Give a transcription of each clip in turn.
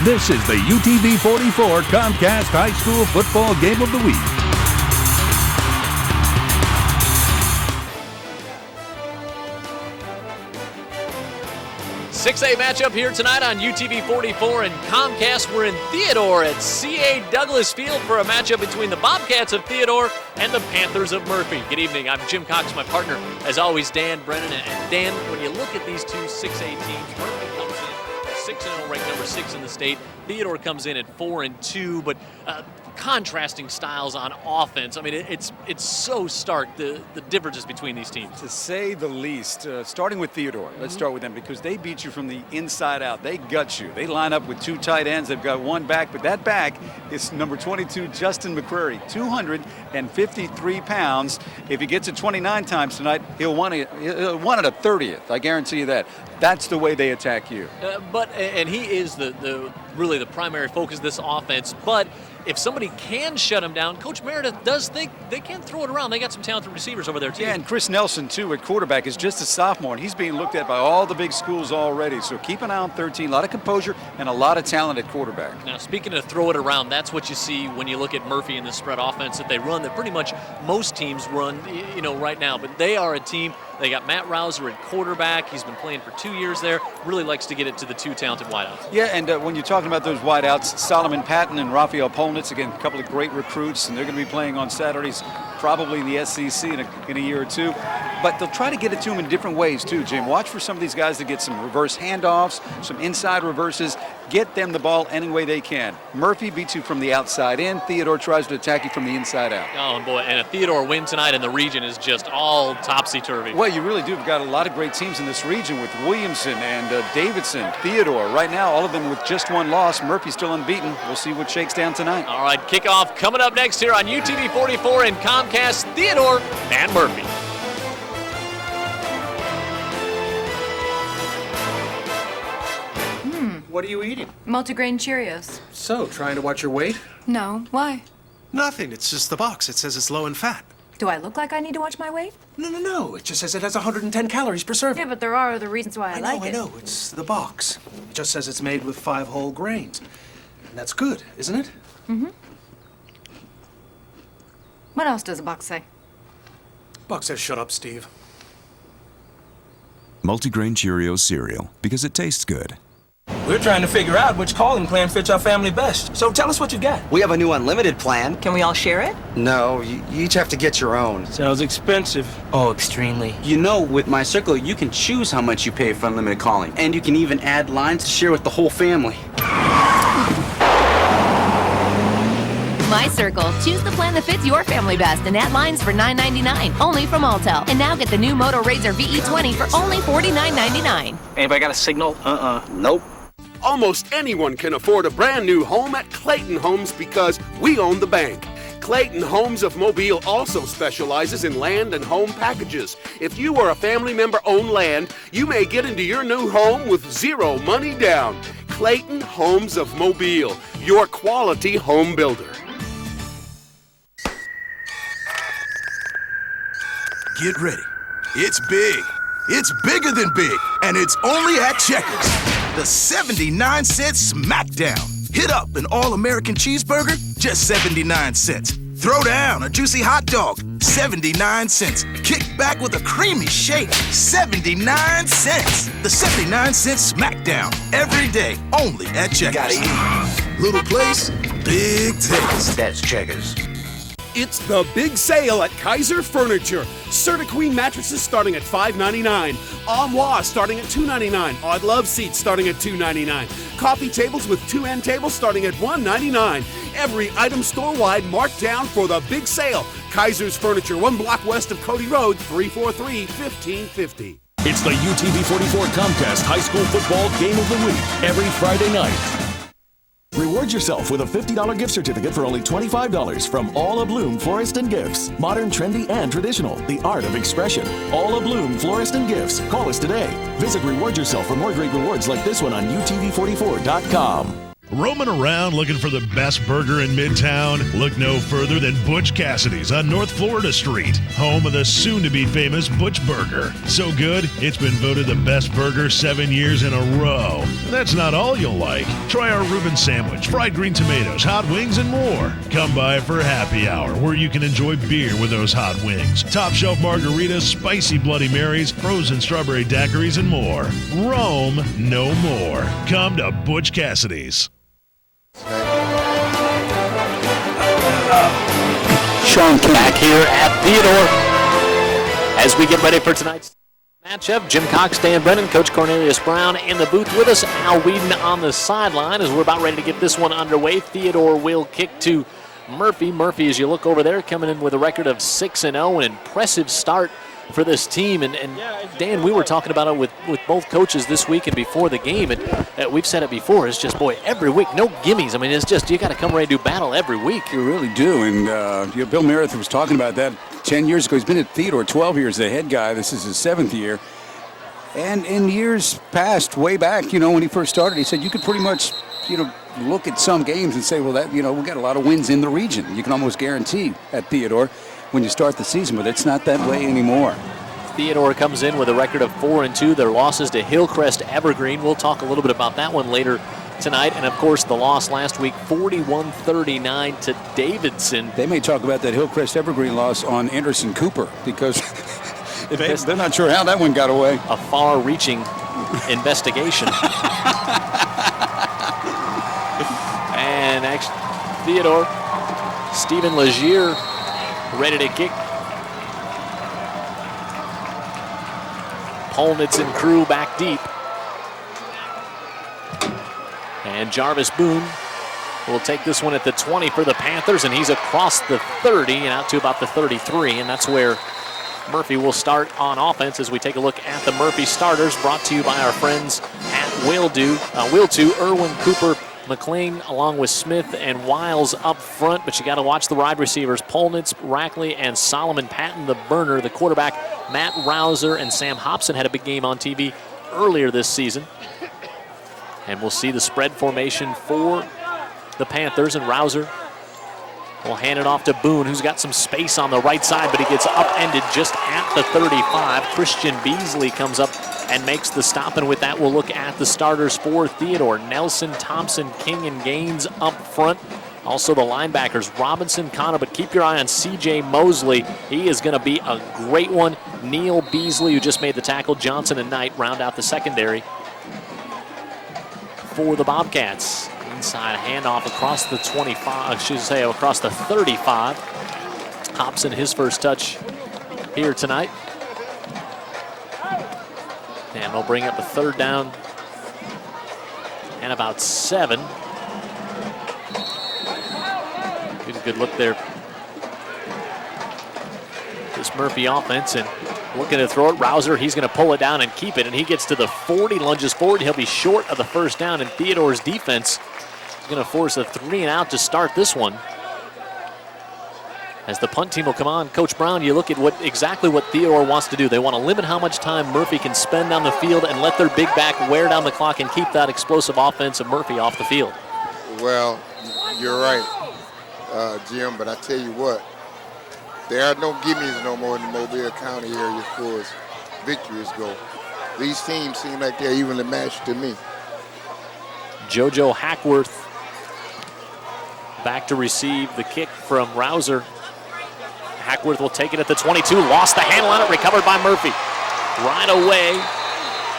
This is the UTV 44 Comcast High School Football Game of the Week. A matchup here tonight on UTV 44 and Comcast. We're in Theodore at C.A. Douglas Field for a matchup between the Bobcats of Theodore and the Panthers of Murphy. Good evening. I'm Jim Cox, my partner, as always, Dan Brennan. And Dan, when you look at these two 6A teams, Murphy comes in 6-0, ranked number 6 in the state. Theodore comes in at 4-2, but contrasting styles on offense. I mean, it's so stark, the differences between these teams. To say the least. Starting with Theodore, let's start with them because they beat you from the inside out. They gut you. They line up with 2 tight ends. They've got 1 back, but that back is number 22, Justin McCrary, 253 pounds. If he gets it 29 times tonight, he'll want it a 30th. I guarantee you that. That's the way they attack you. And he is really the primary focus of this offense. But if somebody can shut him down, Coach Meredith does think they can throw it around. They got some talented receivers over there, too. Yeah, and Chris Nelson, too, at quarterback, is just a sophomore, and he's being looked at by all the big schools already. So keep an eye on 13. A lot of composure and a lot of talent at quarterback. Now, speaking of throw it around, that's what you see when you look at Murphy and the spread offense that they run, that pretty much most teams run, right now. But they are a team. They got Matt Rouser at quarterback. He's been playing for 2 years there. Really likes to get it to the 2 talented wideouts. Yeah, and when you're talking about those wideouts, Solomon Patton and Raphael Polnitz, again, a couple of great recruits, and they're going to be playing on Saturdays, probably in the SEC in a year or two. But they'll try to get it to them in different ways, too, Jim. Watch for some of these guys to get some reverse handoffs, some inside reverses. Get them the ball any way they can. Murphy beats you from the outside in. Theodore tries to attack you from the inside out. Oh, boy, and a Theodore win tonight in the region is just all topsy-turvy. Well, you really do. We've got a lot of great teams in this region with Williamson and Davidson, Theodore. Right now, all of them with just 1 loss. Murphy's still unbeaten. We'll see what shakes down tonight. All right, kickoff coming up next here on UTV 44 and Comcast, Theodore and Murphy. What are you eating? Multigrain Cheerios. So, trying to watch your weight? No, why? Nothing. It's just the box. It says it's low in fat. Do I look like I need to watch my weight? No. It just says it has 110 calories per serving. Yeah, but there are other reasons why I like it. I know. It's the box. It just says it's made with 5 whole grains. And that's good, isn't it? Mm-hmm. What else does the box say? Box says shut up, Steve. Multigrain Cheerios cereal, because it tastes good. We're trying to figure out which calling plan fits our family best. So tell us what you got. We have a new unlimited plan. Can we all share it? No, you each have to get your own. Sounds expensive. Oh, extremely. You know, with My Circle, you can choose how much you pay for unlimited calling. And you can even add lines to share with the whole family. My Circle. Choose the plan that fits your family best and add lines for $9.99. Only from Alltel. And now get the new Moto Razr VE20 for only $49.99. Anybody got a signal? Nope. Almost anyone can afford a brand new home at Clayton Homes because we own the bank. Clayton Homes of Mobile also specializes in land and home packages. If you or a family member own land, you may get into your new home with 0 money down. Clayton Homes of Mobile, your quality home builder. Get ready. It's big. It's bigger than big. And it's only at Checkers. The 79-cent Smackdown. Hit up an all-American cheeseburger, just 79 cents. Throw down a juicy hot dog, 79 cents. Kick back with a creamy shake, 79 cents. The 79-cent Smackdown. Every day, only at Checkers. Gotta eat. Little place, big taste. That's Checkers. It's the big sale at Kaiser Furniture. Certa-Queen mattresses starting at $5.99. Armoire starting at $2.99. Odd Love seats starting at $2.99. Coffee tables with 2 end tables starting at $1.99. Every item store-wide marked down for the big sale. Kaiser's Furniture, 1 block west of Cody Road, 343-1550. It's the UTV 44 Comcast High School Football Game of the Week every Friday night. Reward yourself with a $50 gift certificate for only $25 from All Abloom Florist and Gifts. Modern, trendy, and traditional. The art of expression. All Abloom Florist and Gifts. Call us today. Visit Reward Yourself for more great rewards like this one on UTV44.com. Roaming around looking for the best burger in Midtown? Look no further than Butch Cassidy's on North Florida Street, home of the soon-to-be famous Butch Burger. So good, it's been voted the best burger 7 years in a row. That's not all you'll like. Try our Reuben sandwich, fried green tomatoes, hot wings, and more. Come by for happy hour, where you can enjoy beer with those hot wings, top shelf margaritas, spicy Bloody Marys, frozen strawberry daiquiris, and more. Roam no more. Come to Butch Cassidy's. Sean back here at Theodore as we get ready for tonight's matchup. Jim Cox, Dan Brennan, Coach Cornelius Brown in the booth with us. Al Whedon on the sideline as we're about ready to get this one underway. Theodore will kick to Murphy. Murphy, as you look over there, coming in with a record of 6-0, an impressive start for this team. And Dan, we were talking about it with both coaches this week and before the game, and we've said it before, it's just, boy, every week, no gimmies. I mean, it's just, you got to come ready to do battle every week. You really do, and Bill Meredith was talking about that 10 years ago. He's been at Theodore 12 years, the head guy. This is his 7th year. And in years past, way back, when he first started, he said you could pretty much, look at some games and say, well, that, we got a lot of wins in the region. You can almost guarantee at Theodore when you start the season, but it's not that way anymore. Theodore comes in with a record of 4-2. Their losses to Hillcrest Evergreen. We'll talk a little bit about that one later tonight. And, of course, the loss last week, 41-39 to Davidson. They may talk about that Hillcrest Evergreen loss on Anderson Cooper because they're not sure how that one got away. A far-reaching investigation. And actually, Theodore, Stephen Legier ready to kick. Polnitz and crew back deep. And Jarvis Boone will take this one at the 20 for the Panthers, and he's across the 30 and out to about the 33, and that's where Murphy will start on offense as we take a look at the Murphy starters, brought to you by our friends at Will 2, Irwin Cooper, McLean along with Smith and Wiles up front, but you got to watch the wide receivers, Polnitz, Rackley, and Solomon Patton, the burner. The quarterback, Matt Rouser, and Sam Hobson had a big game on TV earlier this season. And we'll see the spread formation for the Panthers, and Rouser will hand it off to Boone, who's got some space on the right side, but he gets upended just at the 35. Christian Beasley comes up and makes the stop, and with that we'll look at the starters for Theodore. Nelson, Thompson, King, and Gaines up front. Also the linebackers, Robinson, Connor, but keep your eye on C.J. Mosley. He is going to be a great one. Neil Beasley, who just made the tackle, Johnson and Knight round out the secondary for the Bobcats. Inside handoff across the 25, across the 35. Hobson, his first touch here tonight. And they'll bring up a third down and about 7. Get a good look there. This Murphy offense, and looking to throw it. Rouser, he's going to pull it down and keep it, and he gets to the 40, lunges forward. He'll be short of the first down, and Theodore's defense is going to force a 3-and-out to start this one. As the punt team will come on, Coach Brown, you look at exactly what Theodore wants to do. They want to limit how much time Murphy can spend on the field and let their big back wear down the clock and keep that explosive offense of Murphy off the field. Well, you're right, Jim, but I tell you what, there are no gimmies no more in the Mobile County area as far as victories go. These teams seem like they're evenly matched to me. JoJo Hackworth back to receive the kick from Rouser. Hackworth will take it at the 22, lost the handle on it, recovered by Murphy. Right away,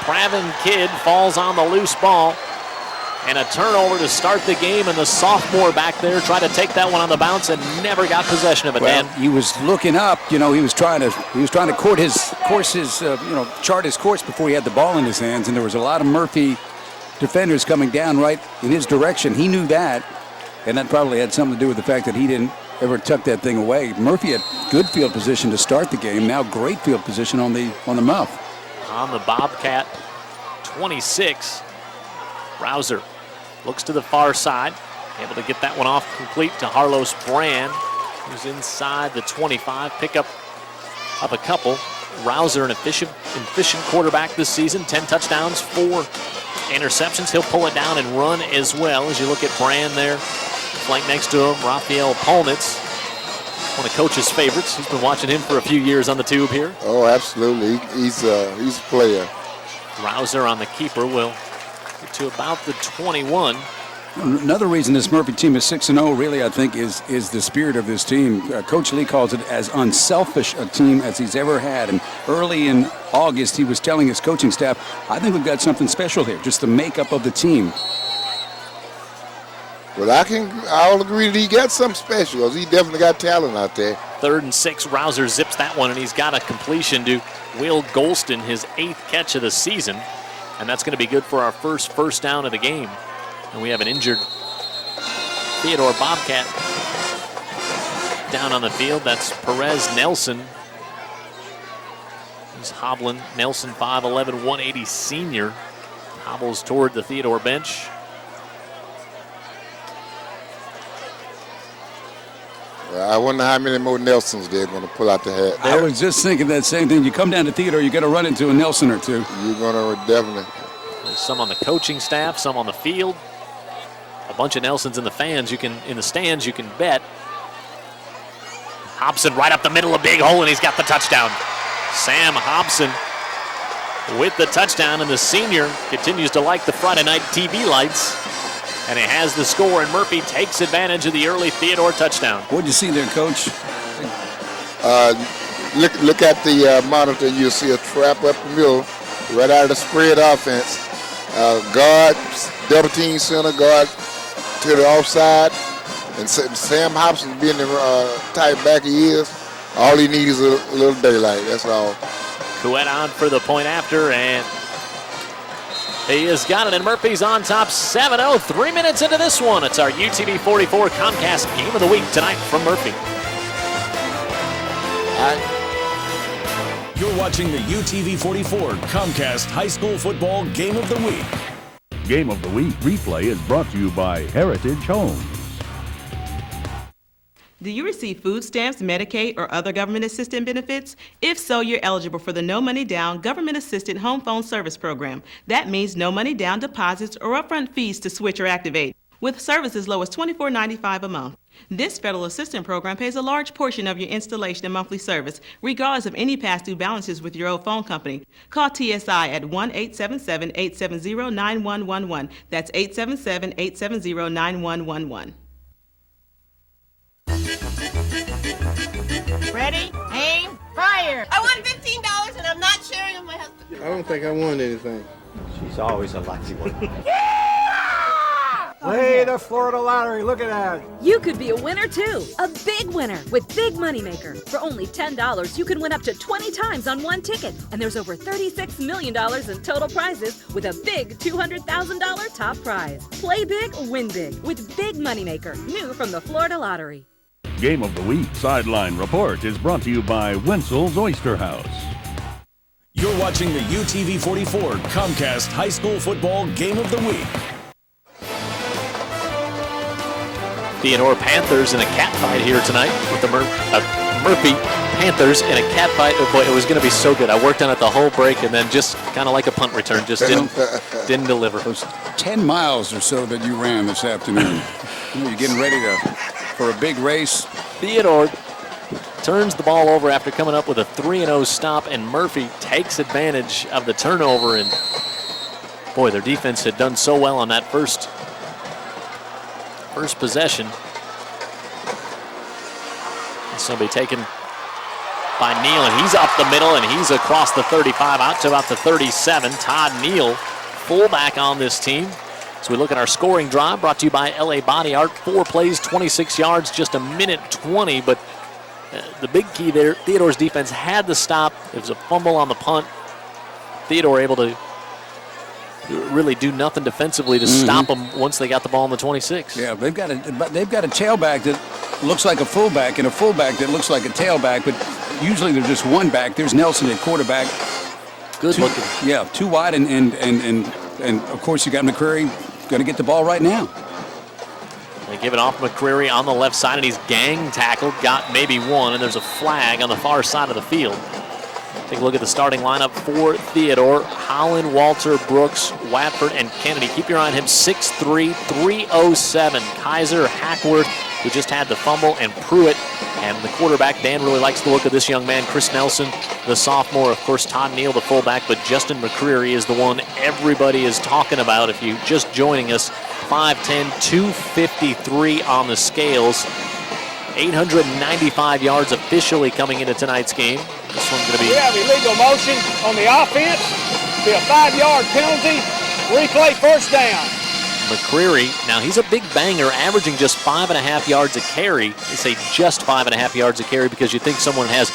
Pravin Kidd falls on the loose ball, and a turnover to start the game, and the sophomore back there tried to take that one on the bounce and never got possession of it. Well, Dan, he was looking up, he was trying to chart his course before he had the ball in his hands, and there was a lot of Murphy defenders coming down right in his direction. He knew that, and that probably had something to do with the fact that he didn't ever tuck that thing away. Murphy had good field position to start the game. Now great field position on the muff. On the Bobcat 26, Rouser looks to the far side, able to get that one off complete to Harlos Brand, who's inside the 25. Pick up a couple. Rouser, an efficient quarterback this season. 10 touchdowns, 4 interceptions. He'll pull it down and run as well. As you look at Brand there, flank next to him, Raphael Polnitz, one of Coach's favorites. He's been watching him for a few years on the tube here. Oh, absolutely. He's a player. Rouser on the keeper will get to about the 21. Another reason this Murphy team is 6-0 really, I think, is the spirit of this team. Coach Lee calls it as unselfish a team as he's ever had. And early in August, he was telling his coaching staff, I think we've got something special here, just the makeup of the team. Well, I'll agree that he got something special because he definitely got talent out there. 3rd and 6, Rouser zips that one, and he's got a completion to Will Golston, his 8th catch of the season. And that's going to be good for our first down of the game. And we have an injured Theodore Bobcat down on the field. That's Perez Nelson. He's hobbling. Nelson, 5'11", 180 senior. Hobbles toward the Theodore bench. I wonder how many more Nelsons they're going to pull out the hat. I was just thinking that same thing. You come down to Theodore, you got to run into a Nelson or two. You're going to definitely. There's some on the coaching staff, some on the field. A bunch of Nelsons in the stands. You can bet. Hobson right up the middle, a big hole, and he's got the touchdown. Sam Hobson with the touchdown, and the senior continues to like the Friday night TV lights. And he has the score, and Murphy takes advantage of the early Theodore touchdown. What'd you see there, Coach? Look at the monitor. You'll see a trap up the middle, right out of the spread offense. Guard, double team center, guard to the offside. And Sam Hobson being the tight back he is, all he needs is a little daylight. That's all. Couette on for the point after, and he has got it, and Murphy's on top 7-0. 3 minutes into this one. It's our UTV 44 Comcast Game of the Week tonight from Murphy. You're watching the UTV 44 Comcast High School Football Game of the Week. Game of the Week replay is brought to you by Heritage Homes. Do you receive food stamps, Medicaid, or other government assistance benefits? If so, you're eligible for the No Money Down Government Assisted Home Phone Service Program. That means no money down deposits or upfront fees to switch or activate, with service as low as $24.95 a month. This federal assistance program pays a large portion of your installation and monthly service, regardless of any past due balances with your old phone company. Call TSI at 1-877-870-9111. That's 877-870-9111. Ready? Aim, fire! I won $15 and I'm not sharing with my husband. I don't think I won anything. She's always a lucky one. Play the Florida Lottery. Look at that. You could be a winner too. A big winner with Big Moneymaker. For only $10, you can win up to 20 times on one ticket. And there's over $36 million in total prizes with a big $200,000 top prize. Play big, win big with Big Moneymaker. New from the Florida Lottery. Game of the Week Sideline Report is brought to you by Wenzel's Oyster House. You're watching the UTV 44 Comcast High School Football Game of the Week. Theodore Panthers in a catfight here tonight with the Murphy Panthers in a catfight. Oh boy, it was going to be so good. I worked on it the whole break, and then just kind of like a punt return, just didn't deliver. Those 10 miles or so that you ran this afternoon. You're getting ready for a big race. Theodore turns the ball over after coming up with a 3-0 stop, and Murphy takes advantage of the turnover. And boy, their defense had done so well on that first possession. This will be taken by Neal, and he's up the middle, and he's across the 35 out to about the 37. Todd Neal, fullback on this team. So we look at our scoring drive, brought to you by LA Body Art. 4 plays, 26 yards, just a minute 20. But the big key there, Theodore's defense had the stop. It was a fumble on the punt. Theodore able to really do nothing defensively to stop them once they got the ball on the 26. Yeah, they've got a tailback that looks like a fullback and a fullback that looks like a tailback, but usually they're just one back. There's Nelson at quarterback. Good looking. Yeah, too wide, and of course you got McCreary going to get the ball right now. They give it off McCreary on the left side, and he's gang tackled, got maybe one, and there's a flag on the far side of the field. Take a look at the starting lineup for Theodore. Holland, Walter, Brooks, Watford, and Kennedy. Keep your eye on him, 6'3", 307. Kaiser, Hackworth, who just had the fumble, and Pruitt. And the quarterback, Dan really likes the look of this young man. Chris Nelson, the sophomore. Of course, Todd Neal, the fullback. But Justin McCreary is the one everybody is talking about. If you're just joining us, 5'10", 253 on the scales. 895 yards officially coming into tonight's game. This one's going to be... We have illegal motion on the offense. Be a 5-yard penalty. Replay first down. McCreary, now he's a big banger, averaging just 5.5 yards a carry. They say just 5.5 yards a carry because you think someone has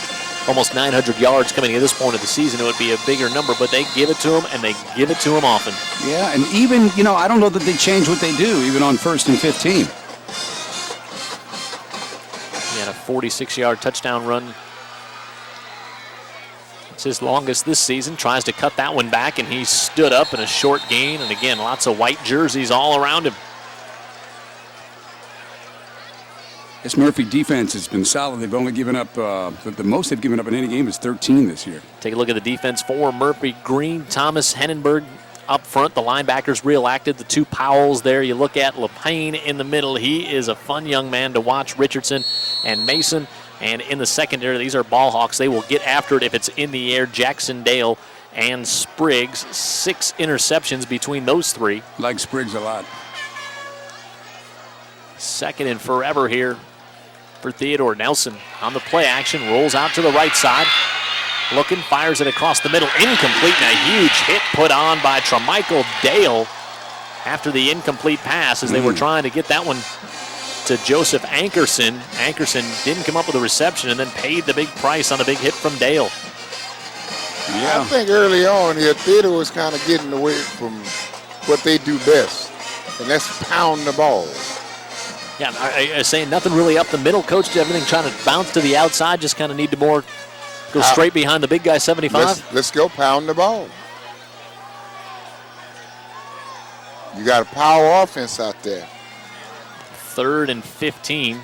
almost 900 yards coming at this point of the season. It would be a bigger number, but they give it to him, and they give it to him often. Yeah, and even, I don't know that they change what they do, even on 1st and 15. He had a 46-yard touchdown run. It's his longest this season. Tries to cut that one back, and he stood up in a short gain. And again, lots of white jerseys all around him. This Murphy defense has been solid. They've only given up, the most they've given up in any game is 13 this year. Take a look at the defense for Murphy. Green, Thomas, Hennenberg up front. The linebackers real active. The two Powells there. You look at LePayne in the middle. He is a fun young man to watch. Richardson and Mason. And in the secondary, these are ball hawks. They will get after it if it's in the air. Jackson Dale and Spriggs. 6 interceptions between those three. Like Spriggs a lot. Second and forever here for Theodore. Nelson on the play action. Rolls out to the right side. Looking, fires it across the middle. Incomplete, and a huge hit put on by Tramichael Dale after the incomplete pass as they were trying to get that one to Joseph Ankerson. Ankerson didn't come up with a reception and then paid the big price on the big hit from Dale. I think early on here, Theodore was kind of getting away from what they do best, and that's pound the ball. Yeah, I saying nothing really up the middle. Coach did everything trying to bounce to the outside, just kind of need to more go straight behind the big guy, 75. Let's go pound the ball. You got a power offense out there. 3rd and 15.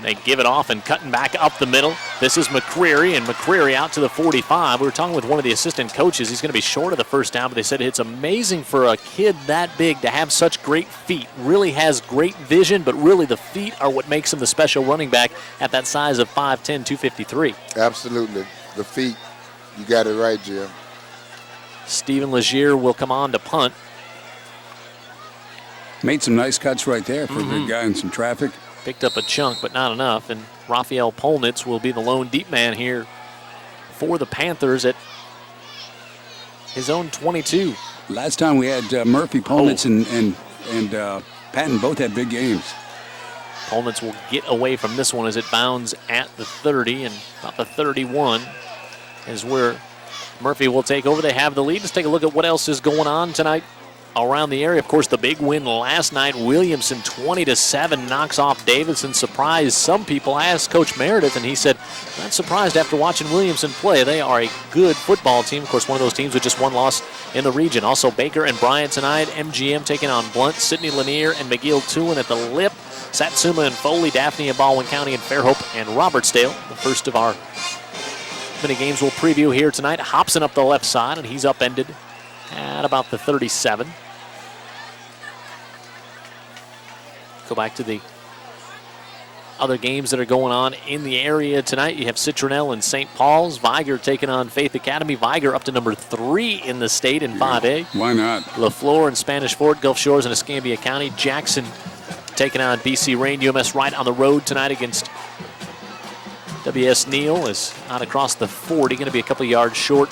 They give it off and cutting back up the middle. This is McCreary, and McCreary out to the 45. We were talking with one of the assistant coaches. He's going to be short of the first down, but they said it's amazing for a kid that big to have such great feet. Really has great vision, but really the feet are what makes him the special running back at that size of 5'10", 253. Absolutely. The feet. You got it right, Jim. Stephen Legier will come on to punt. Made some nice cuts right there for a big guy in some traffic. Picked up a chunk, but not enough. And Raphael Polnitz will be the lone deep man here for the Panthers at his own 22. Last time we had Murphy, Polnitz, and Patton both had big games. Polnitz will get away from this one as it bounds at the 30, and about the 31 is where Murphy will take over. They have the lead. Let's take a look at what else is going on tonight around the area. Of course, the big win last night. Williamson 20-7 knocks off Davidson. Surprised some people. I asked Coach Meredith, and he said, not surprised after watching Williamson play. They are a good football team. Of course, one of those teams with just one loss in the region. Also, Baker and Bryant tonight. MGM taking on Blunt. Sidney Lanier and McGill Tulin at the Lip. Satsuma and Foley, Daphne and Baldwin County, and Fairhope and Robertsdale. The first of our many games we'll preview here tonight. Hobson up the left side, and he's upended at about the 37. Go back to the other games that are going on in the area tonight. You have Citronelle and St. Paul's. Viger taking on Faith Academy. Viger up to number 3 in the state in 5A. Why not? LaFleur and Spanish Fort, Gulf Shores and Escambia County. Jackson taking on BC Rain. UMS right on the road tonight against WS Neal is out across the 40. Going to be a couple yards short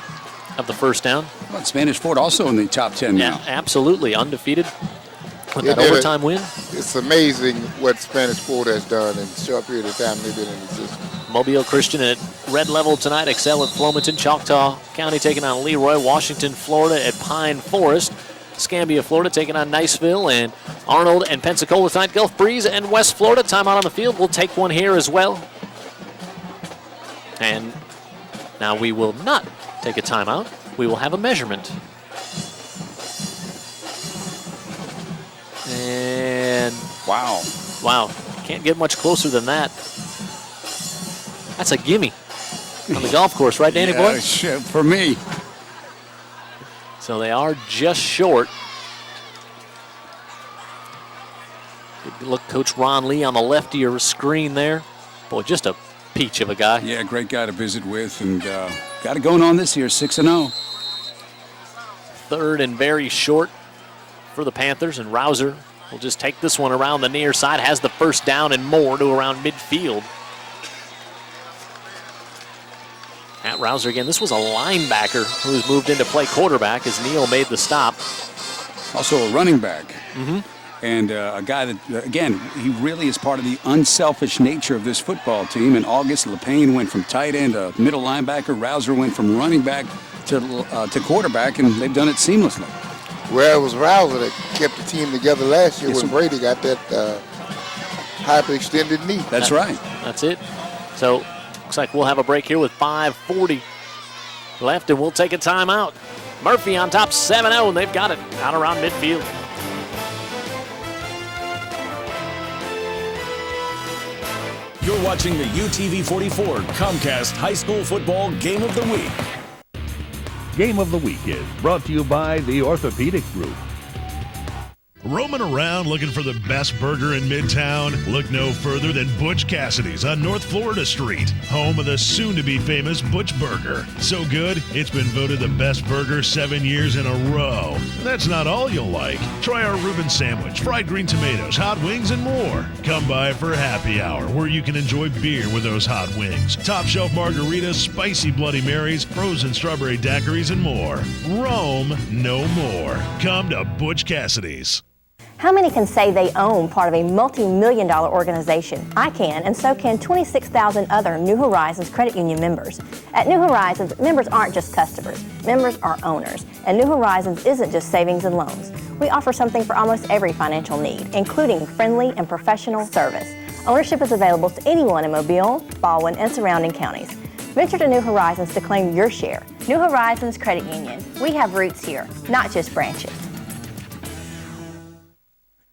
of the first down. How about Spanish Fort also in the top 10 now? Yeah, absolutely. Undefeated with that overtime win. It's amazing what Spanish Fort has done in a short period of time they've been in existence. Mobile Christian at red level tonight. Excel at Flomaton. Choctaw County taking on Leroy. Washington, Florida at Pine Forest. Scambia, Florida taking on Niceville. And Arnold and Pensacola tonight. Gulf Breeze and West Florida. Timeout on the field. We'll take one here as well. And now we will not take a timeout. We will have a measurement. And wow, can't get much closer than that. That's a gimme. on the golf course, right, Danny boy? For me. So they are just short. Good look, Coach Ron Lee on the left of your screen there. Boy, just a peach of a guy. Yeah, great guy to visit with, and got it going on this year, 6-0. Third and very short for the Panthers, and Rouser will just take this one around the near side, has the first down and more to around midfield. Matt Rouser again, this was a linebacker who's moved into play quarterback as Neal made the stop. Also a running back. Mm-hmm. And a guy that, again, he really is part of the unselfish nature of this football team. In August, LePayne went from tight end to middle linebacker. Rouser went from running back to quarterback, and they've done it seamlessly. Well, it was Rouser that kept the team together last year when Brady got that hyper-extended knee. That's right. That's it. So, looks like we'll have a break here with 5:40 left, and we'll take a timeout. Murphy on top 7-0, and they've got it out around midfield. You're watching the UTV 44 Comcast High School Football Game of the Week. Game of the Week is brought to you by the Orthopedic Group. Roaming around looking for the best burger in Midtown? Look no further than Butch Cassidy's on North Florida Street, home of the soon-to-be famous Butch Burger. So good, it's been voted the best burger 7 years in a row. That's not all you'll like. Try our Reuben sandwich, fried green tomatoes, hot wings, and more. Come by for happy hour, where you can enjoy beer with those hot wings, top shelf margaritas, spicy Bloody Marys, frozen strawberry daiquiris, and more. Roam no more. Come to Butch Cassidy's. How many can say they own part of a multi-million-dollar organization? I can, and so can 26,000 other New Horizons Credit Union members. At New Horizons, members aren't just customers. Members are owners. And New Horizons isn't just savings and loans. We offer something for almost every financial need, including friendly and professional service. Ownership is available to anyone in Mobile, Baldwin, and surrounding counties. Venture to New Horizons to claim your share. New Horizons Credit Union. We have roots here, not just branches.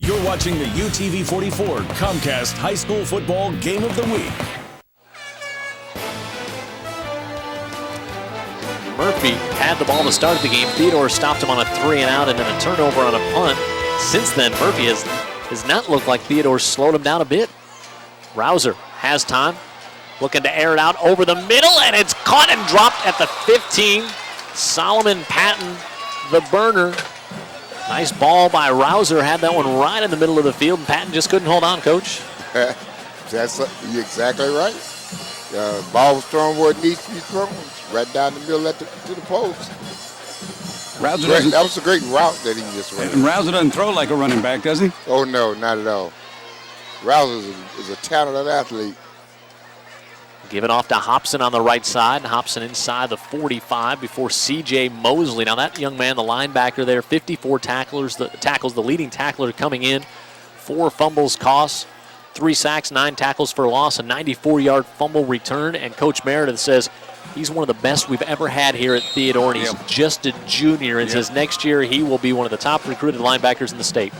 You're watching the UTV 44 Comcast High School Football Game of the Week. Murphy had the ball to start the game. Theodore stopped him on a 3-and-out and then a turnover on a punt. Since then, Murphy has not looked like Theodore slowed him down a bit. Rouser has time, looking to air it out over the middle, and it's caught and dropped at the 15. Solomon Patton, the burner. Nice ball by Rouser, had that one right in the middle of the field, and Patton just couldn't hold on, Coach. You're exactly right. Ball was thrown where it needs to be thrown, right down the middle to the post. That was a great route that he just ran. And Rouser doesn't throw like a running back, does he? Oh, no, not at all. Rouser is a talented athlete. Give it off to Hobson on the right side. Hobson inside the 45 before C.J. Mosley. Now that young man, the linebacker there, 54 tackles, the leading tackler coming in. 4 fumbles cost, 3 sacks, 9 tackles for loss, a 94-yard fumble return. And Coach Meredith says he's one of the best we've ever had here at Theodore, and he's just a junior, and says next year he will be one of the top recruited linebackers in the state.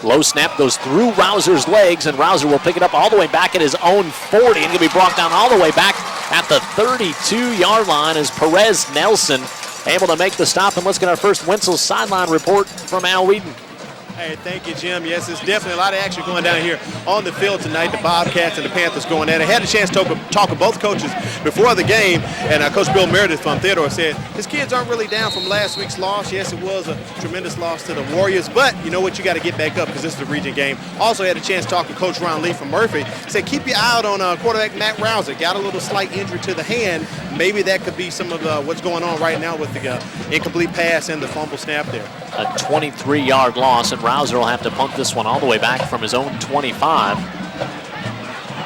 Low snap goes through Rouser's legs, and Rouser will pick it up all the way back at his own 40 and can be brought down all the way back at the 32-yard line as Perez Nelson able to make the stop. And let's get our first Wenzel sideline report from Al Whedon. Hey, thank you, Jim. Yes, it's definitely a lot of action going down here on the field tonight. The Bobcats and the Panthers going at it. I had a chance to talk with both coaches before the game, and Coach Bill Meredith from Theodore said his kids aren't really down from last week's loss. Yes, it was a tremendous loss to the Warriors, but you know what? You got to get back up because this is the region game. Also had a chance to talk with Coach Ron Lee from Murphy. He said keep your eye out on quarterback Matt Rouser. Got a little slight injury to the hand. Maybe that could be some of what's going on right now with the incomplete pass and the fumble snap there. A 23-yard loss, and Rouser will have to punt this one all the way back from his own 25.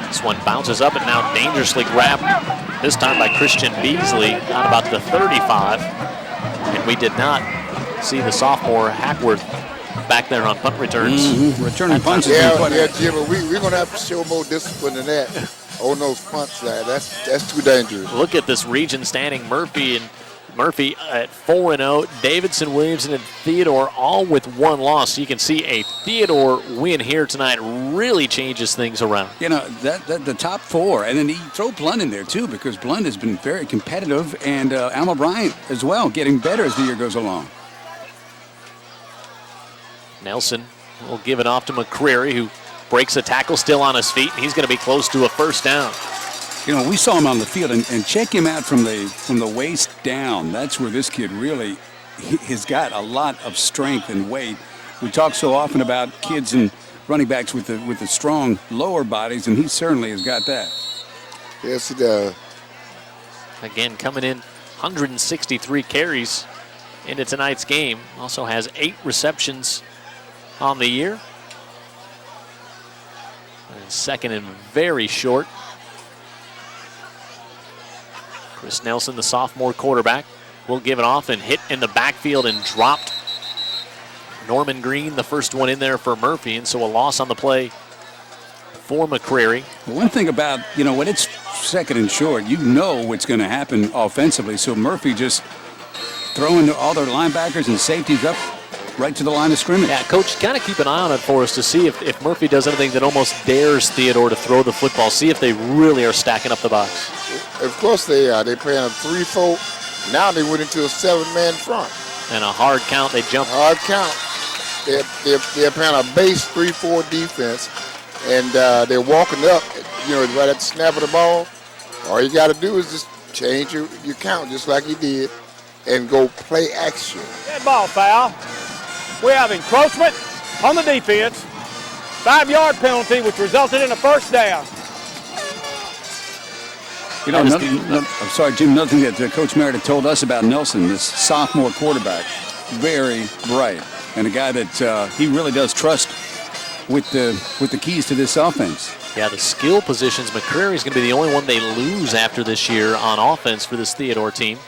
This one bounces up and now dangerously grabbed, this time by Christian Beasley on about the 35. And we did not see the sophomore Hackworth back there on punt returns. Returning punts. Yeah, Jim, we're going to have to show more discipline than that. On those punts, that's too dangerous. Look at this region standing. Murphy and Murphy at 4-0. Davidson, Williamson, and Theodore all with one loss. So you can see a Theodore win here tonight really changes things around. You know, that the top four, and then you throw Blunt in there too, because Blunt has been very competitive, and Alma Bryant as well, getting better as the year goes along. Nelson will give it off to McCreary, who breaks a tackle, still on his feet, and he's going to be close to a first down. You know, we saw him on the field, and check him out from the waist down. That's where this kid really has got a lot of strength and weight. We talk so often about kids and running backs with the strong lower bodies, and he certainly has got that. Yes, he does. Again, coming in 163 carries into tonight's game. Also has 8 receptions on the year. And second and very short. Chris Nelson, the sophomore quarterback, will give it off and hit in the backfield and dropped. Norman Green, the first one in there for Murphy, and so a loss on the play for McCreary. One thing about, you know, when it's second and short, you know what's going to happen offensively. So Murphy just throwing all their linebackers and safeties up right to the line of scrimmage. Yeah, Coach, kind of keep an eye on it for us to see if Murphy does anything that almost dares Theodore to throw the football. See if they really are stacking up the box. Of course they are. They're playing a 3-4. Now they went into a 7-man front. And a hard count. They jump. Hard count. They're playing a base 3-4 defense, and they're walking up, you know, right at the snap of the ball. All you got to do is just change your count just like you did and go play action. Dead ball foul. We have encroachment on the defense. 5-yard penalty, which resulted in a first down. You know, I'm sorry, Jim, another thing that Coach Meredith told us about Nelson, this sophomore quarterback, very bright, and a guy that he really does trust with the keys to this offense. Yeah, the skill positions, McCreary is going to be the only one they lose after this year on offense for this Theodore team.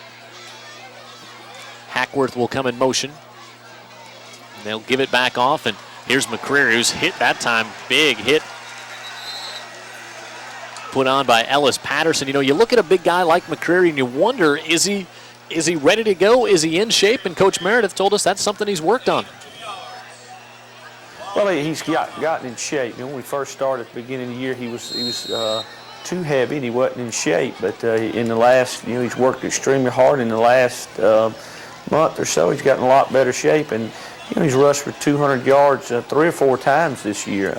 Hackworth will come in motion. They'll give it back off, and here's McCreary, who's hit that time. Big hit put on by Ellis Patterson. You know, you look at a big guy like McCreary and you wonder, is he ready to go? Is he in shape? And Coach Meredith told us that's something he's worked on. Well, he's gotten in shape. You know, when we first started at the beginning of the year, he was too heavy and he wasn't in shape. But in the last, you know, he's worked extremely hard. In the last month or so, he's gotten a lot better shape. And you know, he's rushed for 200 yards 3 or 4 times this year.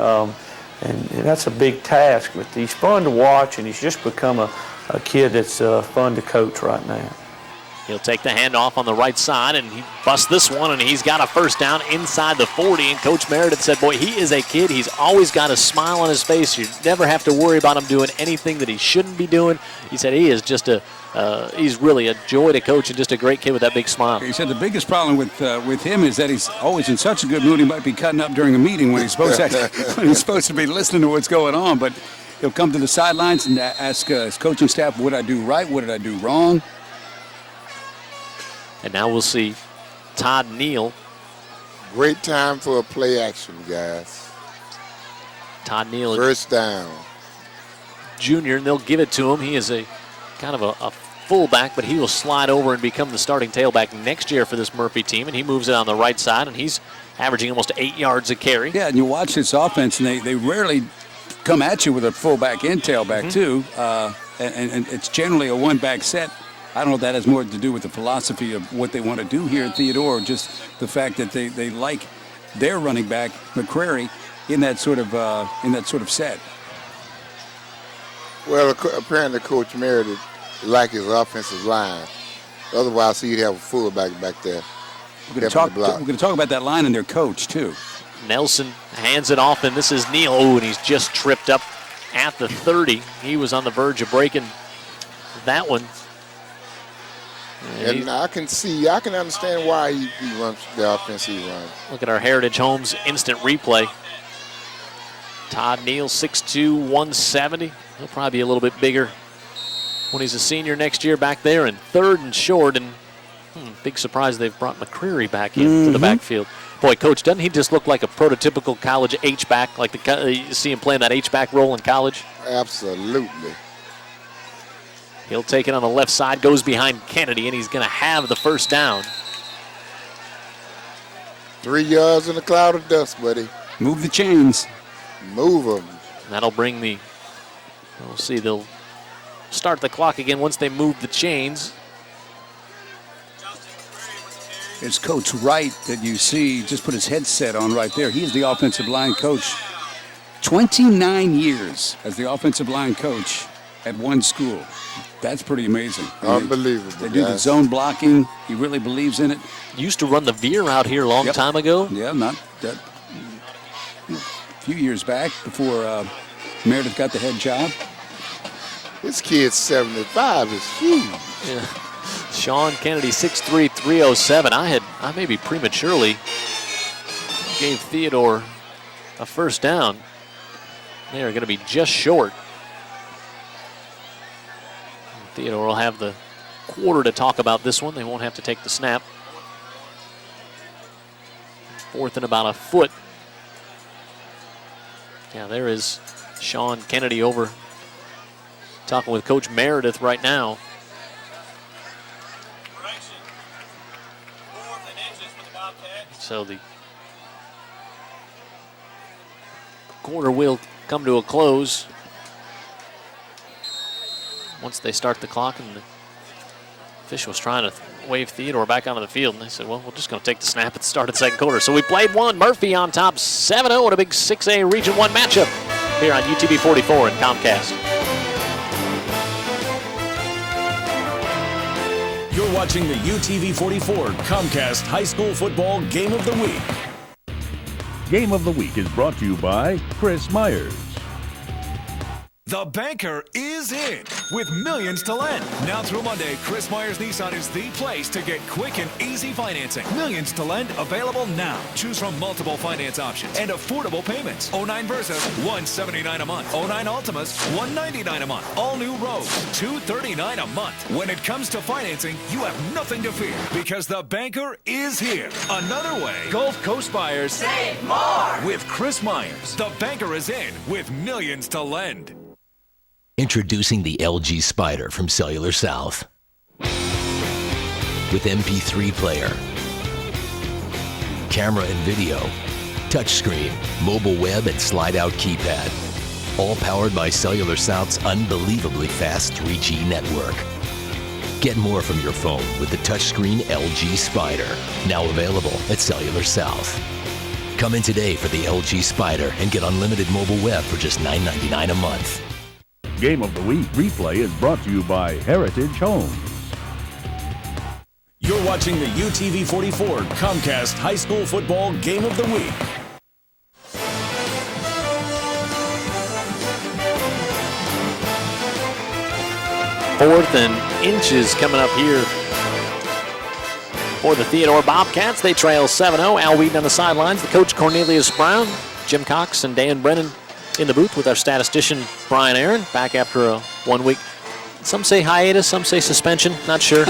And that's a big task, but he's fun to watch, and he's just become a kid that's fun to coach right now. He'll take the handoff on the right side, and he busts this one, and he's got a first down inside the 40. And Coach Meredith said, boy, he is a kid. He's always got a smile on his face. You never have to worry about him doing anything that he shouldn't be doing. He said he is just he's really a joy to coach and just a great kid with that big smile. He said the biggest problem with him is that he's always in such a good mood he might be cutting up during a meeting when he's supposed to be listening to what's going on. But he'll come to the sidelines and ask his coaching staff, what did I do right? What did I do wrong? And now we'll see Todd Neal. Great time for a play action, guys. Todd Neal. First down. Junior, and they'll give it to him. He is a kind of a fullback, but he will slide over and become the starting tailback next year for this Murphy team, and he moves it on the right side, and he's averaging almost 8 yards a carry. Yeah, and you watch this offense, and they rarely come at you with a fullback and tailback, too, and it's generally a one-back set. I don't know if that has more to do with the philosophy of what they want to do here at Theodore, or just the fact that they like their running back, McCreary, in that sort of set. Well, apparently Coach Meredith liked his offensive line. Otherwise, he'd have a fullback back there. We're going to talk about that line and their coach, too. Nelson hands it off, and this is Neal. Oh, and he's just tripped up at the 30. He was on the verge of breaking that one. And I can understand why he runs the offense he runs. Look at our Heritage Homes instant replay. Todd Neal, 6'2", 170. He'll probably be a little bit bigger when he's a senior next year back there in 3rd and short. And big surprise they've brought McCreary back into the backfield. Boy, Coach, doesn't he just look like a prototypical college H-back, like you see him playing that H-back role in college? Absolutely. He'll take it on the left side, goes behind Kennedy, and he's going to have the first down. 3 yards in a cloud of dust, buddy. Move the chains. Move them. That'll bring the, we'll see, they'll start the clock again once they move the chains. It's Coach Wright that you see just put his headset on right there. He is the offensive line coach. 29 years as the offensive line coach at one school. That's pretty amazing. Unbelievable. They do the zone blocking. He really believes in it. Used to run the veer out here a long time ago. Yeah, not that. A few years back before Meredith got the head job. This kid's 75 is huge. Yeah. Sean Kennedy, 6'3", 307. I maybe prematurely gave Theodore a first down. They are going to be just short. Theodore will have the quarter to talk about this one. They won't have to take the snap. 4th and about a foot. Yeah, there is Sean Kennedy over talking with Coach Meredith right now. So the quarter will come to a close once they start the clock, and the official was trying to wave Theodore back onto the field, and they said, well, we're just going to take the snap at the start of the second quarter. So we played one. Murphy on top 7-0 in a big 6A Region 1 matchup here on UTV 44 and Comcast. You're watching the UTV 44 Comcast High School Football Game of the Week. Game of the Week is brought to you by Chris Myers. The Banker is in with millions to lend. Now through Monday, Chris Myers Nissan is the place to get quick and easy financing. Millions to lend available now. Choose from multiple finance options and affordable payments. 09 Versas, $179 a month. 09 Altimas, $199 a month. All new Rogues, $239 a month. When it comes to financing, you have nothing to fear because the Banker is here. Another way, Gulf Coast buyers save more with Chris Myers. The Banker is in with millions to lend. Introducing the LG Spider from Cellular South. With MP3 player, camera and video, touchscreen, mobile web, and slide-out keypad. All powered by Cellular South's unbelievably fast 3G network. Get more from your phone with the touchscreen LG Spider. Now available at Cellular South. Come in today for the LG Spider and get unlimited mobile web for just $9.99 a month. Game of the Week replay is brought to you by Heritage Homes. You're watching the UTV 44 Comcast High School Football Game of the Week. Fourth and inches coming up here for the Theodore Bobcats. They trail 7-0. Al Wheaton on the sidelines. The coach Cornelius Brown, Jim Cox, and Dan Brennan in the booth with our statistician Brian Aaron, back after a 1 week. Some say hiatus, some say suspension, not sure.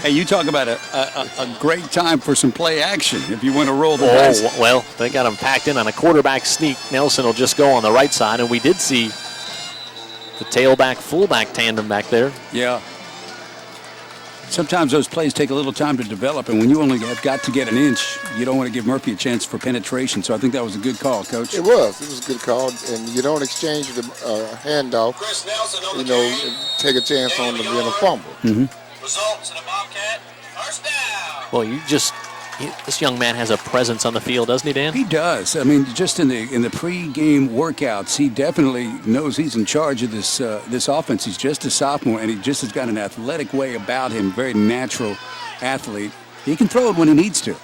Hey, you talk about a great time for some play action if you want to roll the dice. Well, they got them packed in on a quarterback sneak. Nelson will just go on the right side, and we did see the tailback-fullback tandem back there. Yeah. Sometimes those plays take a little time to develop, and when you only have got to get an inch, you don't want to give Murphy a chance for penetration. So I think that was a good call, Coach. It was a good call, and you don't exchange the handoff, take a chance on them being a fumble. Mm-hmm. Results in a Bobcat, first down. Well, this young man has a presence on the field, doesn't he, Dan? He does. I mean, just in the pre-game workouts, he definitely knows he's in charge of this offense. He's just a sophomore, and he just has got an athletic way about him, very natural athlete. He can throw it when he needs to.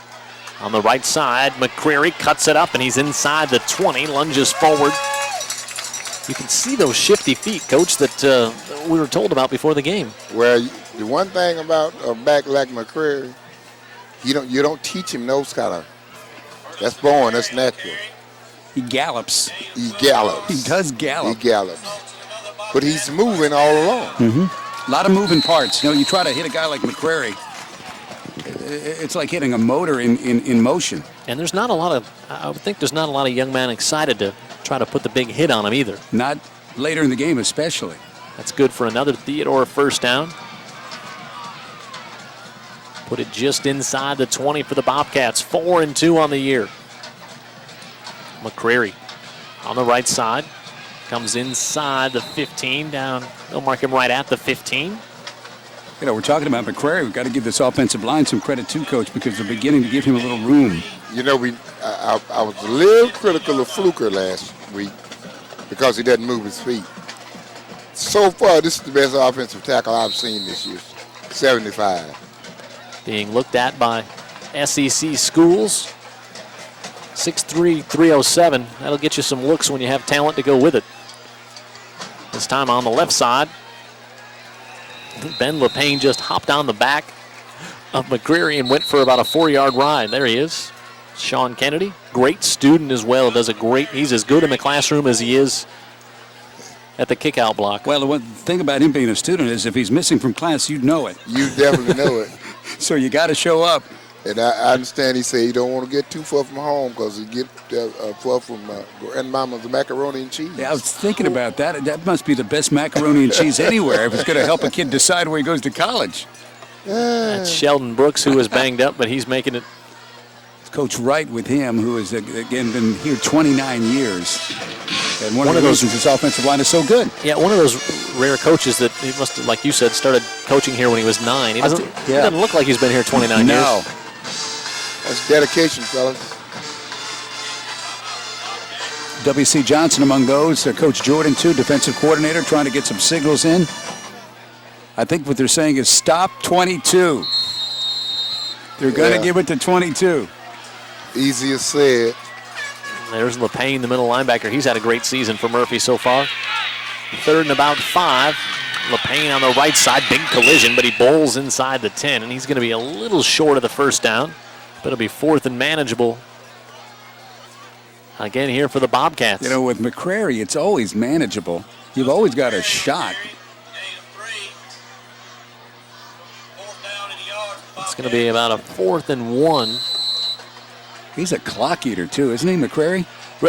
On the right side, McCreary cuts it up, and he's inside the 20, lunges forward. You can see those shifty feet, Coach, that we were told about before the game. Well, the one thing about a back like McCreary, you don't teach him those kind of. That's born. That's natural. He gallops. He gallops. He does gallop. He gallops. But he's moving all along. Mm-hmm. A lot of moving parts. You try to hit a guy like McCreary, it's like hitting a motor in motion. And there's not a lot of. I would think there's not a lot of young men excited to try to put the big hit on him either. Not later in the game, especially. That's good for another Theodore first down. Put it just inside the 20 for the Bobcats. 4-2 on the year. McCrary on the right side. Comes inside the 15 down. They'll mark him right at the 15. You know, we're talking about McCrary. We've got to give this offensive line some credit too, Coach, because they're beginning to give him a little room. You know, I was a little critical of Fluker last week because he doesn't move his feet. So far, this is the best offensive tackle I've seen this year. 75. Being looked at by SEC schools. 6'3", 307. That'll get you some looks when you have talent to go with it. This time on the left side. Ben LePayne just hopped on the back of McCreary and went for about a 4-yard ride. There he is. Sean Kennedy, great student as well. He's as good in the classroom as he is at the kickout block. Well, the one thing about him being a student is if he's missing from class, you'd know it. You definitely know it. So you got to show up. And I understand he said he don't want to get too far from home because he get far from grandmama's macaroni and cheese. Yeah, I was thinking about that. That must be the best macaroni and cheese anywhere if it's going to help a kid decide where he goes to college. That's Sheldon Brooks, who was banged up, but he's making it. It's Coach Wright with him, who has, again, been here 29 years. And one of the reasons his offensive line is so good. Yeah, one of those rare coaches that he must have, like you said, started coaching here when he was 9. He doesn't look like he's been here 29 years. That's dedication, fellas. W.C. Johnson among those. Coach Jordan, too, defensive coordinator, trying to get some signals in. I think what they're saying is stop 22. They're going to give it to 22. Easier said. There's LePayne, the middle linebacker. He's had a great season for Murphy so far. 3rd and about 5. LePayne on the right side. Big collision, but he bowls inside the 10, and he's going to be a little short of the first down. But it'll be 4th and manageable. Again here for the Bobcats. You know, with McCrary, it's always manageable. You've always got a shot. It's going to be about a 4th and 1. He's a clock eater, too, isn't he, McCrary?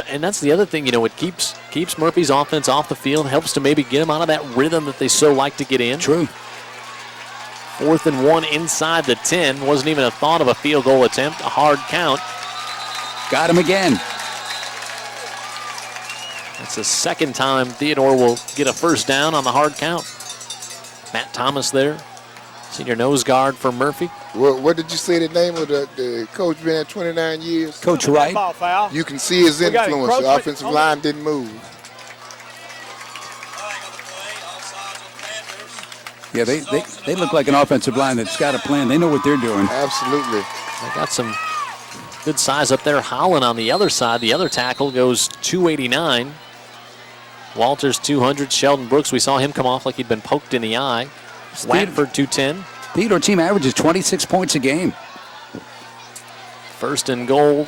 And that's the other thing, you know, it keeps Murphy's offense off the field, helps to maybe get him out of that rhythm that they so like to get in. True. 4th and 1 inside the 10. Wasn't even a thought of a field goal attempt. A hard count. Got him again. That's the second time Theodore will get a first down on the hard count. Matt Thomas there. Senior nose guard for Murphy. What did you say the name of the coach been at 29 years? Coach Wright. You can see his influence. The offensive line didn't move. Yeah, they look like an offensive line that's got a plan. They know what they're doing. Absolutely. They got some good size up there. Holland on the other side. The other tackle goes 289. Walters 200. Sheldon Brooks, we saw him come off like he'd been poked in the eye. Watford 210. Theodore team averages 26 points a game. 1st and goal.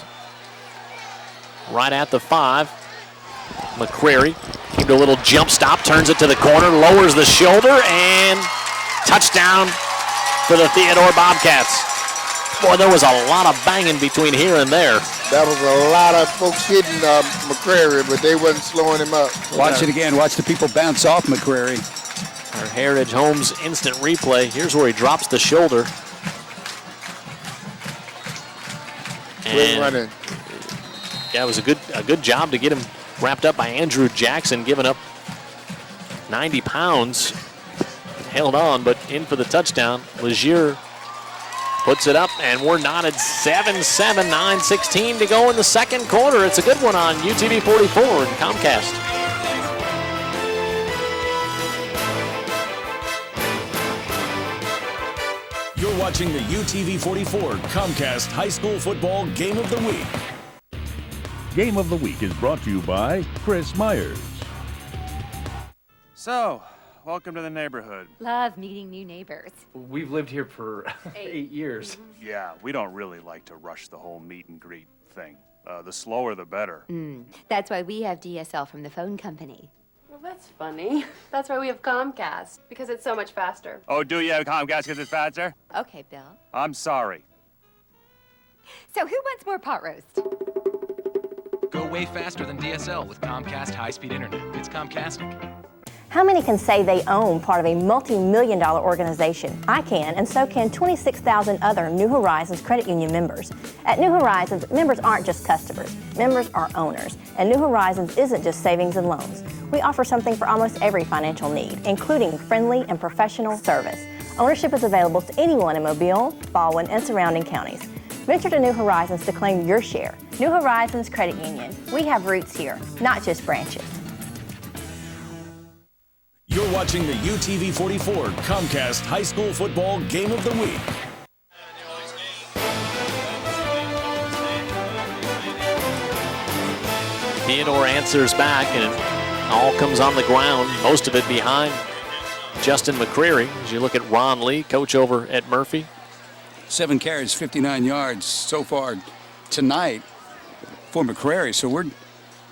Right at the 5. McCrary came to a little jump stop, turns it to the corner, lowers the shoulder, and touchdown for the Theodore Bobcats. Boy, there was a lot of banging between here and there. That was a lot of folks hitting McCrary, but they wasn't slowing him up. Watch it again. Watch the people bounce off McCrary. Our Heritage Homes instant replay. Here's where he drops the shoulder. Quick running. Yeah, it was a good job to get him wrapped up by Andrew Jackson, giving up 90 pounds. Held on, but in for the touchdown. Legier puts it up, and we're knotted 7-7, 9:16 to go in the second quarter. It's a good one on UTV 44 and Comcast. You're watching the UTV 44 Comcast High School Football Game of the Week. Game of the Week is brought to you by Chris Myers. So, welcome to the neighborhood. Love meeting new neighbors. We've lived here for 8 years. Yeah, we don't really like to rush the whole meet and greet thing. The slower, the better. That's why we have DSL from the phone company. Well, that's funny. That's why we have Comcast, because it's so much faster. Oh, do you have Comcast because it's faster? Okay, Bill. I'm sorry. So who wants more pot roast? Go way faster than DSL with Comcast high-speed internet. It's Comcastic. How many can say they own part of a multi-million-dollar organization? I can, and so can 26,000 other New Horizons Credit Union members. At New Horizons, members aren't just customers. Members are owners. And New Horizons isn't just savings and loans. We offer something for almost every financial need, including friendly and professional service. Ownership is available to anyone in Mobile, Baldwin, and surrounding counties. Venture to New Horizons to claim your share. New Horizons Credit Union. We have roots here, not just branches. You're watching the UTV 44 Comcast High School Football Game of the Week. Theodore answers back, and it all comes on the ground, most of it behind Justin McCreary. As you look at Ron Lee, coach over at Murphy. 7 carries, 59 yards so far tonight for McCreary. So we're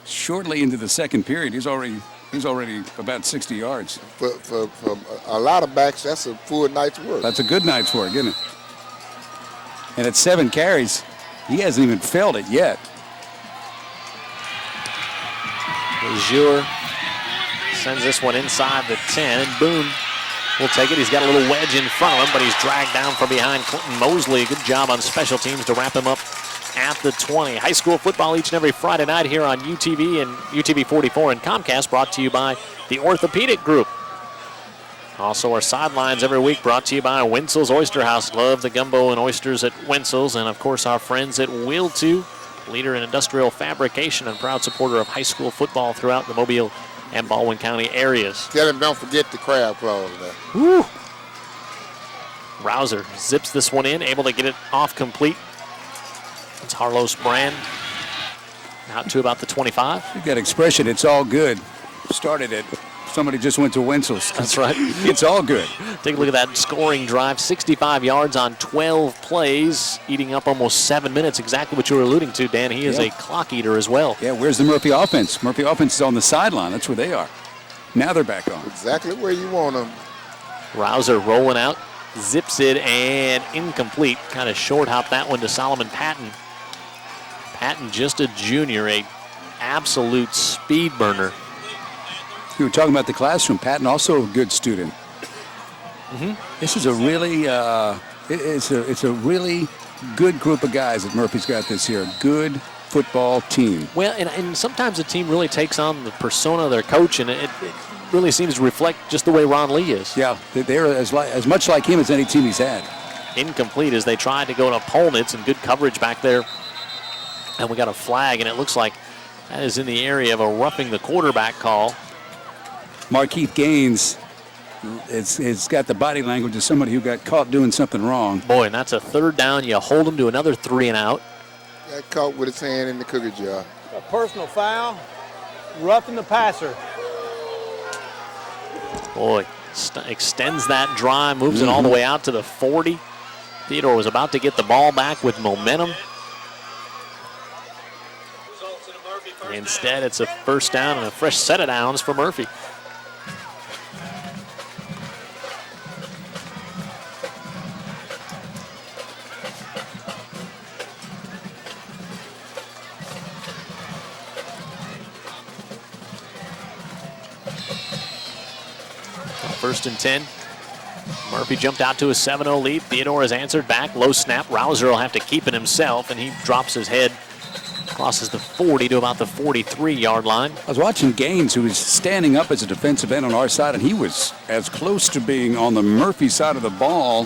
shortly into the second period. He's already about 60 yards. For a lot of backs, that's a full night's work. That's a good night's work, isn't it? And at 7 carries, he hasn't even felt it yet. Azure sends this one inside the 10, and Boone will take it. He's got a little wedge in front of him, but he's dragged down from behind Clinton Mosley. Good job on special teams to wrap him up at the 20. High school football each and every Friday night here on UTV and UTV 44 and Comcast, brought to you by the Orthopedic Group. Also our sidelines every week brought to you by Winsel's Oyster House. Love the gumbo and oysters at Winsel's, and of course our friends at Wheel 2, leader in industrial fabrication and proud supporter of high school football throughout the Mobile and Baldwin County areas. Tell him don't forget the crab claws there. Woo! Rouser zips this one in, able to get it off complete. It's Harlos Brand out to about the 25. That expression, it's all good, started it. Somebody just went to Winsel's. That's right. It's all good. Take a look at that scoring drive. 65 yards on 12 plays, eating up almost 7 minutes. Exactly what you were alluding to, Dan. He is a clock eater as well. Yeah, where's the Murphy offense? Murphy offense is on the sideline. That's where they are. Now they're back on. Exactly where you want them. Rouser rolling out, zips it, and incomplete. Kind of short hop that one to Solomon Patton. Patton, just a junior, a absolute speed burner. You were talking about the classroom. Patton, also a good student. This is a really, it's a really good group of guys that Murphy's got this year. A good football team. Well, and sometimes a team really takes on the persona of their coach, and it really seems to reflect just the way Ron Lee is. Yeah, they're as much like him as any team he's had. Incomplete as they tried to go to Polnitz, and good coverage back there. And we got a flag, and it looks like that is in the area of a roughing the quarterback call. Markeith Gaines has got the body language of somebody who got caught doing something wrong. Boy, and that's a third down. You hold him to another 3 and out. Got caught with his hand in the cookie jar. A personal foul, roughing the passer. Boy, extends that drive, moves it all the way out to the 40. Theodore was about to get the ball back with momentum. Instead, it's a first down and a fresh set of downs for Murphy. First and 10. Murphy jumped out to a 7-0 lead. Theodore has answered back. Low snap. Rouser will have to keep it himself, and he drops his head. Crosses the 40 to about the 43-yard line. I was watching Gaines, who was standing up as a defensive end on our side, and he was as close to being on the Murphy side of the ball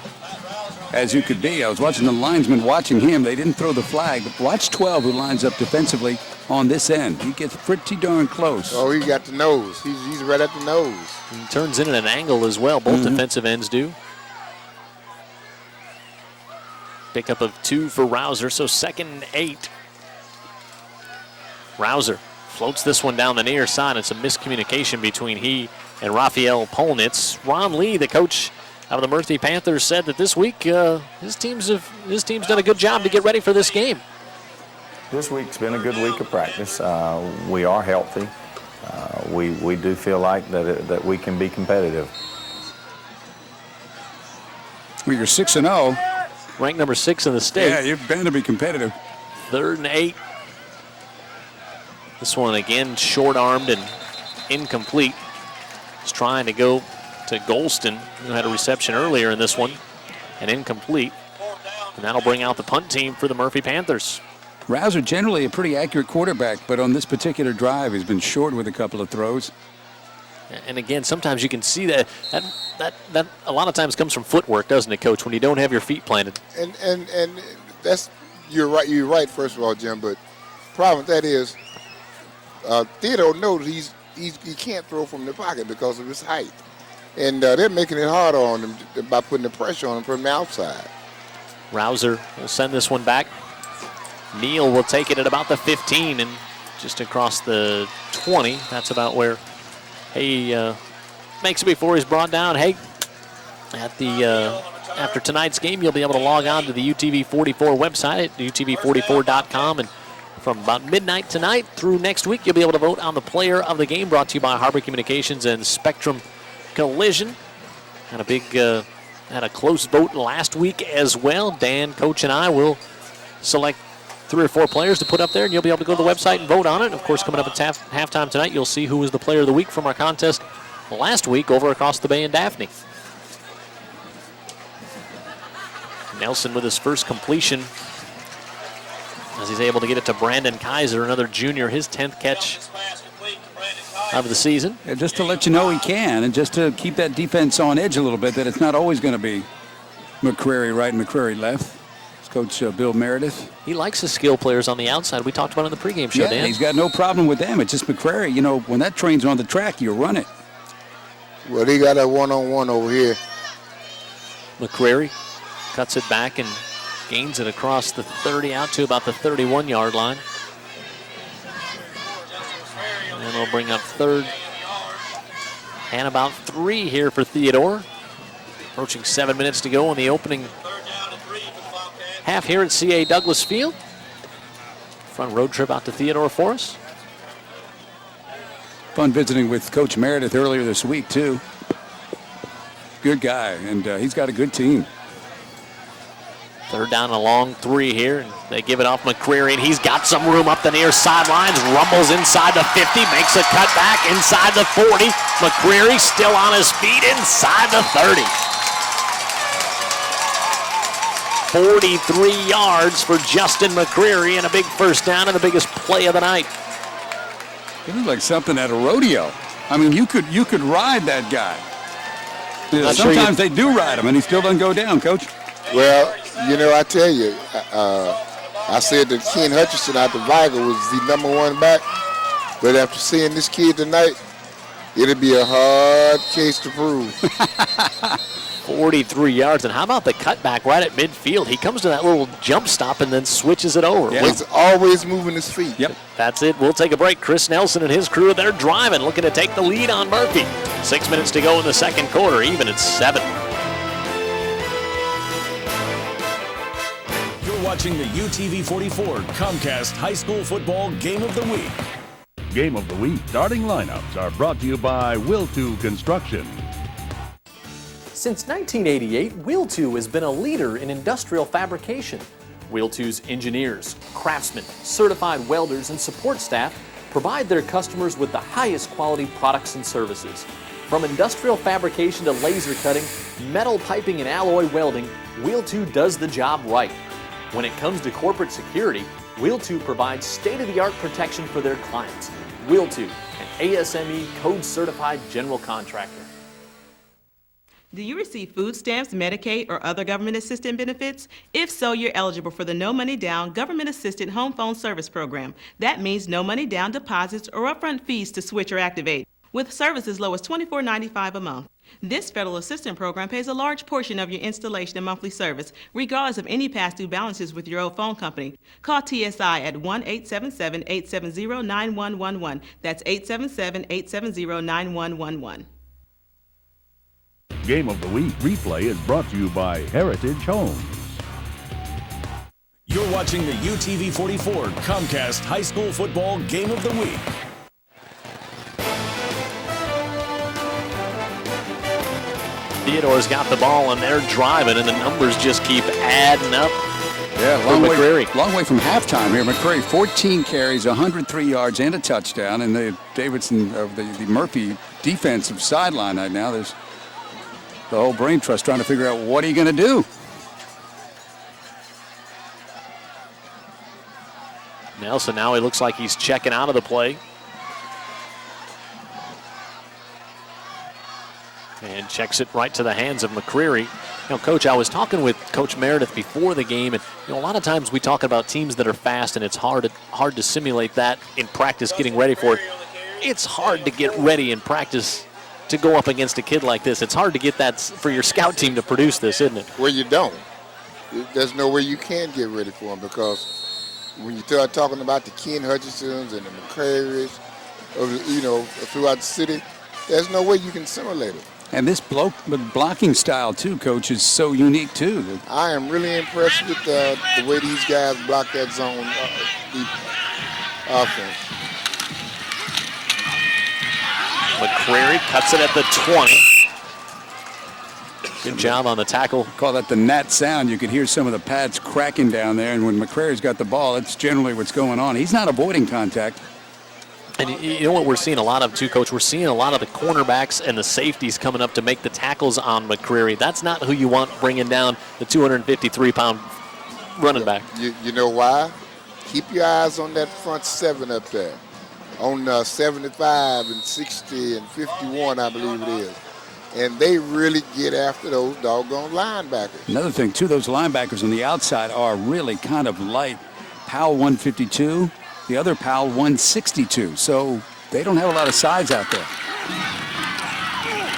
as you could be. I was watching the linesman watching him. They didn't throw the flag, but watch 12, who lines up defensively on this end. He gets pretty darn close. Oh, he got the nose. He's right at the nose. He turns in at an angle as well. Both defensive ends do. Pickup of 2 for Rouser, so 2nd and 8. Rouser floats this one down the near side. It's a miscommunication between he and Raphael Polnitz. Ron Lee, the coach of the Murphy Panthers, said that this week his team's done a good job to get ready for this game. This week's been a good week of practice. We are healthy. We do feel like that we can be competitive. Well, you're 6-0. Ranked number 6 in the state. Yeah, you're bound to be competitive. 3rd and 8. This one again short-armed and incomplete. was trying to go to Golston, who had a reception earlier in this one, and incomplete. And that'll bring out the punt team for the Murphy Panthers. Rouser generally a pretty accurate quarterback, but on this particular drive, he's been short with a couple of throws. And again, sometimes you can see that a lot of times comes from footwork, doesn't it, Coach? When you don't have your feet planted. And that's you're right. You're right. First of all, Jim. But the problem with that is Theodore knows he can't throw from the pocket because of his height, and they're making it harder on him by putting the pressure on him from the outside. Rouser will send this one back. Neal will take it at about the 15 and just across the 20. That's about where he makes it before he's brought down. Hey, at the after tonight's game, you'll be able to log on to the UTV44 website at utv44.com, and from about midnight tonight through next week, you'll be able to vote on the player of the game, brought to you by Harbor Communications and Spectrum Collision. Had a close vote last week as well. Dan, Coach, and I will select 3 or 4 players to put up there, and you'll be able to go to the website and vote on it. Of course, coming up at halftime tonight, you'll see who was the player of the week from our contest last week over across the bay in Daphne. Nelson with his first completion as he's able to get it to Brandon Kaiser, another junior, his 10th catch of the season. Yeah, just to let you know he can, and just to keep that defense on edge a little bit, that it's not always going to be McCrary right and McCrary left. Coach Bill Meredith. He likes his skill players on the outside. We talked about it in the pregame show, Dan. Dan. He's got no problem with them. It's just McCrary. You know, when that train's on the track, you run it. Well, he got a one-on-one over here. McCrary cuts it back and gains it across the 30 out to about the 31-yard line. And they'll bring up third and about 3 here for Theodore. Approaching 7 minutes to go in the opening half here at C.A. Douglas Field. Fun road trip out to Theodore for us. Fun visiting with Coach Meredith earlier this week, too. Good guy, and he's got a good team. Third down and a long 3 here. And they give it off McCreary, and he's got some room up the near sidelines. Rumbles inside the 50, makes a cut back inside the 40. McCreary still on his feet inside the 30. 43 yards for Justin McCreary and a big first down and the biggest play of the night. It was like something at a rodeo. I mean, you could ride that guy. Sometimes they do ride him, and he still doesn't go down, Coach. Well, you know, I tell you, I said that Ken Hutchinson out the Viger was the #1 back, but after seeing this kid tonight, it'll be a hard case to prove. 43 yards, and how about the cutback right at midfield? He comes to that little jump stop and then switches it over. Yeah. He's always moving his feet. Yep. That's it. We'll take a break. Chris Nelson and his crew, they're driving, looking to take the lead on Murphy. 6 minutes to go in the second quarter, even at 7. You're watching the UTV44 Comcast High School Football Game of the Week. Game of the Week starting lineups are brought to you by Will2 Construction. Since 1988, Will2 has been a leader in industrial fabrication. Will2's engineers, craftsmen, certified welders, and support staff provide their customers with the highest quality products and services. From industrial fabrication to laser cutting, metal piping, and alloy welding, Will2 does the job right. When it comes to corporate security, Will2 provides state-of-the-art protection for their clients. Will2, an ASME code-certified general contractor. Do you receive food stamps, Medicaid, or other government assistance benefits? If so, you're eligible for the No Money Down Government Assisted Home Phone Service Program. That means no money down deposits or upfront fees to switch or activate, with service as low as $24.95 a month. This federal assistance program pays a large portion of your installation and monthly service, regardless of any past due balances with your old phone company. Call TSI at 1-877-870-9111. That's 877-870-9111. Game of the Week replay is brought to you by Heritage Homes. You're watching the UTV44 Comcast High School Football Game of the Week. Theodore's got the ball and they're driving, and the numbers just keep adding up. Yeah, long way from halftime here. McCrary, 14 carries, 103 yards, and a touchdown. And the Davidson, the Murphy defensive sideline right now, there's the whole brain trust trying to figure out what are you going to do. Nelson, now he looks like he's checking out of the play. And checks it right to the hands of McCreary. You know, Coach, I was talking with Coach Meredith before the game, and a lot of times we talk about teams that are fast, and it's hard to simulate that in practice getting ready for it. It's hard to get ready in practice to go up against a kid like this. It's hard to get that for your scout team to produce this, isn't it? Well, you don't. There's no way you can get ready for them, because when you start talking about the Ken Hutchinsons and the McCrarys, throughout the city, there's no way you can simulate it. And this blocking style, too, Coach, is so unique, too. I am really impressed with the way these guys block that zone offense. McCreary cuts it at the 20. Good job on the tackle. Call that the gnat sound. You could hear some of the pads cracking down there, and when McCreary's got the ball, that's generally what's going on. He's not avoiding contact. And you know what we're seeing a lot of, too, Coach? We're seeing a lot of the cornerbacks and the safeties coming up to make the tackles on McCreary. That's not who you want bringing down the 253-pound running back. You know why? Keep your eyes on that front seven up there. On 75 and 60 and 51, I believe it is. And they really get after those doggone linebackers. Another thing, too, those linebackers on the outside are really kind of light. Powell 152. The other Powell 162, so they don't have a lot of size out there.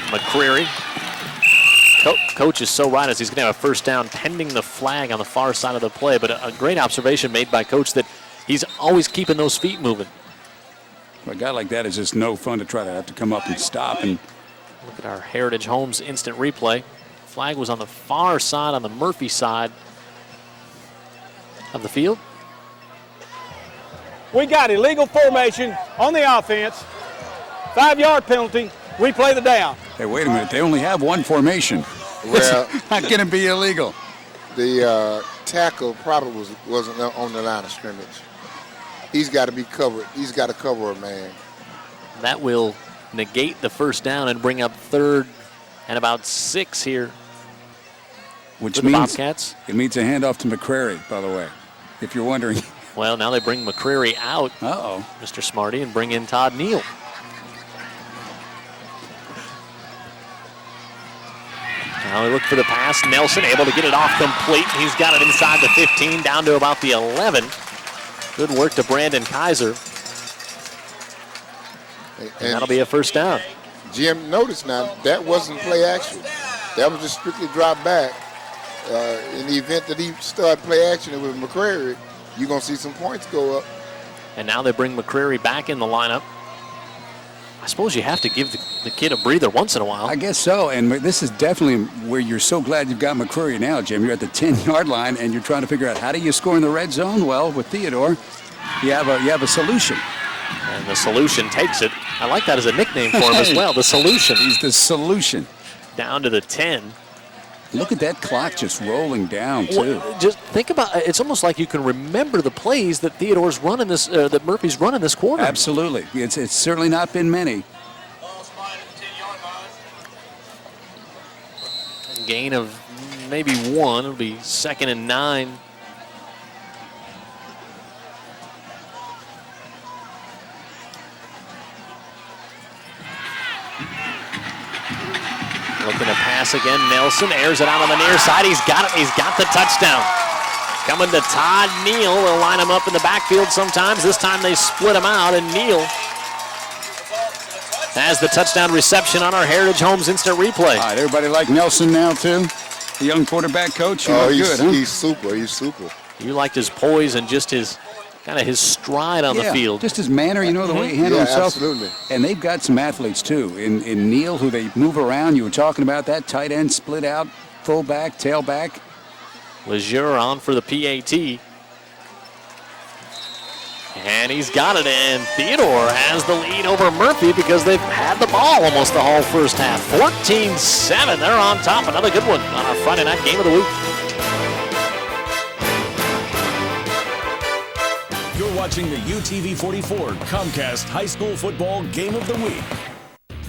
McCreary. Coach is so right as he's going to have a first down pending the flag on the far side of the play, but a great observation made by Coach that he's always keeping those feet moving. A guy like that is just no fun to try to have to come up and stop. And look at our Heritage Homes instant replay. Flag was on the far side, on the Murphy side of the field. We got illegal formation on the offense, 5-yard penalty, we play the down. Hey, wait a minute, they only have one formation. Well, it's not going to be illegal. The tackle probably wasn't on the line of scrimmage. He's got to be covered. He's got to cover a man. That will negate the first down and bring up third and about 6 here. Which means Bobcats. It means a handoff to McCrary, by the way, if you're wondering. Well, now they bring McCreary out, Mr. Smarty, and bring in Todd Neal. Now they look for the pass. Nelson able to get it off complete. He's got it inside the 15, down to about the 11. Good work to Brandon Kaiser. And that'll be a first down. Jim, notice now, that wasn't play action. That was just strictly drop back. In the event that he started play action with McCreary, you're going to see some points go up. And now they bring McCreary back in the lineup. I suppose you have to give the kid a breather once in a while. I guess so, and this is definitely where you're so glad you've got McCreary now, Jim. You're at the 10-yard line, and you're trying to figure out how do you score in the red zone? Well, with Theodore, you have a solution. And the solution takes it. I like that as a nickname for him as well, the solution. He's the solution. Down to the 10. Look at that clock just rolling down, too. Well, just think about it. It's almost like you can remember the plays that Theodore's running this, that Murphy's running this quarter. Absolutely. It's certainly not been many. Gain of maybe 1. It'll be 2nd and 9. Looking to pass again. Nelson airs it out on the near side. He's got it. He's got the touchdown. Coming to Todd Neal. They'll line him up in the backfield sometimes. This time they split him out, and Neal has the touchdown reception on our Heritage Homes instant replay. All right, everybody like Nelson now, too? The young quarterback coach? He's good, huh? He's super. He's super. You liked his poise and just his kind of his stride on the field. Just his manner, the way he handled himself. Absolutely. And they've got some athletes, too. In Neal, who they move around. You were talking about that. Tight end, split out, fullback, tailback. Lejeune on for the PAT. And he's got it, and Theodore has the lead over Murphy because they've had the ball almost the whole first half. 14-7, they're on top. Another good one on our Friday night game of the week. watching the UTV 44 Comcast High School Football Game of the Week.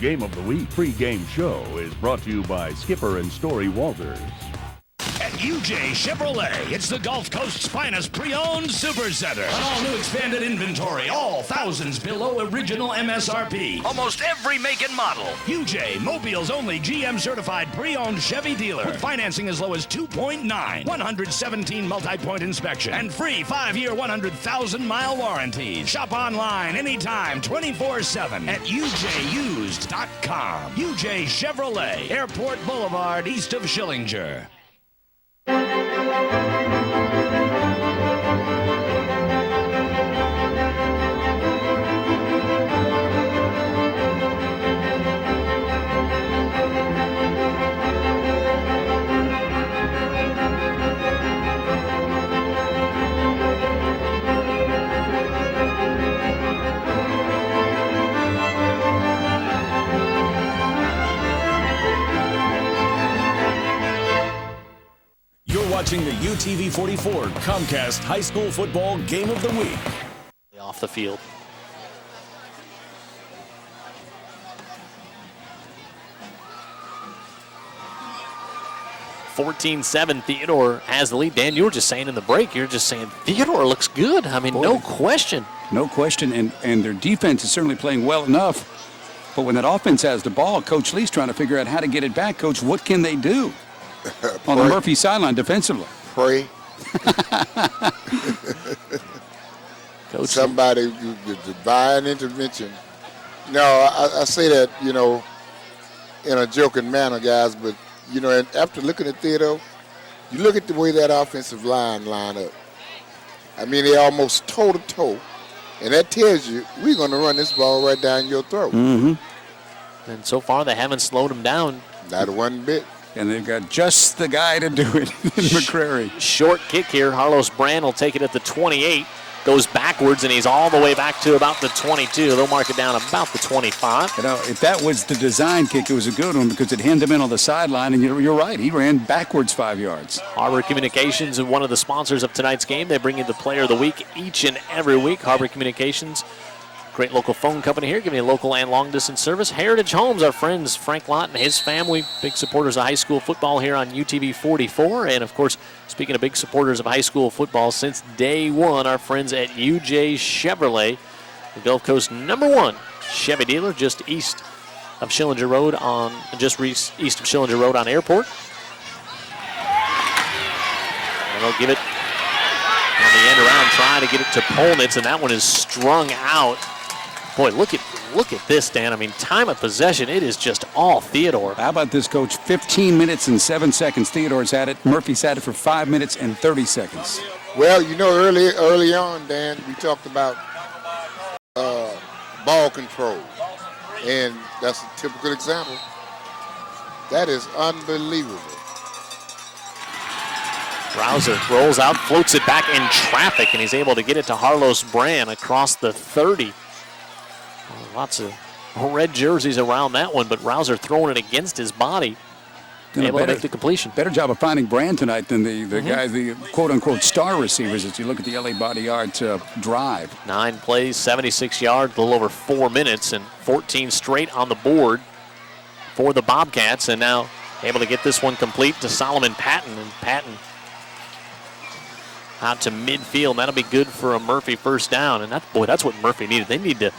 Game of the Week pre-game show is brought to you by Skipper and Story Walters. At UJ Chevrolet, it's the Gulf Coast's finest pre-owned supercenter. An all-new expanded inventory, all thousands below original MSRP. Almost every make and model. UJ, Mobile's only GM-certified pre-owned Chevy dealer. With financing as low as 2.9, 117 multi-point inspection, and free 5-year, 100,000-mile warranties. Shop online anytime, 24/7 at UJUsed.com. UJ Chevrolet, Airport Boulevard, east of Schillinger. Watching the UTV 44 Comcast High School Football Game of the Week. Off the field. (14-7) Theodore has the lead. Dan, you were just saying in the break, you're just saying Theodore looks good. I mean, no question. No question, and their defense is certainly playing well enough. But when that offense has the ball, Coach Lee's trying to figure out how to get it back. Coach, what can they do on the Murphy sideline defensively? Pray. Coach, somebody, divine intervention. No, I say that, in a joking manner, guys, but, after looking at Theodore, you look at the way that offensive line up. I mean, they're almost toe-to-toe, and that tells you we're going to run this ball right down your throat. Mm-hmm. And so far, they haven't slowed him down. Not one bit. And they've got just the guy to do it in McCrary. Short kick here. Carlos Brand will take it at the 28. Goes backwards, and he's all the way back to about the 22. They'll mark it down about the 25. If that was the design kick, it was a good one because it hemmed him in on the sideline. And you're right, he ran backwards 5 yards. Harbor Communications is one of the sponsors of tonight's game. They bring you the Player of the Week each and every week. Harbor Communications, great local phone company here, giving you local and long-distance service. Heritage Homes, our friends Frank Lott and his family, big supporters of high school football here on UTV 44. And, of course, speaking of big supporters of high school football, since day one, our friends at UJ Chevrolet, the Gulf Coast #1 Chevy dealer, just east of Schillinger Road on Airport. And they'll give it on the end around, trying to get it to Polnitz, and that one is strung out. Boy, look at this, Dan. I mean, time of possession, it is just all Theodore. How about this, Coach? 15 minutes and 7 seconds. Theodore's had it. Murphy's had it for 5 minutes and 30 seconds. Well, early on, Dan, we talked about ball control, and that's a typical example. That is unbelievable. Rouser rolls out, floats it back in traffic, and he's able to get it to Carlos Brand across the 30. Lots of red jerseys around that one, but Rouser throwing it against his body, able to make the completion. Better job of finding Brand tonight than the guys, the quote-unquote star receivers as you look at the LA Body Art drive. 9 plays, 76 yards, a little over 4 minutes, and 14 straight on the board for the Bobcats, and now able to get this one complete to Solomon Patton, and Patton out to midfield. That'll be good for a Murphy first down, and that's what Murphy needed. They need to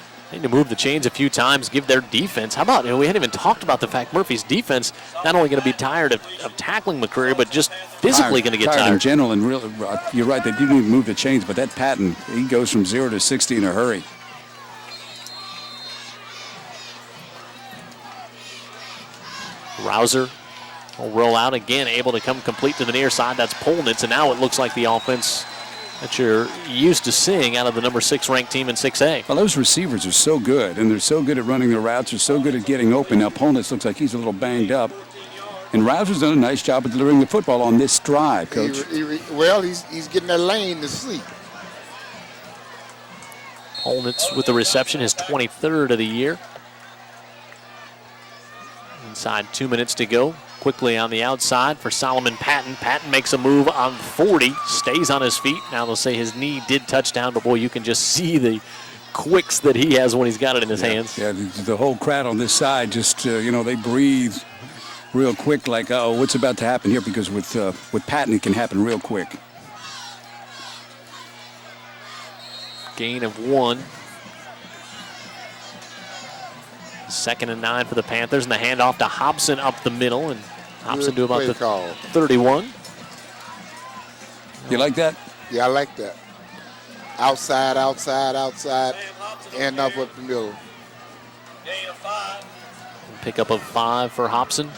move the chains a few times, give their defense. How about, we hadn't even talked about the fact Murphy's defense not only going to be tired of tackling McCreary, but just physically going to get tired. In general, and really, you're right, they do need to move the chains, but that Patton, he goes from 0 to 60 in a hurry. Rouser will roll out again, able to come complete to the near side. That's Polnitz, and now it looks like the offense that you're used to seeing out of the number 6 ranked team in 6A. Well, those receivers are so good, and they're so good at running their routes. They're so good at getting open. Now, Polnitz looks like he's a little banged up. And Rouser's done a nice job of delivering the football on this drive, Coach. He's getting that lane to sleep. Polnitz with the reception, his 23rd of the year. Inside 2 minutes to go. quickly on the outside for Solomon Patton. Patton makes a move on 40, stays on his feet. Now they'll say his knee did touch down, but boy, you can just see the quicks that he has when he's got it in his hands. Yeah, the whole crowd on this side just, they breathe real quick like, oh, what's about to happen here? Because with Patton, it can happen real quick. Gain of 1. 2nd and 9 for the Panthers, and the handoff to Hobson up the middle, and Hobson to about the 31. You like that? Yeah, I like that. Outside, and up the middle. Pickup of 5 for Hobson.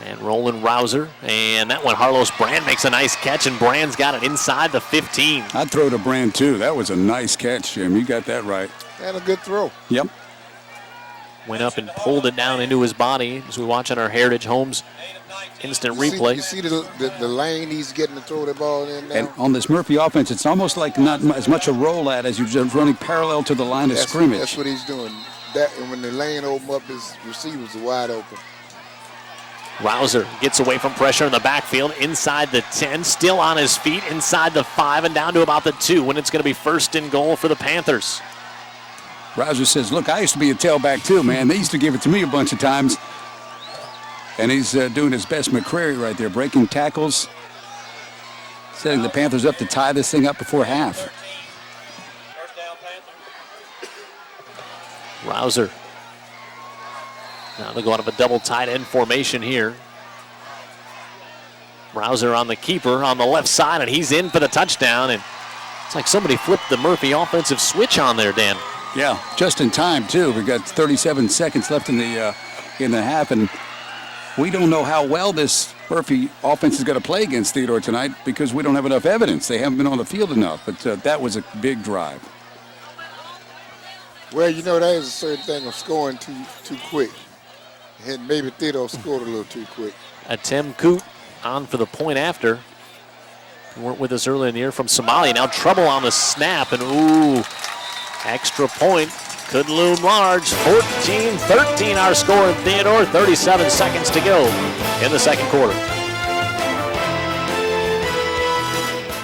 And Roland Rouser, and that one, Harlos Brand makes a nice catch, and Brand's got it inside the 15. I'd throw to Brand, too. That was a nice catch, Jim. You got that right. And a good throw. Yep. Went up and pulled it down into his body as we watch on our Heritage Homes instant replay. You see the lane he's getting to throw the ball in now? And on this Murphy offense, it's almost like not as much a roll at as you're just running parallel to the line of scrimmage. That's what he's doing. And when the lane open up, his receivers are wide open. Rouser gets away from pressure in the backfield, inside the 10, still on his feet, inside the 5, and down to about the 2, when it's going to be 1st and goal for the Panthers. Rouser says, look, I used to be a tailback too, man. They used to give it to me a bunch of times. And he's doing his best McCrary right there, breaking tackles, setting the Panthers up to tie this thing up before half. Rouser. Now they'll go out of a double tight end formation here. Rouser on the keeper on the left side, and he's in for the touchdown. And it's like somebody flipped the Murphy offensive switch on there, Dan. Yeah, just in time, too. We've got 37 seconds left in the half, and we don't know how well this Murphy offense is going to play against Theodore tonight because we don't have enough evidence. They haven't been on the field enough, but that was a big drive. Well, that is a certain thing of scoring too quick. And maybe Theodore scored a little too quick. Tim Coote on for the point after. They weren't with us earlier in the year from Somalia. Now trouble on the snap, and extra point could loom large. 14-13 our score in Theodore. 37 seconds to go in the second quarter.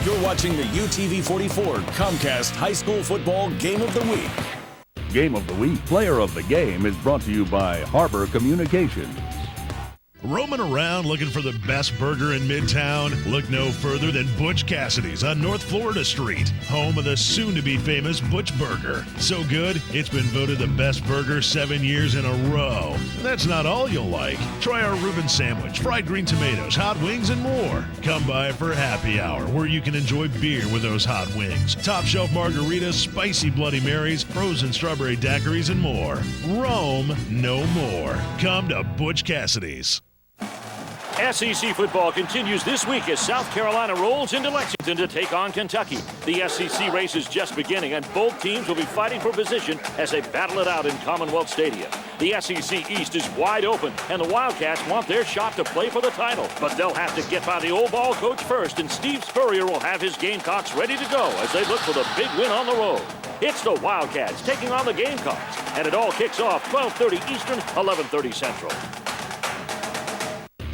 You're watching the UTV 44 Comcast High School Football Game of the Week. Game of the Week, Player of the Game is brought to you by Harbor Communications. Roaming around looking for the best burger in Midtown? Look no further than Butch Cassidy's on North Florida Street, home of the soon-to-be famous Butch Burger. So good, it's been voted the best burger 7 years in a row. That's not all you'll like. Try our Reuben sandwich, fried green tomatoes, hot wings, and more. Come by for happy hour, where you can enjoy beer with those hot wings, top shelf margaritas, spicy Bloody Marys, frozen strawberry daiquiris, and more. Roam no more. Come to Butch Cassidy's. SEC football continues this week as South Carolina rolls into Lexington to take on Kentucky. The SEC race is just beginning, and both teams will be fighting for position as they battle it out in Commonwealth Stadium. The SEC East is wide open, and the Wildcats want their shot to play for the title. But they'll have to get by the old ball coach first, and Steve Spurrier will have his Gamecocks ready to go as they look for the big win on the road. It's the Wildcats taking on the Gamecocks, and it all kicks off 12:30 Eastern, 11:30 Central.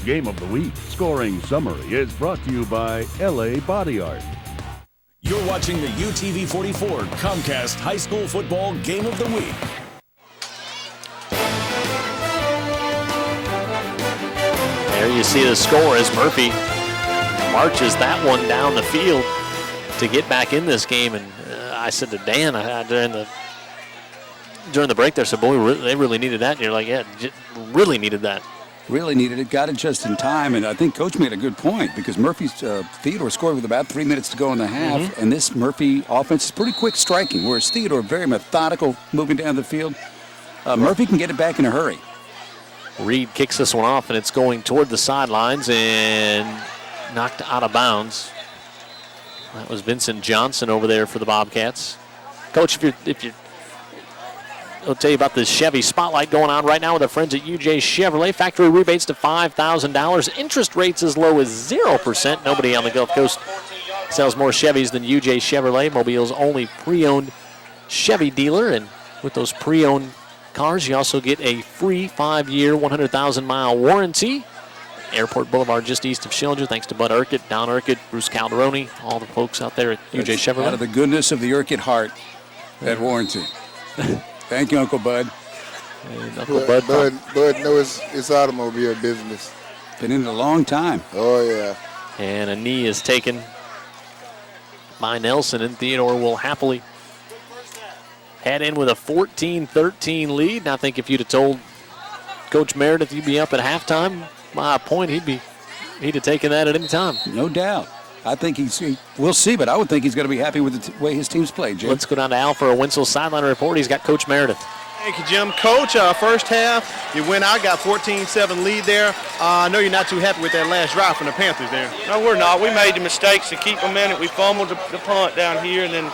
Game of the Week scoring summary is brought to you by LA Body Art. You're watching the UTV 44 Comcast High School Football Game of the Week. There you see the score as Murphy marches that one down the field to get back in this game. And I said to Dan during the break there, I said, boy, they really needed that. And you're like, yeah, really needed that. Really needed it, got it just in time, and I think Coach made a good point because Theodore scored with about 3 minutes to go in the half, and this Murphy offense is pretty quick striking, whereas Theodore very methodical moving down the field. Murphy can get it back in a hurry. Reed kicks this one off, and it's going toward the sidelines and knocked out of bounds. That was Vincent Johnson over there for the Bobcats. Coach, if you I'll tell you about the Chevy Spotlight going on right now with our friends at UJ Chevrolet. Factory rebates to $5,000. Interest rates as low as 0%. Nobody on the Gulf Coast sells more Chevys than UJ Chevrolet, Mobile's only pre-owned Chevy dealer. And with those pre-owned cars. You also get a free 5-year, 100,000-mile warranty. Airport Boulevard, just east of Schillinger. Thanks to Bud Urquhart, Don Urquhart, Bruce Calderoni, all the folks out there at UJ Chevrolet. Out of the goodness of the Urquhart heart, that warranty. Thank you, Uncle Bud. And Uncle Bud knows his automobile business. Been in it a long time. Oh, yeah. And a knee is taken by Nelson, and Theodore will happily head in with a 14-13 lead. And I think if you'd have told Coach Meredith you'd be up at halftime by a point, he'd have taken that at any time. No doubt. I think we'll see, but I would think he's going to be happy with the way his team's played, Jim. Let's go down to Al for a Winslow sideline report. He's got Coach Meredith. Thank you, Jim. Coach, first half, you went out, got 14-7 lead there. I know you're not too happy with that last drive from the Panthers there. No, we're not. We made the mistakes to keep them in it. We fumbled the punt down here and then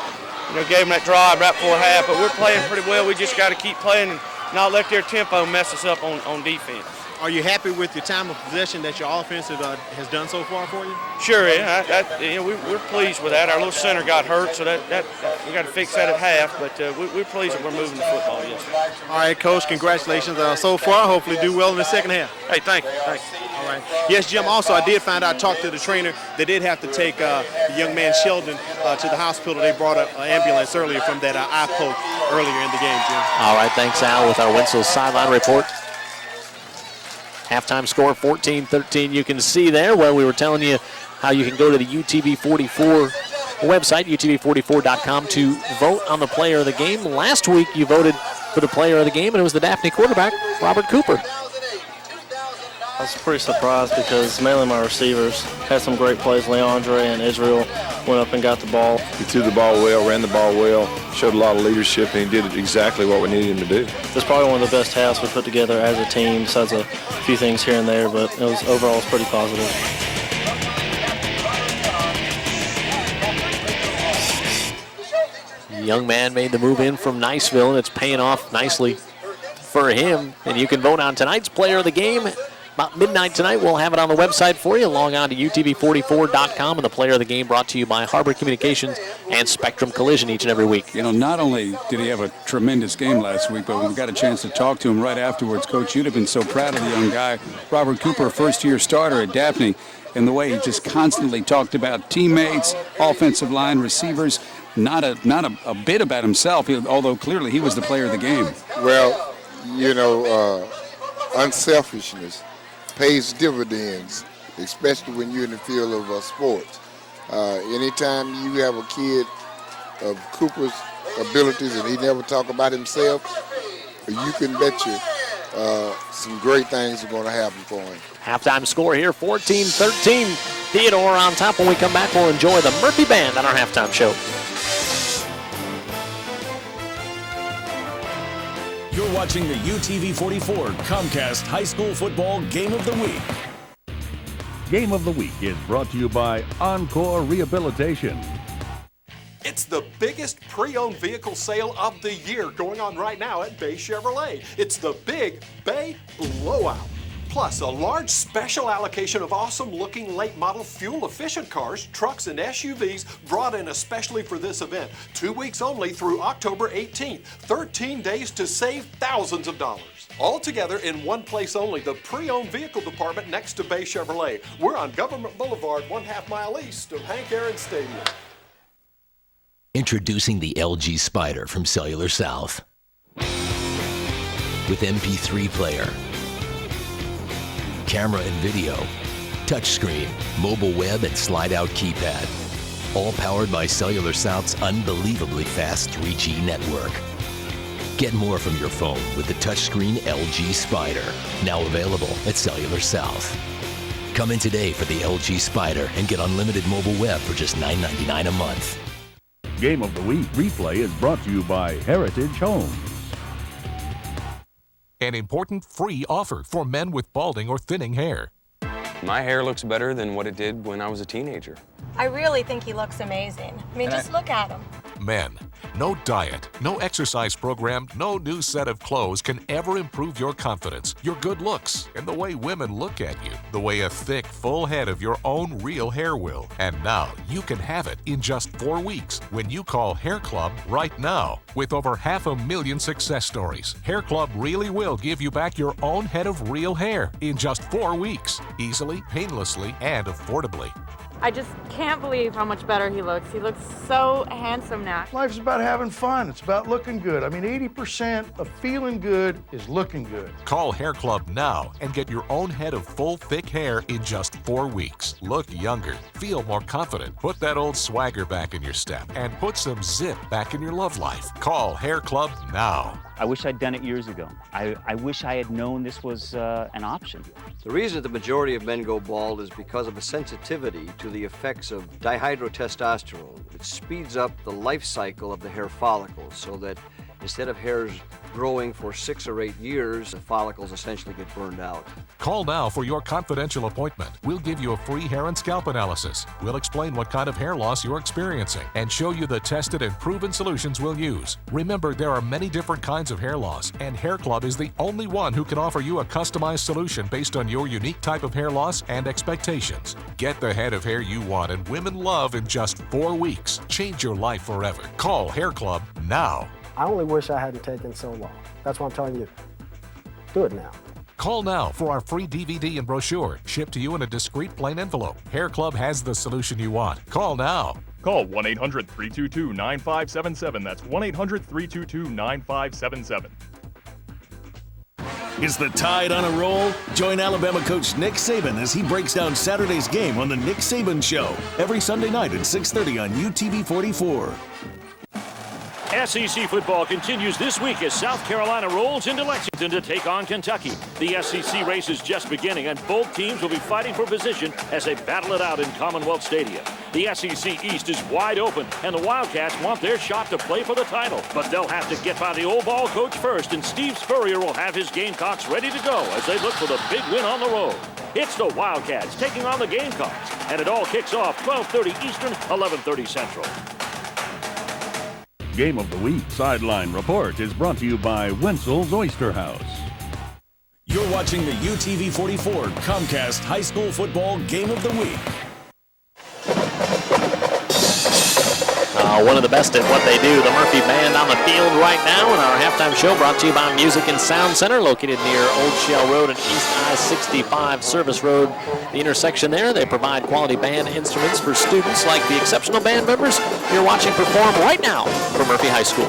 gave them that drive right before half. But we're playing pretty well. We just got to keep playing and not let their tempo mess us up on defense. Are you happy with your time of possession that your offense has done so far for you? Sure, yeah. We're pleased with that. Our little center got hurt, so that we got to fix that at half. But we're pleased that we're moving the football. Yes. All right, Coach. Congratulations so far. Hopefully, do well in the second half. Hey, thank you. All right. Yes, Jim. Also, I did find out. I talked to the trainer. They did have to take the young man Sheldon to the hospital. They brought an ambulance earlier from that eye poke earlier in the game, Jim. All right. Thanks, Al, with our Winslow sideline report. Halftime score 14-13. You can see there where we were telling you how you can go to the UTV44 website, UTV44.com, to vote on the player of the game. Last week you voted for the player of the game, and it was the Daphne quarterback, Robert Cooper. I was pretty surprised because mainly my receivers had some great plays. Leandre and Israel went up and got the ball. He threw the ball well, ran the ball well, showed a lot of leadership, and he did exactly what we needed him to do. It's probably one of the best halves we put together as a team, besides a few things here and there, but overall it was pretty positive. The young man made the move in from Niceville, and it's paying off nicely for him. And you can vote on tonight's player of the game. About midnight tonight, we'll have it on the website for you. Log on to UTV44.com, and the player of the game brought to you by Harbor Communications and Spectrum Collision each and every week. Not only did he have a tremendous game last week, but we got a chance to talk to him right afterwards. Coach, you'd have been so proud of the young guy. Robert Cooper, first-year starter at Daphne, and the way he just constantly talked about teammates, offensive line, receivers, not a bit about himself, although clearly he was the player of the game. Well, unselfishness pays dividends, especially when you're in the field of sports. Anytime you have a kid of Cooper's abilities and he never talk about himself, you can bet you some great things are going to happen for him. Halftime score here, 14-13. Theodore on top. When we come back, we'll enjoy the Murphy Band on our halftime show. You're watching the UTV44 Comcast High School Football Game of the Week. Game of the Week is brought to you by Encore Rehabilitation. It's the biggest pre-owned vehicle sale of the year going on right now at Bay Chevrolet. It's the Big Bay Blowout. Plus, a large special allocation of awesome-looking late-model fuel-efficient cars, trucks, and SUVs brought in especially for this event. 2 weeks only through October 18th. 13 days to save thousands of dollars. All together in one place only, the pre-owned vehicle department next to Bay Chevrolet. We're on Government Boulevard, 1/2 mile east of Hank Aaron Stadium. Introducing the LG Spider from Cellular South. With MP3 player, camera and video, touchscreen, mobile web, and slide-out keypad. All powered by Cellular South's unbelievably fast 3G network. Get more from your phone with the touchscreen LG Spider. Now available at Cellular South. Come in today for the LG Spider and get unlimited mobile web for just $9.99 a month. Game of the Week replay is brought to you by Heritage Homes. An important free offer for men with balding or thinning hair. My hair looks better than what it did when I was a teenager. I really think he looks amazing. I mean, just look at him. Men, no diet, no exercise program, no new set of clothes can ever improve your confidence, your good looks, and the way women look at you, the way a thick, full head of your own real hair will. And now you can have it in just 4 weeks when you call Hair Club right now. With over 500,000 success stories, Hair Club really will give you back your own head of real hair in just 4 weeks, easily, painlessly, and affordably. I just can't believe how much better he looks. He looks so handsome now. Life's about having fun. It's about looking good. I mean, 80% of feeling good is looking good. Call Hair Club now and get your own head of full, thick hair in just 4 weeks. Look younger, feel more confident, put that old swagger back in your step, and put some zip back in your love life. Call Hair Club now. I wish I'd done it years ago. I wish I had known this was an option. The reason the majority of men go bald is because of a sensitivity to the effects of dihydrotestosterone, which speeds up the life cycle of the hair follicles, so that instead of hairs growing for 6 or 8 years, the follicles essentially get burned out. Call now for your confidential appointment. We'll give you a free hair and scalp analysis. We'll explain what kind of hair loss you're experiencing and show you the tested and proven solutions we'll use. Remember, there are many different kinds of hair loss, and Hair Club is the only one who can offer you a customized solution based on your unique type of hair loss and expectations. Get the head of hair you want and women love in just 4 weeks. Change your life forever. Call Hair Club now. I only wish I hadn't taken so long. That's what I'm telling you. Do it now. Call now for our free DVD and brochure, shipped to you in a discreet plain envelope. Hair Club has the solution you want. Call now. Call 1-800-322-9577. That's 1-800-322-9577. Is the Tide on a roll? Join Alabama coach Nick Saban as he breaks down Saturday's game on The Nick Saban Show every Sunday night at 6:30 on UTV 44. SEC football continues this week as South Carolina rolls into Lexington to take on Kentucky. The SEC race is just beginning, and both teams will be fighting for position as they battle it out in Commonwealth Stadium. The SEC East is wide open, and the Wildcats want their shot to play for the title. But they'll have to get by the old ball coach first, and Steve Spurrier will have his Gamecocks ready to go as they look for the big win on the road. It's the Wildcats taking on the Gamecocks, and it all kicks off 12:30 Eastern, 11:30 Central. Game of the Week Sideline Report is brought to you by Wenzel's Oyster House. You're watching the UTV 44 Comcast High School Football Game of the Week. One of the best at what they do, the Murphy Band on the field right now, and our halftime show brought to you by Music and Sound Center, located near Old Shell Road and East I-65 Service Road. The intersection there, they provide quality band instruments for students like the exceptional band members you're watching perform right now for Murphy High School.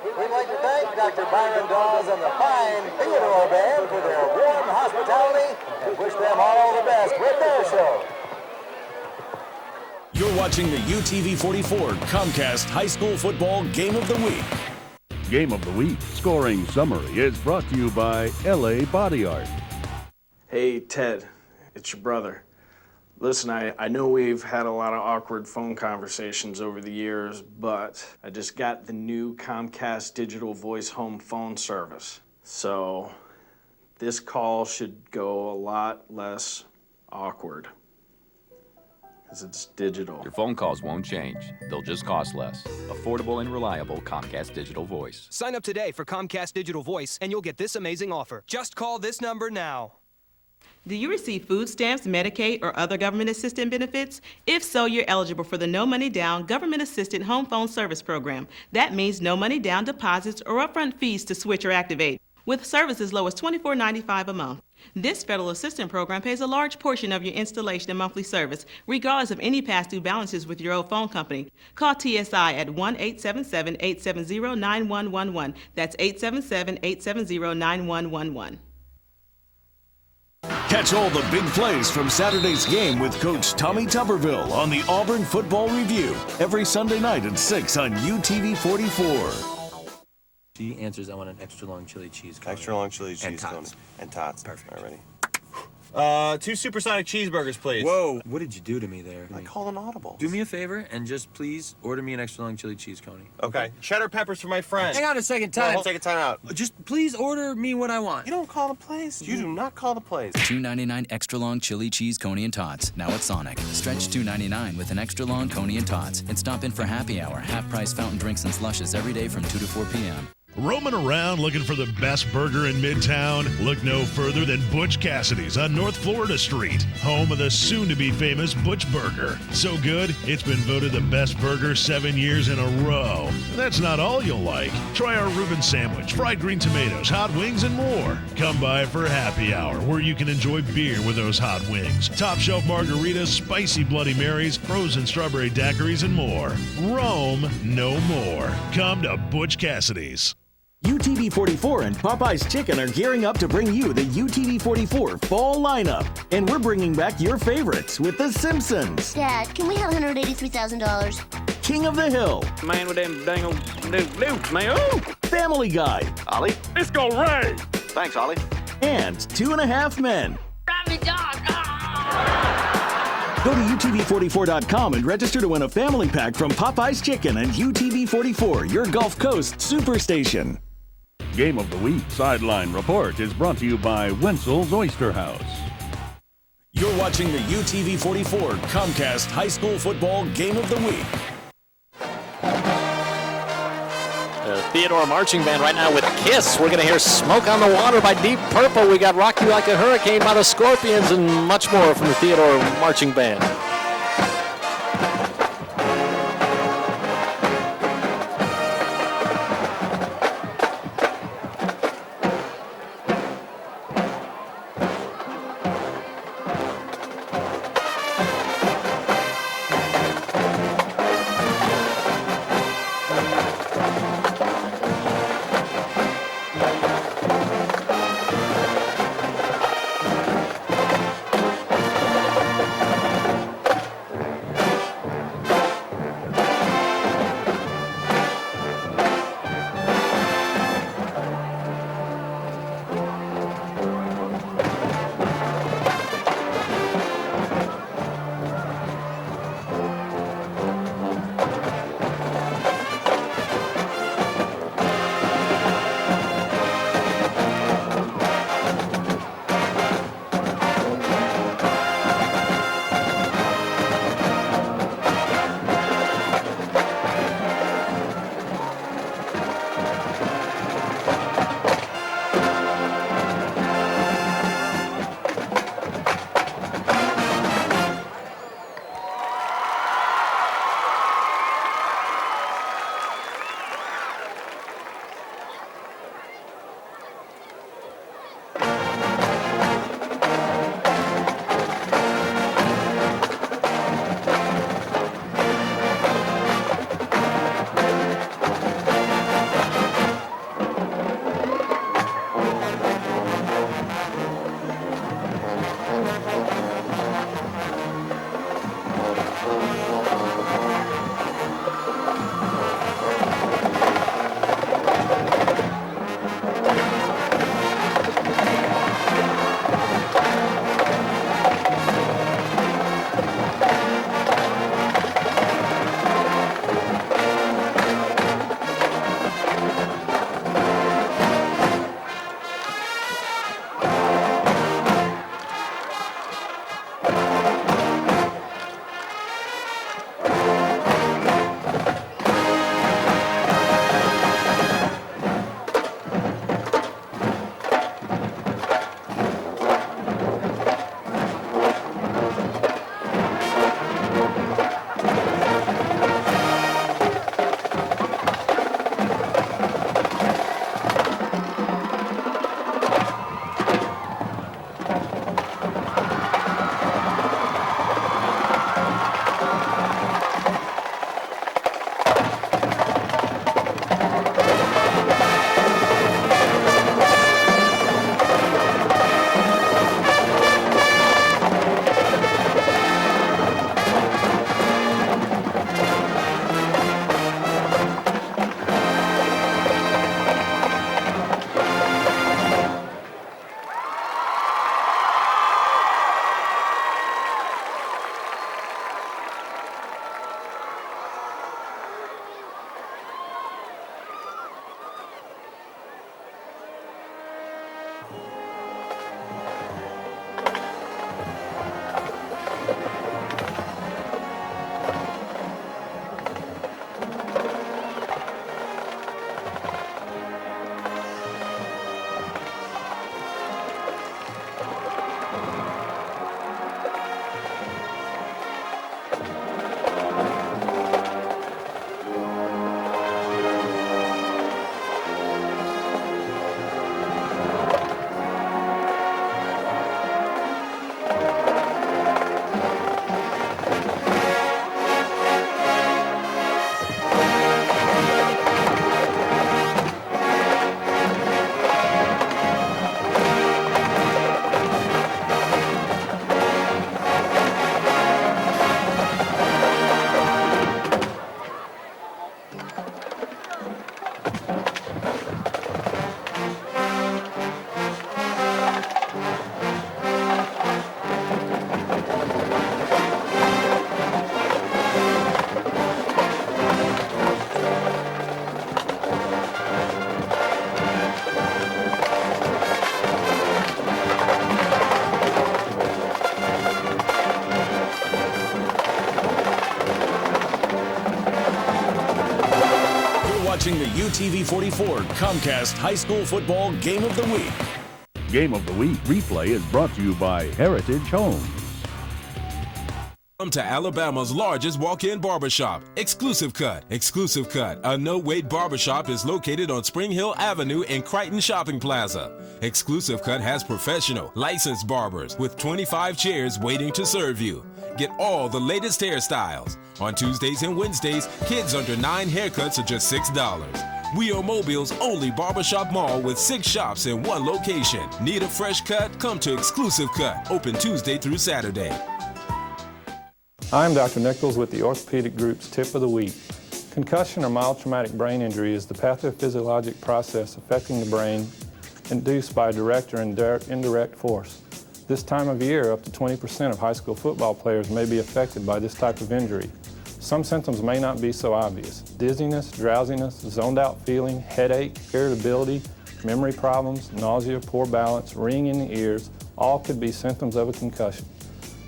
We'd like to thank Dr. Byron Dawes and the fine Theodore Band for their warm hospitality and wish them all the best with their show. You're watching the UTV 44 Comcast High School Football Game of the Week. Game of the Week scoring summary is brought to you by LA Body Art. Hey, Ted, it's your brother. Listen, I know we've had a lot of awkward phone conversations over the years, but I just got the new Comcast digital voice home phone service. So this call should go a lot less awkward, because it's digital. Your phone calls won't change. They'll just cost less. Affordable and reliable Comcast Digital Voice. Sign up today for Comcast Digital Voice, and you'll get this amazing offer. Just call this number now. Do you receive food stamps, Medicaid, or other government assistance benefits? If so, you're eligible for the No Money Down Government Assisted Home Phone Service Program. That means no money down deposits or upfront fees to switch or activate, with service as low as $24.95 a month. This federal assistance program pays a large portion of your installation and monthly service, regardless of any past due balances with your old phone company. Call TSI at 1-877-870-9111. That's 877-870-9111. Catch all the big plays from Saturday's game with Coach Tommy Tuberville on the Auburn Football Review every Sunday night at 6 on UTV 44. She answers, I want an extra long chili cheese cone. Extra long chili cheese and cone. tots. And tots. Perfect. All right, ready? 2 supersonic cheeseburgers, please. Whoa. What did you do to me there? I called an audible. Do me a favor and just please order me an extra long chili cheese coney. Okay. Cheddar peppers for my friend. Hang on a second, time. Well, take a time out. Just please order me what I want. You don't call the place. You do not call the place. $2.99 extra long chili cheese coney and tots. Now at Sonic. Stretch $2.99 with an extra long coney and tots. And stop in for happy hour, half-price fountain drinks and slushes every day from 2 to 4 p.m. Roaming around looking for the best burger in Midtown? Look no further than Butch Cassidy's on North Florida Street, home of the soon-to-be famous Butch Burger. So good, it's been voted the best burger 7 years in a row. That's not all you'll like. Try our Reuben sandwich, fried green tomatoes, hot wings, and more. Come by for happy hour, where you can enjoy beer with those hot wings, top-shelf margaritas, spicy Bloody Marys, frozen strawberry daiquiris, and more. Roam no more. Come to Butch Cassidy's. UTV 44 and Popeye's Chicken are gearing up to bring you the UTV 44 fall lineup. And we're bringing back your favorites with The Simpsons. Dad, can we have $183,000? King of the Hill. Man with them dang old nukes, man. Ooh! Family Guy. Ollie, it's gonna rain. Thanks, Ollie. And 2.5 Men. Drive me dog. Go to UTV44.com and register to win a family pack from Popeye's Chicken and UTV 44, your Gulf Coast Superstation. Game of the Week Sideline Report is brought to you by Wenzel's Oyster House. You're watching the UTV 44 Comcast High School Football Game of the Week. The Theodore Marching Band right now with Kiss. We're going to hear Smoke on the Water by Deep Purple. We got Rock You Like a Hurricane by the Scorpions and much more from the Theodore Marching Band. watching the UTV 44 Comcast High School Football Game of the Week. Game of the Week replay is brought to you by Heritage Homes. Welcome to Alabama's largest walk-in barbershop, Exclusive Cut. Exclusive Cut, a no-wait barbershop, is located on Spring Hill Avenue in Crichton Shopping Plaza. Exclusive Cut has professional, licensed barbers with 25 chairs waiting to serve you. Get all the latest hairstyles. On Tuesdays and Wednesdays, kids under 9 haircuts are just $6. We are Mobile's only barbershop mall with 6 shops in 1 location. Need a fresh cut? Come to Exclusive Cut, open Tuesday through Saturday. I'm Dr. Nichols with the Orthopedic Group's Tip of the Week. Concussion or mild traumatic brain injury is the pathophysiologic process affecting the brain induced by direct or indirect force. This time of year, up to 20% of high school football players may be affected by this type of injury. Some symptoms may not be so obvious. Dizziness, drowsiness, zoned out feeling, headache, irritability, memory problems, nausea, poor balance, ringing in the ears, all could be symptoms of a concussion.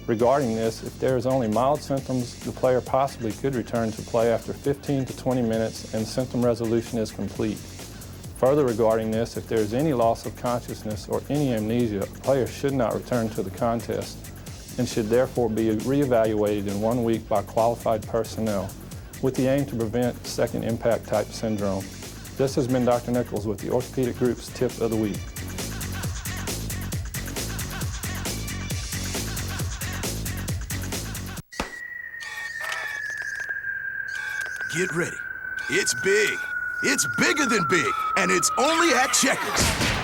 Regarding this, if there is only mild symptoms, the player possibly could return to play after 15 to 20 minutes and symptom resolution is complete. Further regarding this, if there is any loss of consciousness or any amnesia, a player should not return to the contest and should therefore be reevaluated in 1 week by qualified personnel with the aim to prevent second impact type syndrome. This has been Dr. Nichols with the Orthopedic Group's Tip of the Week. Get ready. It's big. It's bigger than big. And it's only at Checkers.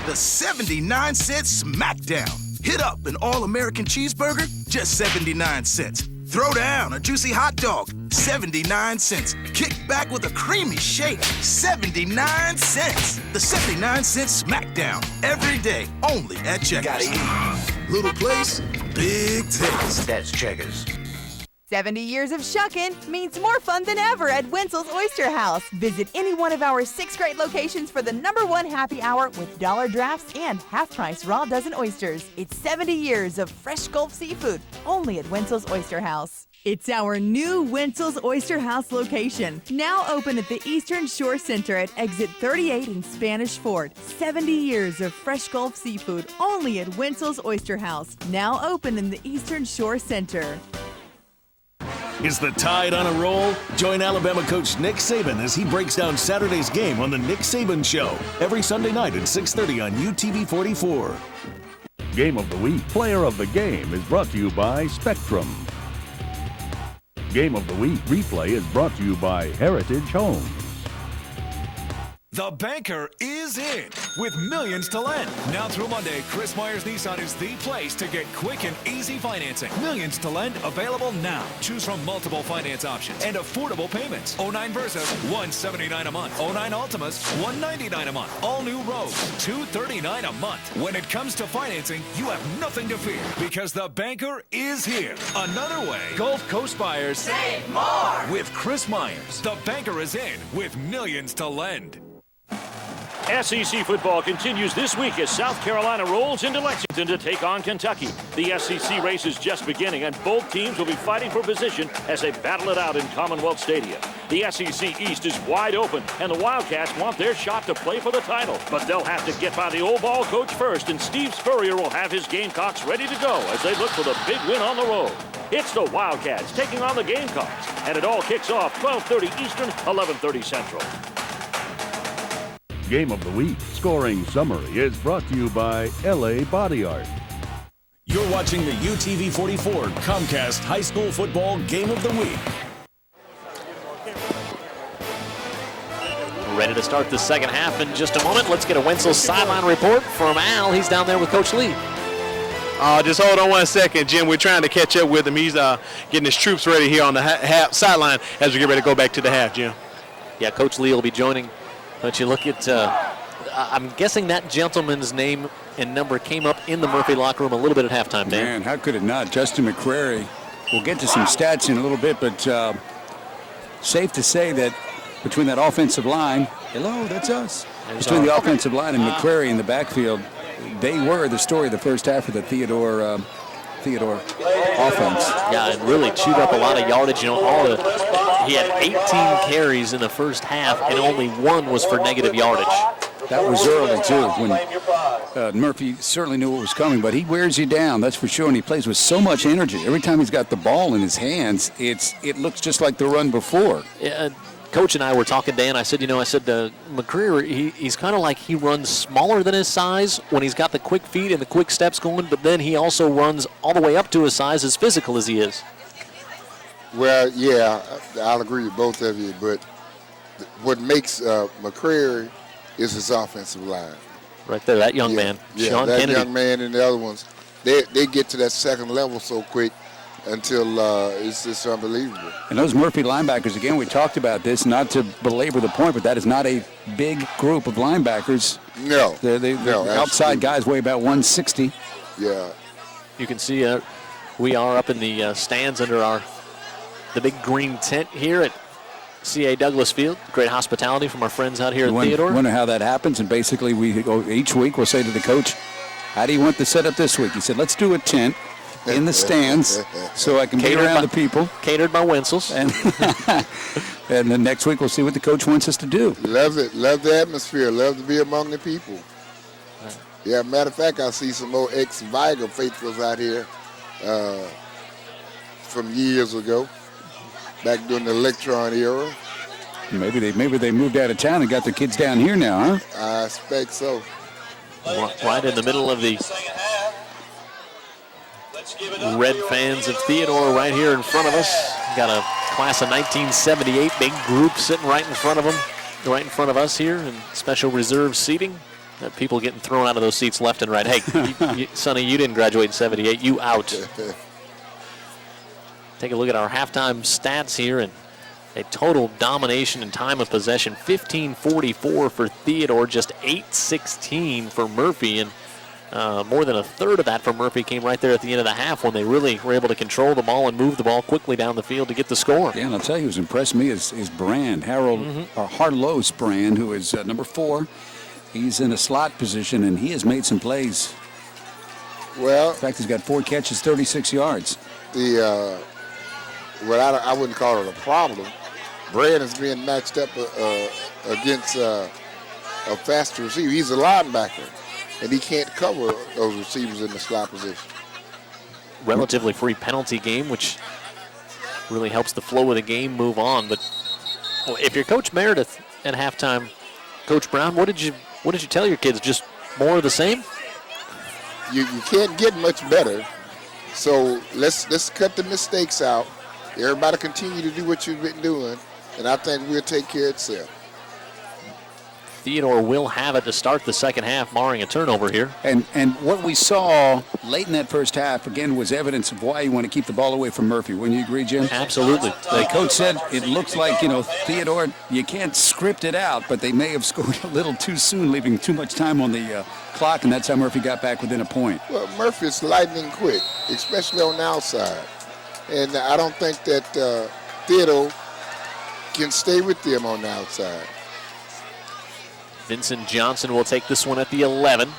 The 79-cent Smackdown. Hit up an all-American cheeseburger, just 79 cents. Throw down a juicy hot dog, 79 cents. Kick back with a creamy shake, 79 cents. The 79-cent Smackdown. Every day, only at Checkers. Little place, big taste. That's Checkers. 70 years of shuckin' means more fun than ever at Wenzel's Oyster House. Visit any one of our 6 great locations for the #1 happy hour with dollar drafts and half-price raw dozen oysters. It's 70 years of fresh Gulf seafood, only at Wenzel's Oyster House. It's our new Wenzel's Oyster House location, now open at the Eastern Shore Center at exit 38 in Spanish Fort. 70 years of fresh Gulf seafood, only at Wenzel's Oyster House, now open in the Eastern Shore Center. Is the Tide on a roll? Join Alabama coach Nick Saban as he breaks down Saturday's game on The Nick Saban Show every Sunday night at 6:30 on UTV 44. Game of the Week, Player of the Game is brought to you by Spectrum. Game of the Week replay is brought to you by Heritage Homes. The Banker is in with millions to lend. Now through Monday, Chris Myers Nissan is the place to get quick and easy financing. Millions to lend available now. Choose from multiple finance options and affordable payments. 09 Versa, $179 a month. 09 Altimas, $199 a month. All new Rogues, $239 a month. When it comes to financing, you have nothing to fear because the Banker is here. Another way, Gulf Coast buyers save more with Chris Myers. The Banker is in with millions to lend. SEC football continues this week as South Carolina rolls into Lexington to take on Kentucky. The SEC race is just beginning, and both teams will be fighting for position as they battle it out in Commonwealth Stadium. The SEC East is wide open, and the Wildcats want their shot to play for the title. But they'll have to get by the old ball coach first, and Steve Spurrier will have his Gamecocks ready to go as they look for the big win on the road. It's the Wildcats taking on the Gamecocks, and it all kicks off 12:30 Eastern, 11:30 Central. Game of the Week scoring summary is brought to you by LA Body Art. You're watching the UTV 44 Comcast High School Football Game of the Week. Ready to start the second half in just a moment. Let's get a Wenzel sideline report from Al. He's down there with Coach Lee. Just hold on 1 second, Jim. We're trying to catch up with him. He's getting his troops ready here on the sideline as we get ready to go back to the half, Jim. Yeah, Coach Lee will be joining. But you look at, I'm guessing that gentleman's name and number came up in the Murphy locker room a little bit at halftime, Dan. Man, how could it not? Justin McCrary. We'll get to some stats in a little bit, but safe to say that between that offensive line, hello, that's us. Between the offensive line and McCrary in the backfield, they were the story of the first half of the Theodore offense. Yeah, and really chewed up a lot of yardage. You know, all the He had 18 carries in the first half, and only one was for negative yardage. That was early, too, when Murphy certainly knew what was coming, but he wears you down, that's for sure, and he plays with so much energy. Every time he's got the ball in his hands, it looks just like the run before. Yeah, Coach and I were talking, Dan. I said, McCreary, he's kind of like he runs smaller than his size when he's got the quick feet and the quick steps going, but then he also runs all the way up to his size, as physical as he is. Well, yeah, I'll agree with both of you, but what makes McCreary is his offensive line. Right there, that young man, Sean that Kennedy. young man and the other ones, they get to that second level so quick until it's just unbelievable. And those Murphy linebackers, again, we talked about this, not to belabor the point, but that is not a big group of linebackers. No. They're outside guys weigh about 160. Yeah. You can see we are up in the stands under the big green tent here at C.A. Douglas Field. Great hospitality from our friends out here at Theodore. Wonder how that happens, and basically we go each week we'll say to the coach, how do you want the setup this week? He said, let's do a tent in the stands so I can be around the people. Catered by Wenzel's. And then next week we'll see what the coach wants us to do. Love it. Love the atmosphere. Love to be among the people. Yeah, matter of fact, I see some more ex-Viger faithfuls out here from years ago, back during the Electron era. Maybe they moved out of town and got their kids down here now, huh? I expect so. Right in the middle of the red fans of Theodore right here in front of us. Got a class of 1978 big group sitting right in front of them, right in front of us here in special reserve seating. People getting thrown out of those seats left and right. Hey, Sonny, you didn't graduate in 78. You out. Take a look at our halftime stats here, and a total domination in time of possession, 15:44 for Theodore, just 8:16 for Murphy, and more than a third of that for Murphy came right there at the end of the half when they really were able to control the ball and move the ball quickly down the field to get the score. Yeah, and I'll tell you who's impressed me is Brand, Harlow's Brand, who is number 4. He's in a slot position, and he has made some plays. Well, in fact, he's got 4 catches, 36 yards. I wouldn't call it a problem. Brand is being matched up against a faster receiver. He's a linebacker, and he can't cover those receivers in the slot position. Relatively free penalty game, which really helps the flow of the game move on. But if you're Coach Meredith at halftime, Coach Brown, what did you tell your kids? Just more of the same? You can't get much better. So let's cut the mistakes out. Everybody continue to do what you've been doing, and I think we'll take care of itself. Theodore will have it to start the second half, barring a turnover here. And what we saw late in that first half, again, was evidence of why you want to keep the ball away from Murphy. Wouldn't you agree, Jim? Absolutely. The coach said it looks like, Theodore, you can't script it out, but they may have scored a little too soon, leaving too much time on the clock, and that's how Murphy got back within a point. Well, Murphy's lightning quick, especially on the outside. And I don't think that Theodore can stay with them on the outside. Vincent Johnson will take this one at the 11.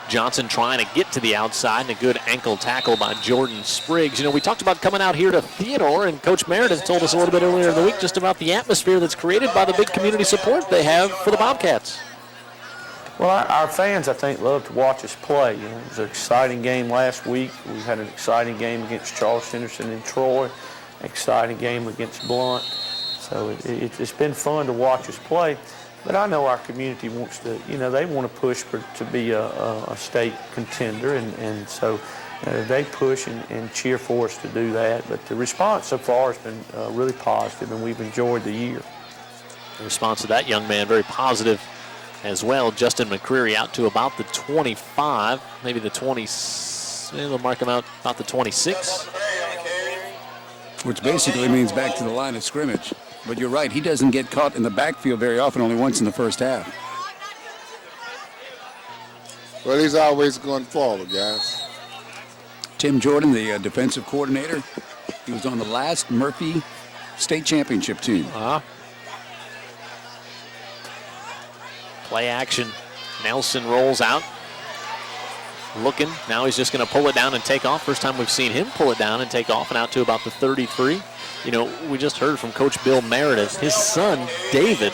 Johnson trying to get to the outside, and a good ankle tackle by Jordan Spriggs. We talked about coming out here to Theodore, and Coach Meredith told us a little bit earlier in the week just about the atmosphere that's created by the big community support they have for the Bobcats. Well, our fans, I think, love to watch us play. It was an exciting game last week. We had an exciting game against Charles Henderson and Troy, an exciting game against Blunt. So it's been fun to watch us play. But I know our community wants to, they want to push to be a state contender, and so they push and cheer for us to do that. But the response so far has been really positive, and we've enjoyed the year. The response to that young man, very positive as well. Justin McCreary out to about the 25, maybe the 20, they'll mark him out about the 26. Which basically means back to the line of scrimmage. But you're right, he doesn't get caught in the backfield very often, only once in the first half. Well, he's always going forward, guys. Tim Jordan, the defensive coordinator, he was on the last Murphy state championship team. Play action. Nelson rolls out. Looking, now he's just going to pull it down and take off. First time we've seen him pull it down and take off and out to about the 33. You know, we just heard from Coach Bill Meredith. His son, David,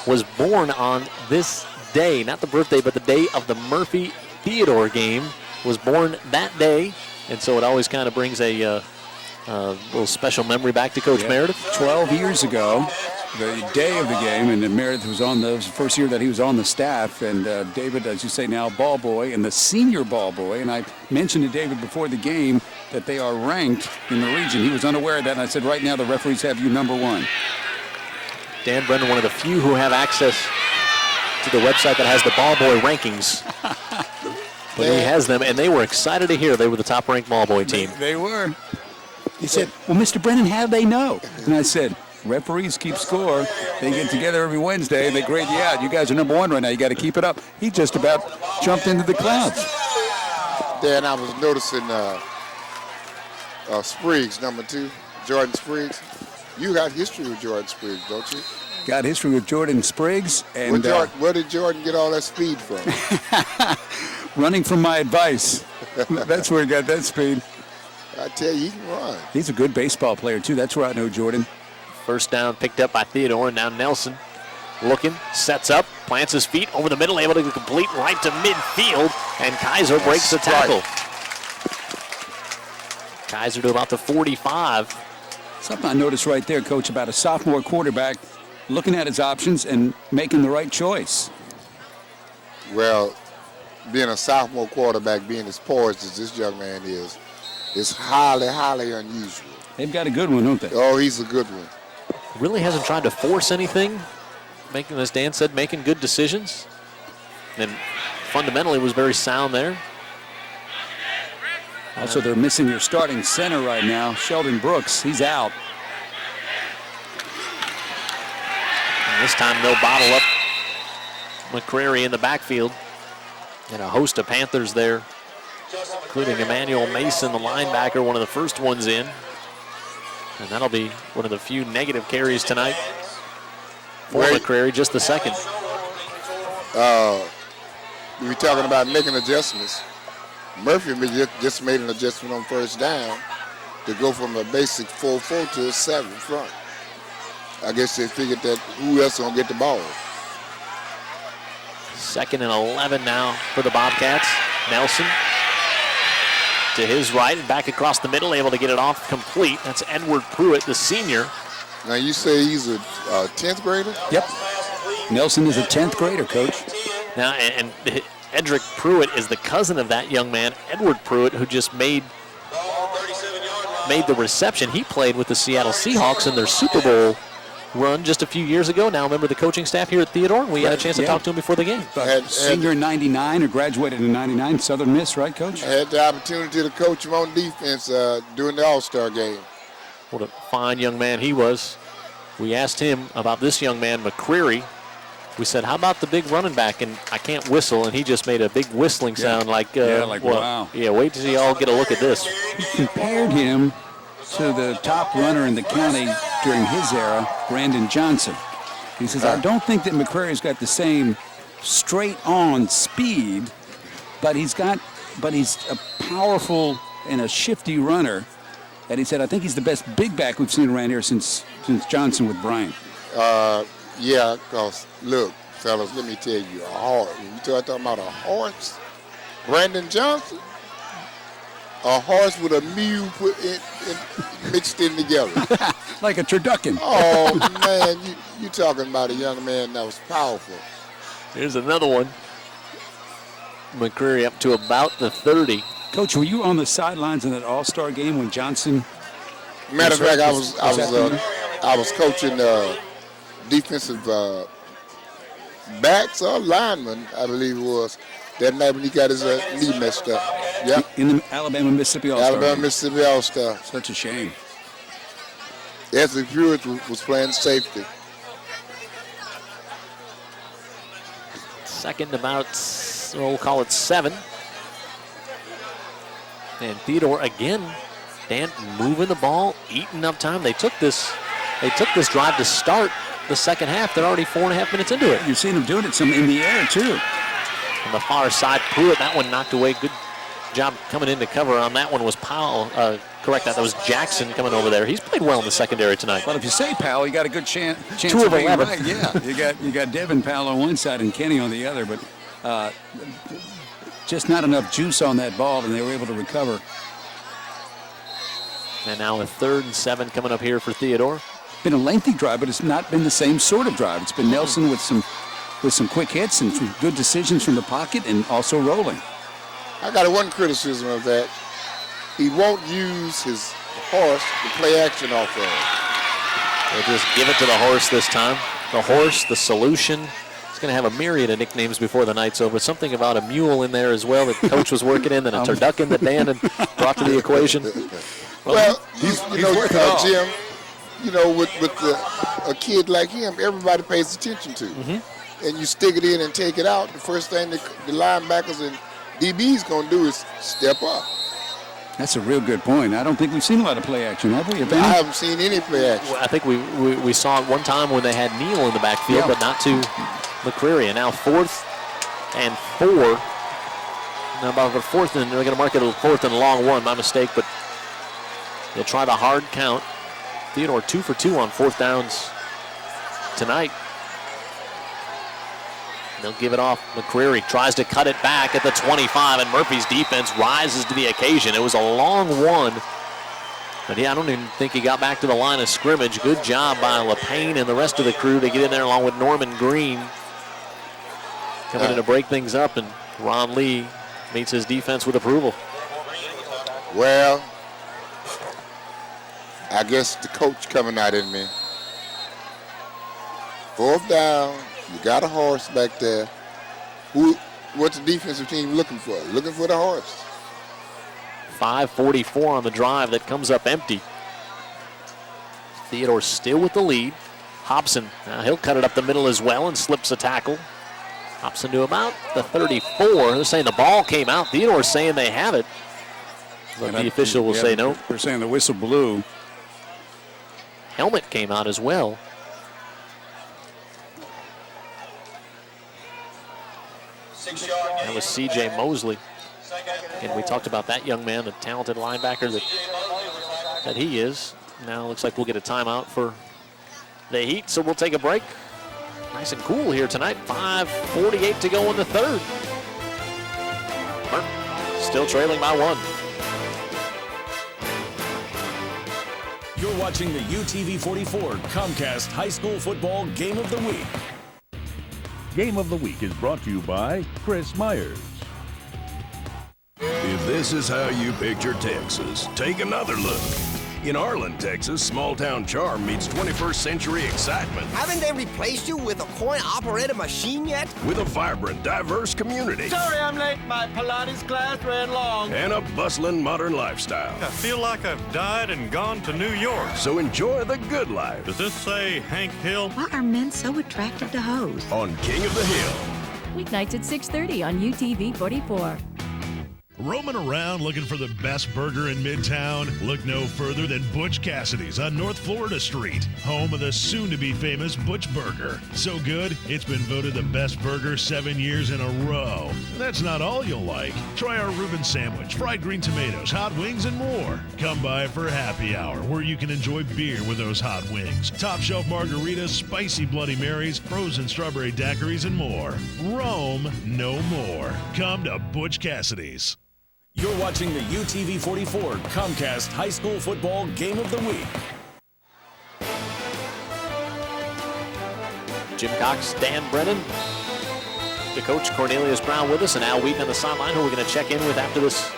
was born on this day, not the birthday, but the day of the Murphy-Theodore game, was born that day. And so it always kind of brings a little special memory back to Coach Meredith. 12 years ago, the day of the game, and Meredith was on the first year that he was on the staff, and David, as you say now, ball boy, and the senior ball boy, and I mentioned to David before the game that they are ranked in the region. He was unaware of that, and I said, right now the referees have you number 1. Dan Brennan, one of the few who have access to the website that has the ball boy rankings. But he has them, and they were excited to hear they were the top-ranked ball boy team. They were. He said, well, Mr. Brennan, how do they know? And I said, referees keep score. They get together every Wednesday, and they grade you out. You guys are number 1 right now. You got to keep it up. He just about jumped into the clouds. Dan, I was noticing Spriggs, number 2, Jordan Spriggs. You got history with Jordan Spriggs, don't you? Got history with Jordan Spriggs. And where did Jordan get all that speed from? Running from my advice. That's where he got that speed. I tell you, he can run. He's a good baseball player, too. That's where I know Jordan. First down picked up by Theodore, and now Nelson looking, sets up, plants his feet over the middle, able to complete right to midfield, and Kaiser breaks the tackle. Kaiser to about the 45. Something I noticed right there, Coach, about a sophomore quarterback looking at his options and making the right choice. Well, being a sophomore quarterback, being as poised as this young man is highly, highly unusual. They've got a good one, don't they? Oh, he's a good one. Really hasn't tried to force anything, making, as Dan said, making good decisions. And fundamentally was very sound there. Also, they're missing their starting center right now, Sheldon Brooks. He's out. And this time they'll bottle up McCrary in the backfield. And a host of Panthers there, including Emmanuel Mason, the linebacker, one of the first ones in. And that'll be one of the few negative carries tonight for McCrary, just the second. We were talking about making adjustments. Murphy just made an adjustment on first down to go from a basic 4-4 to a 7 front. I guess they figured that who else going to get the ball. 2nd and 11 now for the Bobcats. Nelson to his right and back across the middle, able to get it off complete. That's Edward Pruitt, the senior. Now you say he's a 10th grader? Yep. Nelson is a 10th grader, Coach. Now, and Edric Pruitt is the cousin of that young man, Edward Pruitt, who just made the reception. He played with the Seattle Seahawks in their Super Bowl run just a few years ago. Now, member of the coaching staff here at Theodore. We had a chance to talk to him before the game. Senior in 99 or graduated in 99, Southern Miss, right, Coach? I had the opportunity to coach him on defense during the All-Star game. What a fine young man he was. We asked him about this young man, McCreary. We said, how about the big running back? And I can't whistle, and he just made a big whistling sound like, wow. Yeah, wait till you all get a look at this. He compared him to the top runner in the county during his era, Brandon Johnson. He says, I don't think that McCreary's got the same straight-on speed, but he's a powerful and a shifty runner. And he said, I think he's the best big back we've seen around here since Johnson with Bryant. Yeah, because, look, fellas, let me tell you, a horse. When you talking about a horse, Brandon Johnson, a horse with a mule mixed in together. Like a turducken. Oh, man, you talking about a young man that was powerful. Here's another one. McCreary up to about the 30. Coach, were you on the sidelines in that All-Star game when Johnson? Matter of fact, I was coaching defensive backs or linemen, I believe it was, that night when he got his knee messed up. Yep. In the Alabama-Mississippi All-Star. Alabama-Mississippi All-Star. Such a shame. Anthony Pruitt was playing safety. 2nd about, we'll call it 7. And Theodore again, Dan, moving the ball, eating up time. They took this drive to start the second half. They're already 4.5 minutes into it. You've seen them doing it some in the air too. On the far side, Pruitt, that one knocked away. Good job coming in to cover on that one was Powell. Correct that. That was Jackson coming over there. He's played well in the secondary tonight. Well, if you say Powell, you got a good chance 2 of 11. Right. Yeah, you got Devin Powell on one side and Kenny on the other, but just not enough juice on that ball, and they were able to recover. And now a 3rd and 7 coming up here for Theodore. Been a lengthy drive, but it's not been the same sort of drive. It's been Nelson with some quick hits and some good decisions from the pocket and also rolling. I got one criticism of that. He won't use his horse to play action off of. They'll just give it to the horse this time. The horse, the solution. He's going to have a myriad of nicknames before the night's over. Something about a mule in there as well that Coach was working in, then a turducken that Dan had brought to the equation. Well, Jim, with a kid like him, everybody pays attention to. Mm-hmm. And you stick it in and take it out. The first thing the linebackers and DB's going to do is step up. That's a real good point. I don't think we've seen a lot of play action, have we? I haven't seen any play action. Well, I think we saw it one time when they had Neal in the backfield, but not to McCreary. And now 4th and 4. Now about the 4th, and they're going to mark it a 4th and long one. My mistake, but they'll try the hard count. Theodore 2 for 2 on 4th downs tonight. They'll give it off. McCreary tries to cut it back at the 25, and Murphy's defense rises to the occasion. It was a long one, but I don't even think he got back to the line of scrimmage. Good job by LePayne and the rest of the crew to get in there along with Norman Green. Coming in to break things up, and Ron Lee meets his defense with approval. Well, I guess the coach coming out in me. 4th down. You got a horse back there. What's the defensive team looking for? Looking for the horse. 5:44 on the drive that comes up empty. Theodore still with the lead. Hobson, he'll cut it up the middle as well and slips a tackle. Hobson to about the 34. They're saying the ball came out. Theodore's saying they have it. But the official will say no. They're saying the whistle blew. Helmet came out as well. That was C.J. Mosley. And we talked about that young man, the talented linebacker that he is. Now looks like we'll get a timeout for the Heat, so we'll take a break. Nice and cool here tonight. 5:48 to go in the 3rd. Still trailing by 1. You're watching the UTV 44 Comcast High School Football Game of the Week. Game of the Week is brought to you by Chris Myers. If this is how you picture Texas, take another look. In Arlen, Texas, small-town charm meets 21st century excitement. Haven't they replaced you with a coin-operated machine yet? With a vibrant, diverse community. Sorry I'm late. My Pilates class ran long. And a bustling modern lifestyle. I feel like I've died and gone to New York. So enjoy the good life. Does this say Hank Hill? Why are men so attracted to hoes? On King of the Hill. Weeknights at 6:30 on UTV 44. Roaming around looking for the best burger in Midtown? Look no further than Butch Cassidy's on North Florida Street, home of the soon-to-be famous Butch Burger. So good, it's been voted the best burger 7 years in a row. That's not all you'll like. Try our Reuben sandwich, fried green tomatoes, hot wings, and more. Come by for happy hour, where you can enjoy beer with those hot wings, top shelf margaritas, spicy Bloody Marys, frozen strawberry daiquiris, and more. Roam no more. Come to Butch Cassidy's. You're watching the UTV 44 Comcast High School Football Game of the Week. Jim Cox, Dan Brennan, the coach Cornelius Brown with us, and Al Wheaton on the sideline, who we're going to check in with after this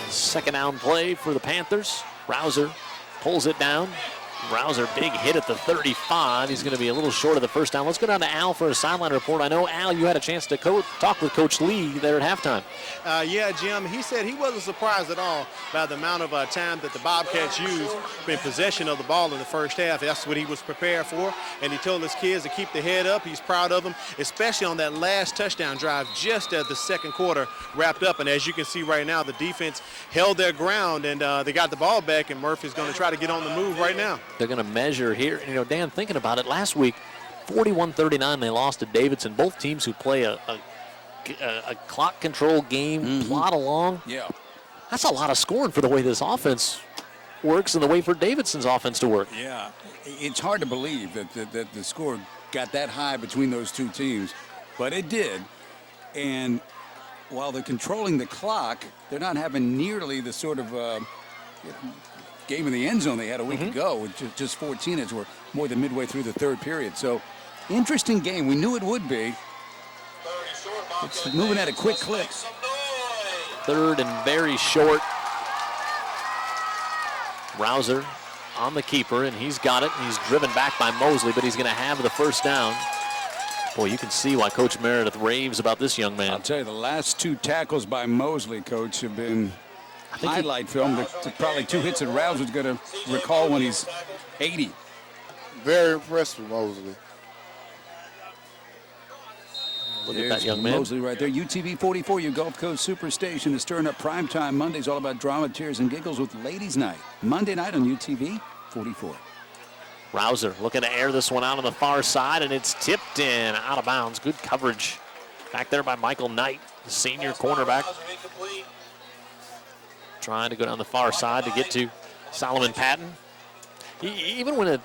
second down play for the Panthers. Rouser pulls it down. Rouser, big hit at the 35. He's going to be a little short of the first down. Let's go down to Al for a sideline report. I know, Al, you had a chance to talk with Coach Lee there at halftime. Yeah, Jim, he said he wasn't surprised at all by the amount of time that the Bobcats used in possession of the ball in the first half. That's what he was prepared for, and he told his kids to keep the head up. He's proud of them, especially on that last touchdown drive just as the second quarter wrapped up. And as you can see right now, the defense held their ground, and they got the ball back, and Murphy's going to try to get on the move right now. They're going to measure here. You know, Dan, thinking about it, last week, 41-39, they lost to Davidson. Both teams who play a a clock control game, plod along. Yeah. That's a lot of scoring for the way this offense works and the way for Davidson's offense to work. Yeah, it's hard to believe that the score got that high between those two teams, but it did. And while they're controlling the clock, they're not having nearly the sort of game in the end zone they had a week ago with just 14 as we're more than midway through the third period. So, interesting game. We knew it would be. It's moving at a quick clip. Third and very short. Rouser on the keeper, and he's got it. He's driven back by Mosley, but he's going to have the first down. Boy, you can see why Coach Meredith raves about this young man. I'll tell you, the last 2 tackles by Mosley, Coach, have been highlight film. They're probably 2 hits that Rouser's going to recall when he's 80. Very impressed with Mosley. Look at that young man. Mosley right there. UTV 44, your Gulf Coast Superstation, is stirring up primetime Mondays, all about drama, tears, and giggles with Ladies Night. Monday night on UTV 44. Rouser looking to air this one out on the far side, and it's tipped in, out of bounds. Good coverage back there by Michael Knight, the senior cornerback. Trying to go down the far side to get to Solomon Patton. Even when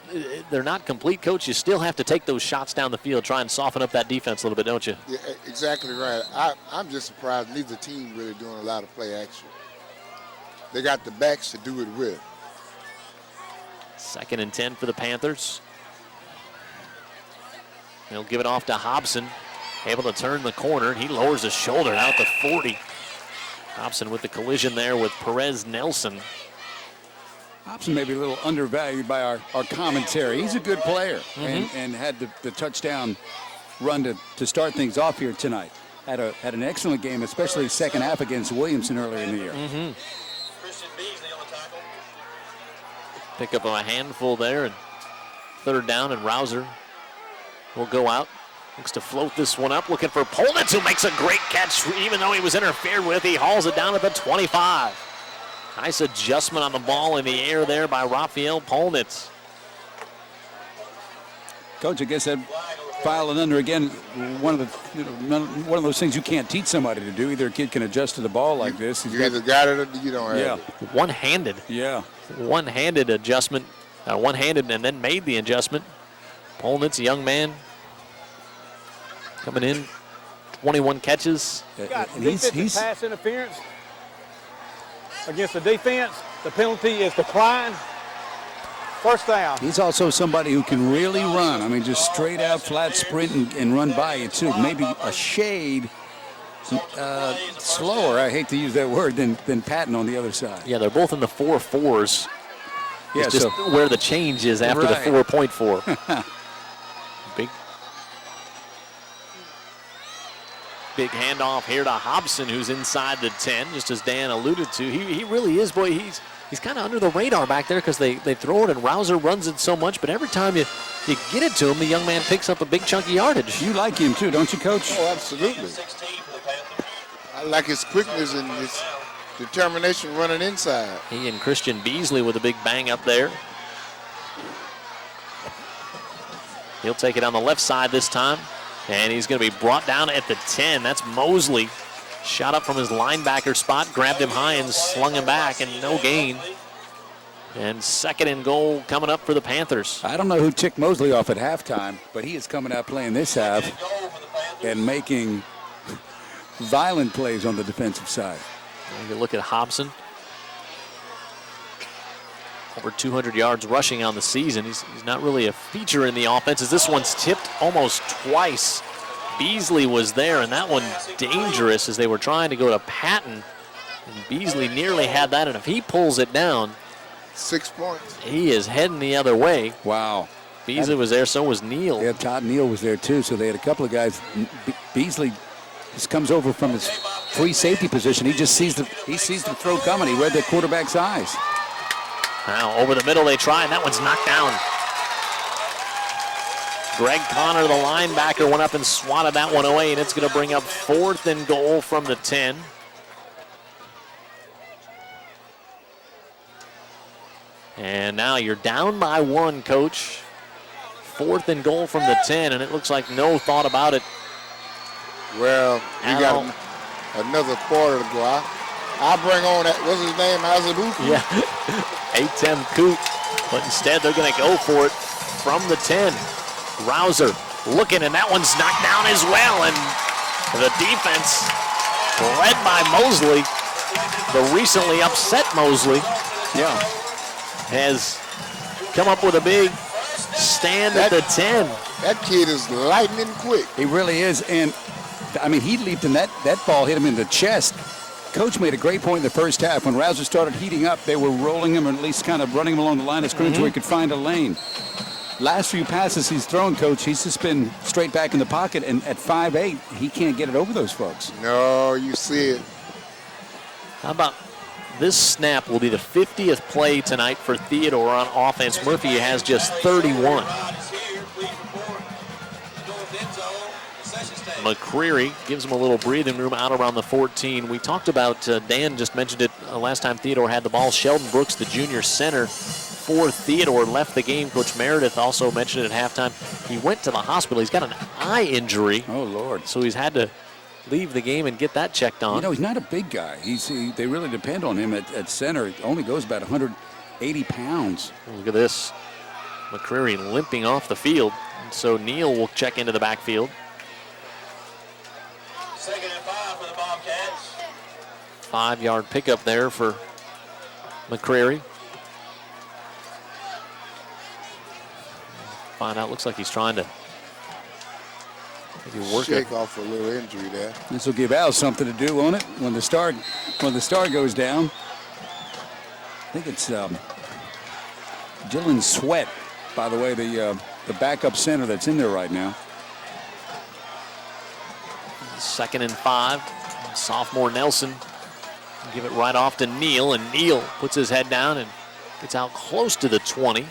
they're not complete, Coach, you still have to take those shots down the field, try and soften up that defense a little bit, don't you? Yeah, exactly right. I'm just surprised neither team really doing a lot of play action. They got the backs to do it with. 2nd and 10 for the Panthers. They'll give it off to Hobson, able to turn the corner. He lowers his shoulder out to 40. Hobson with the collision there with Perez Nelson. Hobson may be a little undervalued by our commentary. He's a good player and had the touchdown run to start things off here tonight. Had an excellent game, especially second half against Williamson earlier in the year. Pick up a handful there, and 3rd down, and Rouser will go out. Looks to float this one up, looking for Polnitz, who makes a great catch. Even though he was interfered with, he hauls it down at the 25. Nice adjustment on the ball in the air there by Raphael Polnitz. Coach, I guess that filing under again, one of those things you can't teach somebody to do. Either a kid can adjust to the ball like this. You either got it or you don't have it. One-handed. Yeah. One-handed adjustment. One-handed and then made the adjustment. Polnitz, a young man, coming in, 21 catches. And he's pass interference against the defense. The penalty is declined. First down. He's also somebody who can really run. I mean, just straight out flat sprint and run by you too. Maybe a shade slower, I hate to use that word, than Patton on the other side. Yeah, they're both in the 4.4s. Yeah, it's just where the change is after the 4.4. Big handoff here to Hobson, who's inside the 10, just as Dan alluded to. He really is, boy, he's kind of under the radar back there because they throw it and Rouser runs it so much, but every time you get it to him, the young man picks up a big chunk of yardage. You like him too, don't you, Coach? Oh, absolutely. I like his quickness and his determination running inside. He and Christian Beasley with a big bang up there. He'll take it on the left side this time. And he's going to be brought down at the 10. That's Mosley. Shot up from his linebacker spot, grabbed him high and slung him back, and no gain. And 2nd and goal coming up for the Panthers. I don't know who ticked Mosley off at halftime, but he is coming out playing this half and making violent plays on the defensive side. You look at Hobson. Over 200 yards rushing on the season. He's not really a feature in the offense as this one's tipped almost twice. Beasley was there, and that one dangerous as they were trying to go to Patton. And Beasley nearly had that, and if he pulls it down, 6 points. He is heading the other way. Wow. Beasley was there, so was Neal. Yeah, Todd Neal was there too, so they had a couple of guys. Beasley just comes over from his free safety position. He just sees the throw coming. He read the quarterback's eyes. Now over the middle they try, and that one's knocked down. Greg Connor, the linebacker, went up and swatted that one away, and it's going to bring up 4th and goal from the 10. And now you're down by 1, Coach. 4th and goal from the 10, and it looks like no thought about it Well, we got another quarter to go. I'll bring on that, what's his name, Azubuike? Yeah, Atem Coop. But instead, they're going to go for it from the 10. Rouser looking, and that one's knocked down as well. And the defense, led by Mosley, the recently upset Mosley, has come up with a big stand at the 10. That kid is lightning quick. He really is. And, I mean, he leaped in that ball hit him in the chest. Coach made a great point in the first half. When Rouser started heating up, they were rolling him, or at least kind of running him along the line of scrimmage where he could find a lane. Last few passes he's thrown, Coach, he's just been straight back in the pocket, and at 5'8", he can't get it over those folks. No, you see it. How about this snap will be the 50th play tonight for Theodore on offense. Murphy has just 31. McCreary gives him a little breathing room out around the 14. We talked about, Dan just mentioned it last time Theodore had the ball. Sheldon Brooks, the junior center for Theodore, left the game. Coach Meredith also mentioned it at halftime. He went to the hospital. He's got an eye injury. Oh, Lord. So he's had to leave the game and get that checked on. You know, he's not a big guy. They really depend on him at center. He only goes about 180 pounds. Look at this. McCreary limping off the field. And so Neal will check into the backfield. 2nd and 5 for the Bobcats. 5-yard pickup there for McCreary. Find out, looks like he's trying to maybe work Shake off a little injury there. This will give Al something to do on it when the star goes down. I think it's Dylan Sweat, by the way, the backup center that's in there right now. 2nd and 5. Sophomore Nelson give it right off to Neal, and Neal puts his head down and gets out close to the 20.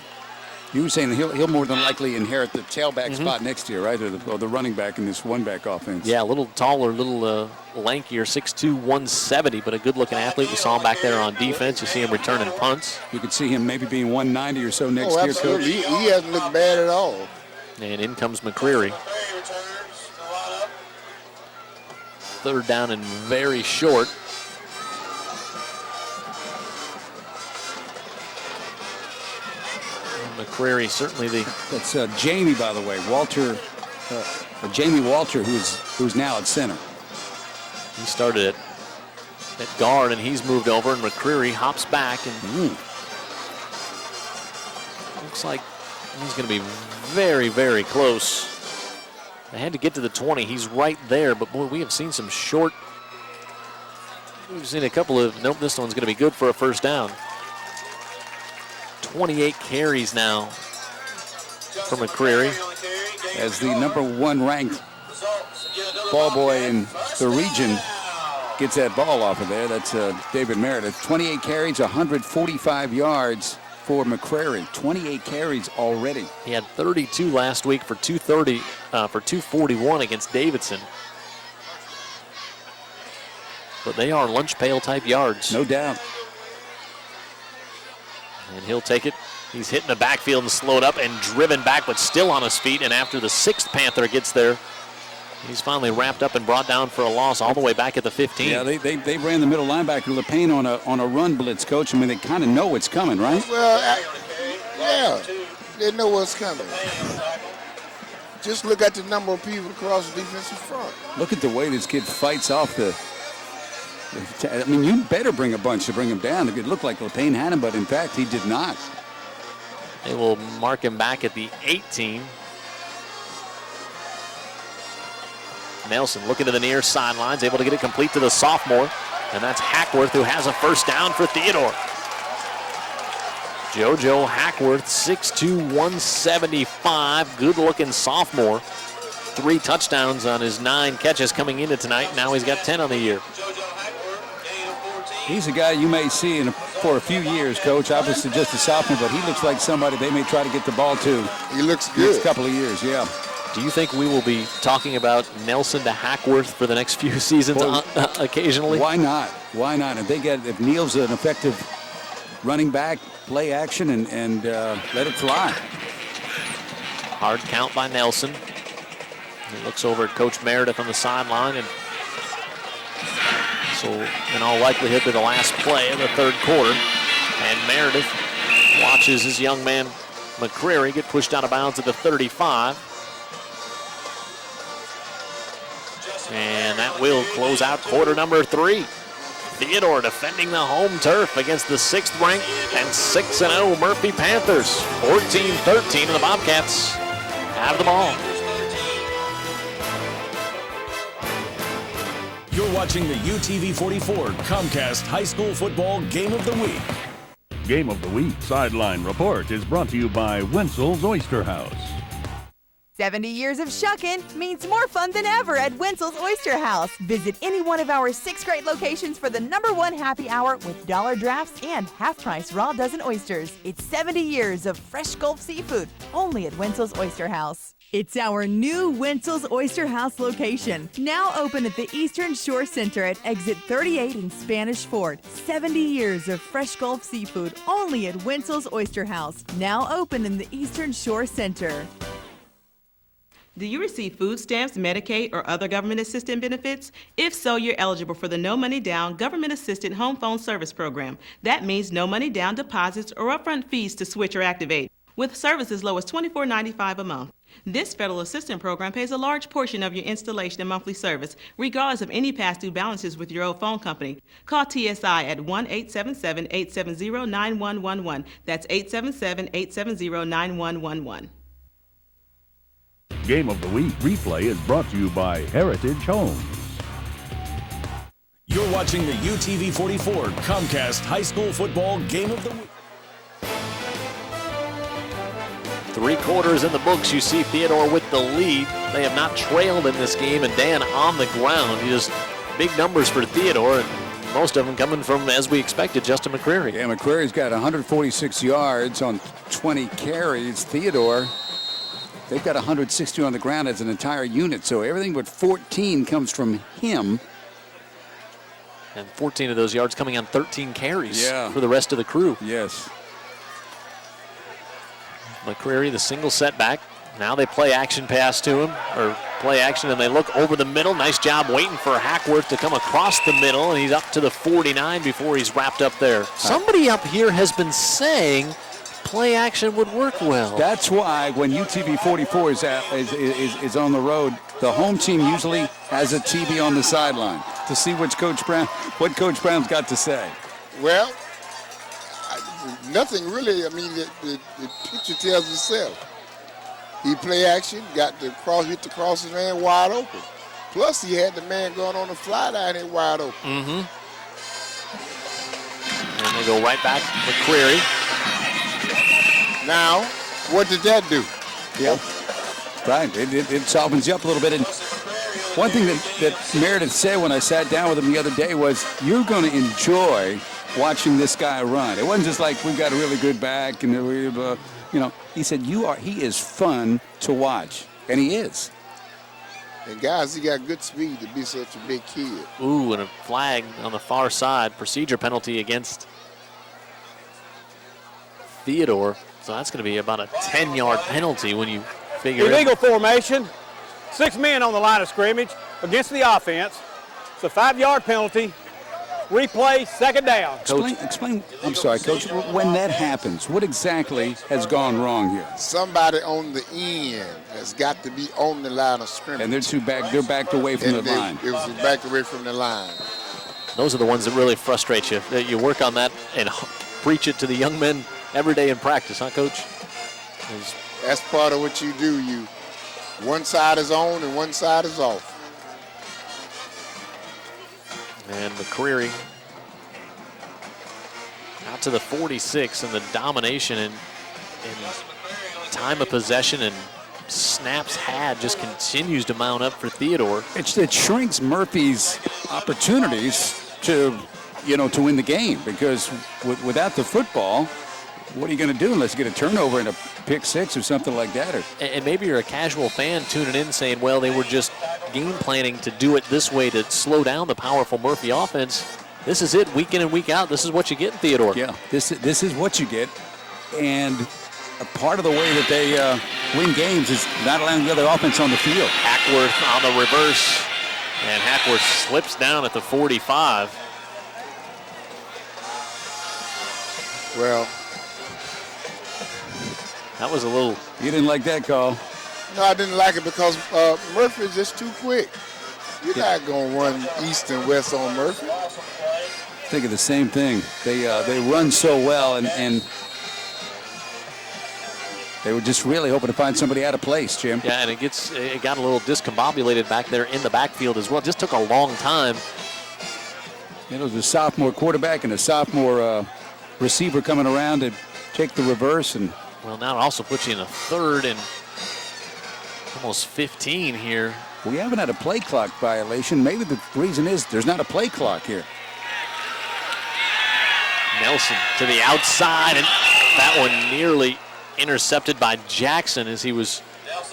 You were saying he'll more than likely inherit the tailback spot next year, right? Or the running back in this one-back offense. Yeah, a little taller, a little lankier, 6'2", 170, but a good-looking athlete. We saw him back there on defense. You see him returning punts. You could see him maybe being 190 or so next year, absolutely. Coach. He hasn't looked bad at all. And in comes McCreary. 3rd down and very short. McCreary certainly That's Jamie, by the way, Jamie Walter, who's now at center. He started at guard, and he's moved over, and McCreary hops back, and looks like he's going to be very, very close. They had to get to the 20. He's right there, but boy, we have seen some short. We've seen a couple of, nope, this one's going to be good for a 1st down. 28 carries now for McCreary. As the #1 ranked ball boy in the region gets that ball off of there. That's David Meredith. 28 carries, 145 yards for McCreary. 28 carries already. He had 32 last week for 241 against Davidson. But they are lunch pail type yards. No doubt. And he'll take it. He's hitting the backfield and slowed up and driven back, but still on his feet. And after the 6th Panther gets there, he's finally wrapped up and brought down for a loss all the way back at the 15. Yeah, they ran the middle linebacker LePayne on a run blitz, Coach. I mean, they kind of know what's coming, right? Well, yeah, they know what's coming. Just look at the number of people across the defensive front. Look at the way this kid fights off I mean, you better bring a bunch to bring him down. It looked like LePayne had him, but in fact, he did not. They will mark him back at the 18. Nelson looking to the near sidelines, able to get it complete to the sophomore. And that's Hackworth, who has a 1st down for Theodore. JoJo Hackworth, 6'2", 175, good-looking sophomore. 3 touchdowns on his 9 catches coming into tonight. Now he's got 10 on the year. He's a guy you may see for a few years, Coach. Obviously just a sophomore, but he looks like somebody they may try to get the ball to. He looks good. Next couple of years, yeah. Do you think we will be talking about Nelson to Hackworth for the next few seasons occasionally? Why not? Why not? If Neal's an effective running back, play action and let it fly. Hard count by Nelson. He looks over at Coach Meredith on the sideline, and so in all likelihood to the last play of the third quarter. And Meredith watches his young man McCreary get pushed out of bounds at the 35. And that will close out quarter number 3. Theodore defending the home turf against the 6th ranked and 6-0 Murphy Panthers. 14-13, and the Bobcats have the ball. You're watching the UTV 44 Comcast High School Football Game of the Week. Game of the Week Sideline Report is brought to you by Wenzel's Oyster House. 70 years of shuckin' means more fun than ever at Wenzel's Oyster House. Visit any one of our 6 great locations for the #1 happy hour with dollar drafts and half-price raw dozen oysters. It's 70 years of fresh Gulf seafood, only at Wenzel's Oyster House. It's our new Wenzel's Oyster House location, now open at the Eastern Shore Center at exit 38 in Spanish Fort. 70 years of fresh Gulf seafood, only at Wenzel's Oyster House, now open in the Eastern Shore Center. Do you receive food stamps, Medicaid, or other government assistance benefits? If so, you're eligible for the No Money Down Government Assisted Home Phone Service Program. That means no money down deposits or upfront fees to switch or activate, with service as low as $24.95 a month. This federal assistance program pays a large portion of your installation and monthly service, regardless of any past due balances with your old phone company. Call TSI at 1-877-870-9111. That's 877-870-9111. Game of the Week replay is brought to you by Heritage Homes. You're watching the UTV 44 Comcast High School Football Game of the Week. 3 quarters in the books. You see Theodore with the lead. They have not trailed in this game, and Dan on the ground. He just big numbers for Theodore, and most of them coming from, as we expected, Justin McCreary. Yeah, McCreary's got 146 yards on 20 carries. Theodore, they've got 160 on the ground as an entire unit, so everything but 14 comes from him. And 14 of those yards coming on 13 carries for the rest of the crew. Yes. McCreary, the single setback. Now they play action pass to him, or play action, and they look over the middle. Nice job waiting for Hackworth to come across the middle, and he's up to the 49 before he's wrapped up there. Somebody up here has been saying play action would work well. That's why when UTV 44 is on the road, the home team usually has a TV on the sideline to see what Coach Brown's got to say. Well, nothing really. I mean, the picture tells itself. He play action, got the cross, hit the crossing man wide open. Plus, he had the man going on the fly down there wide open. Mm-hmm. And they go right back to McCreary. Now, what did that do? Yeah, right. It softens you up a little bit. And one thing that Meredith said when I sat down with him the other day was, you're going to enjoy watching this guy run. It wasn't just like, we've got a really good back and he said he is fun to watch, and he is. And guys, he got good speed to be such a big kid. Ooh, and a flag on the far side, procedure penalty against Theodore. So that's going to be about a 10-yard penalty when you figure it. Illegal formation, 6 men on the line of scrimmage against the offense. It's a 5-yard penalty. Replay, second down. Explain, I'm sorry, Coach, when that happens, what exactly has gone wrong here? Somebody on the end has got to be on the line of scrimmage. And they're backed away from the line. It was backed away from the line. Those are the ones that really frustrate you. That you work on that and preach it to the young men every day in practice, huh, Coach? That's part of what you do. One side is on and one side is off. And McCreary out to the 46, and the domination and time of possession and snaps had just continues to mount up for Theodore. It shrinks Murphy's opportunities to win the game, because without the football, what are you going to do unless you get a turnover and a pick six or something like that? And maybe you're a casual fan tuning in saying, well, they were just game planning to do it this way to slow down the powerful Murphy offense. This is it, week in and week out. This is what you get in Theodore. Yeah, this is what you get. And a part of the way that they win games is not allowing the other offense on the field. Hackworth on the reverse, and Hackworth slips down at the 45. Well, that was a little... You didn't like that call? No, I didn't like it because Murphy's just too quick. You're not going to run east and west on Murphy. Think of the same thing. They run so well, and they were just really hoping to find somebody out of place, Jim. Yeah, and it got a little discombobulated back there in the backfield as well. It just took a long time. It was a sophomore quarterback and a sophomore receiver coming around to take the reverse. And well, now it also puts you in a 3rd and almost 15 here. We haven't had a play clock violation. Maybe the reason is there's not a play clock here. Nelson to the outside, and that one nearly intercepted by Jackson as he was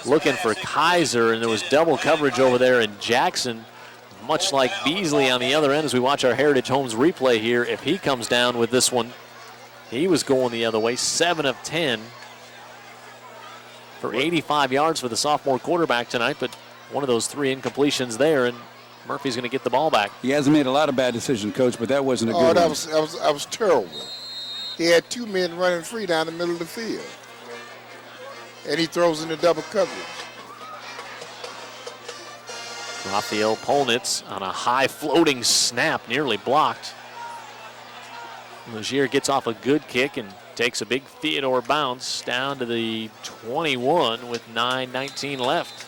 looking for Kaiser, and there was double coverage over there, and Jackson, much like Beasley on the other end as we watch our Heritage Homes replay here, if he comes down with this one, he was going the other way. 7 of 10 for 85 yards for the sophomore quarterback tonight, but one of those 3 incompletions there, and Murphy's going to get the ball back. He hasn't made a lot of bad decisions, Coach, but that wasn't a good one. That was terrible. He had 2 men running free down the middle of the field, and he throws into double coverage. Rafael Polnitz on a high floating snap, nearly blocked. Lazier gets off a good kick and takes a big Theodore bounce down to the 21 with 9:19 left.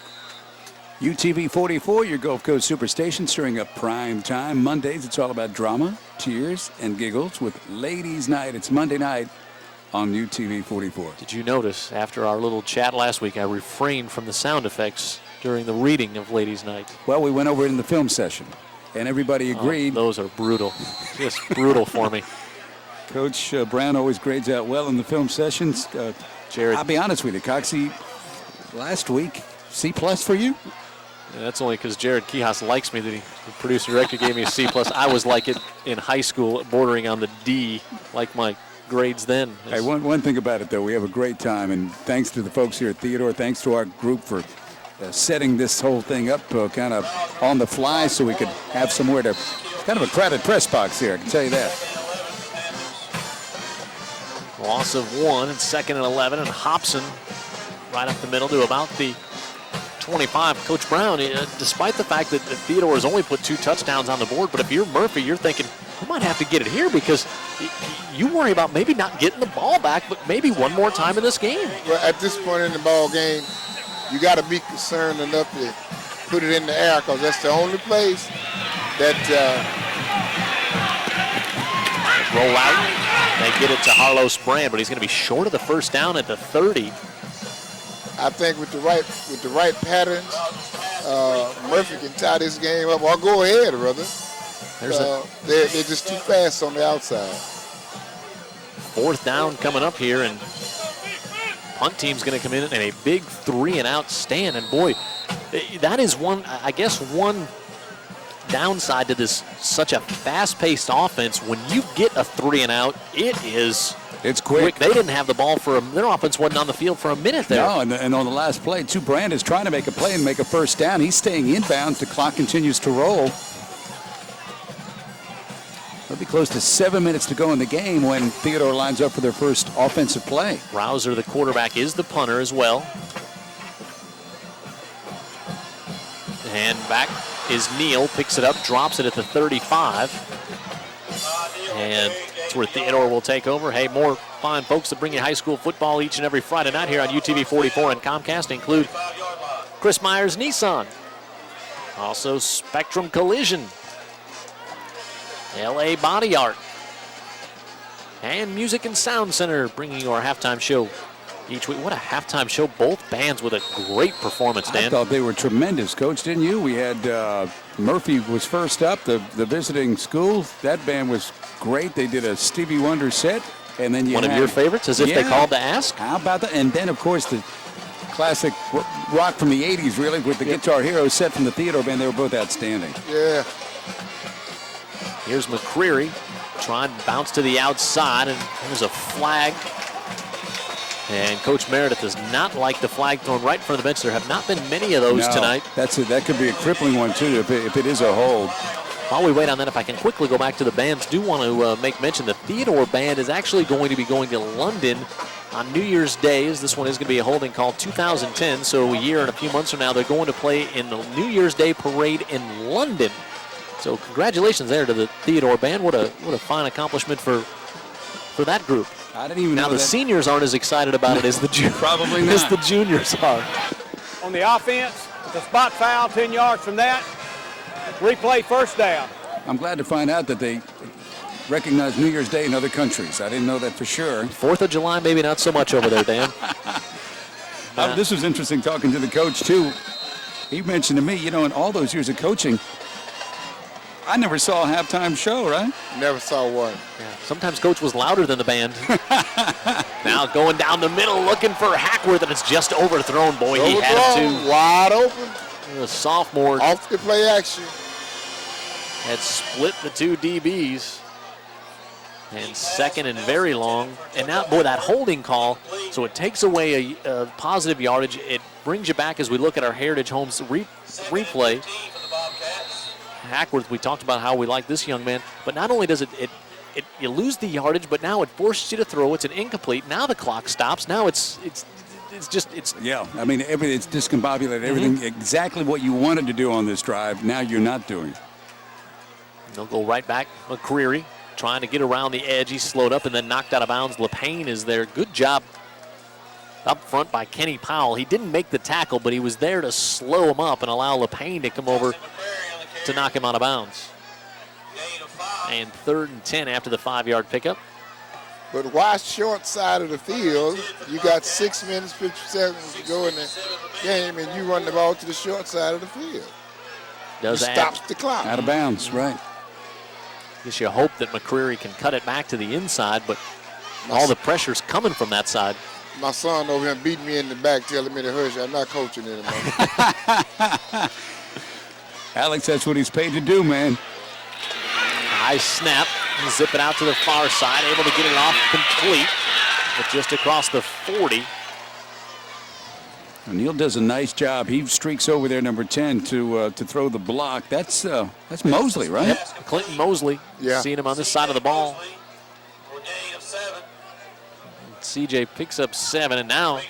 UTV 44, your Gulf Coast Superstation, stirring up prime time. Mondays, it's all about drama, tears, and giggles with Ladies' Night. It's Monday night on UTV 44. Did you notice after our little chat last week, I refrained from the sound effects during the reading of Ladies' Night? Well, we went over it in the film session, and everybody agreed. Those are brutal. Just brutal for me. Coach Brown always grades out well in the film sessions. Jared, I'll be honest with you, Coxie, last week, C+ for you? Yeah, that's only because Jared Kihas likes me that the producer director gave me a C+. I was like it in high school, bordering on the D, like my grades then. Hey, one thing about it, though, we have a great time, and thanks to the folks here at Theodore, thanks to our group for setting this whole thing up kind of on the fly so we could have somewhere to, kind of a crowded press box here, I can tell you that. Loss of 1 and 2nd and 11, and Hobson right up the middle to about the 25. Coach Brown, despite the fact that Theodore has only put 2 touchdowns on the board, but if you're Murphy, you're thinking, we might have to get it here because you worry about maybe not getting the ball back, but maybe one more time in this game. Well, at this point in the ball game, you got to be concerned enough to put it in the air because that's the only place that roll out. They get it to Harlow Brand, but he's going to be short of the first down at the 30. I think with the right patterns, Murphy can tie this game up. Or go ahead, brother. They're just too fast on the outside. 4th down coming up here, and punt team's going to come in and a big 3-and-out stand. And boy, that is one downside to this such a fast-paced offense. When you get a 3-and-out, it's quick. They didn't have the ball their offense wasn't on the field for a minute there. No, and on the last play, Brand is trying to make a play and make a first down. He's staying inbounds. The clock continues to roll. It'll be close to 7 minutes to go in the game when Theodore lines up for their first offensive play. Rouser, the quarterback, is the punter as well. And back is Neal, picks it up, drops it at the 35. And that's where Theodore will take over. Hey, more fine folks that bring you high school football each and every Friday night here on UTV 44 and Comcast include Chris Myers Nissan. Also Spectrum Collision. LA Body Art. And Music and Sound Center bringing you our halftime show each week. What a halftime show. Both bands with a great performance, Dan. I thought they were tremendous, Coach, didn't you? We had Murphy was first up, the visiting school. That band was great. They did a Stevie Wonder set. And then one of your favorites, as if they called to ask? How about that? And then, of course, the classic rock from the 80s, really, with the Guitar Hero set from the Theodore band. They were both outstanding. Yeah. Here's McCreary trying to bounce to the outside, and there's a flag. And Coach Meredith does not like the flag thrown right in front of the bench. There have not been many of those tonight. That could be a crippling one, too, if it is a hold. While we wait on that, if I can quickly go back to the bands, do want to make mention the Theodore band is actually going to be going to London on New Year's Day. This one is going to be a holding call 2010, so a year and a few months from now, they're going to play in the New Year's Day parade in London. So congratulations there to the Theodore band. What a fine accomplishment for that group. I didn't even know now the seniors aren't as excited about it as the probably not. as the juniors are. On the offense, the spot foul 10 yards from that. Replay first down. I'm glad to find out that they recognize New Year's Day in other countries. I didn't know that for sure. 4th of July, maybe not so much over there, Dan. This was interesting talking to the coach, too. He mentioned to me, in all those years of coaching, I never saw a halftime show, right? Never saw one. Yeah, sometimes Coach was louder than the band. Now going down the middle, looking for Hackworth, and it's just overthrown. Boy, he had him too. Wide open. The sophomore. Off the play action. Had split the two DBs. And second and very long. And now, boy, that holding call, so it takes away a positive yardage. It brings you back as we look at our Heritage Homes replay. Hackworth, we talked about how we like this young man, but not only does it you lose the yardage, but now it forces you to throw. It's an incomplete. Now the clock stops. Now it's yeah. I mean, it's discombobulated. Everything exactly what you wanted to do on this drive. Now you're not doing. They'll go right back. McCreary trying to get around the edge. He's slowed up and then knocked out of bounds. LePayne is there. Good job up front by Kenny Powell. He didn't make the tackle, but he was there to slow him up and allow LePayne to come over to knock him out of bounds. And 3rd and 10 after the 5-yard pickup. But why short side of the field? You got 6 minutes, 50 seconds to go in the game, and you run the ball to the short side of the field. It stops the clock. Out of bounds, right. Guess you hope that McCreary can cut it back to the inside, but all the pressure's coming from that side. My son over here beating me in the back, telling me to hush. I'm not coaching anymore. Alex, that's what he's paid to do, man. High snap. Zip it out to the far side. Able to get it off complete. But just across the 40. O'Neal does a nice job. He streaks over there, number 10, to throw the block. That's Mosley, right? Yep. Clinton Mosley. Yeah. Seeing him on this side of the ball. CJ picks up 7, and now,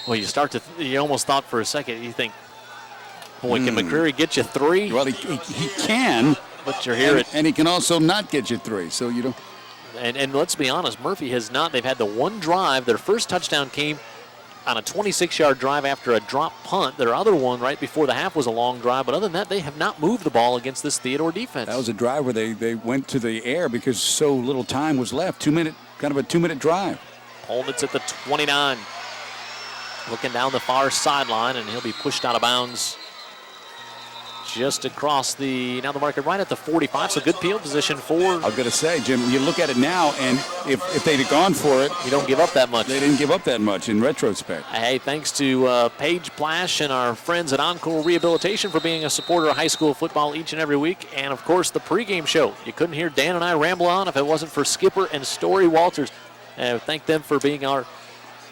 well, you almost thought for a second, you think, boy, can McCreary get you 3? Well, he can. But you're here and he can also not get you 3, so you don't. And let's be honest, Murphy has not. They've had the one drive. Their first touchdown came on a 26-yard drive after a drop punt. Their other one right before the half was a long drive. But other than that, they have not moved the ball against this Theodore defense. That was a drive where they went to the air because so little time was left. Kind of a 2-minute drive. Holden's at the 29. Looking down the far sideline, and he'll be pushed out of bounds just across the marker right at the 45. So good field position for. I was going to say, Jim, you look at it now, and if they'd have gone for it, you don't give up that much. They didn't give up that much in retrospect. Hey, thanks to Paige Plash and our friends at Encore Rehabilitation for being a supporter of high school football each and every week. And, of course, the pregame show. You couldn't hear Dan and I ramble on if it wasn't for Skipper and Story Walters. Thank them for being our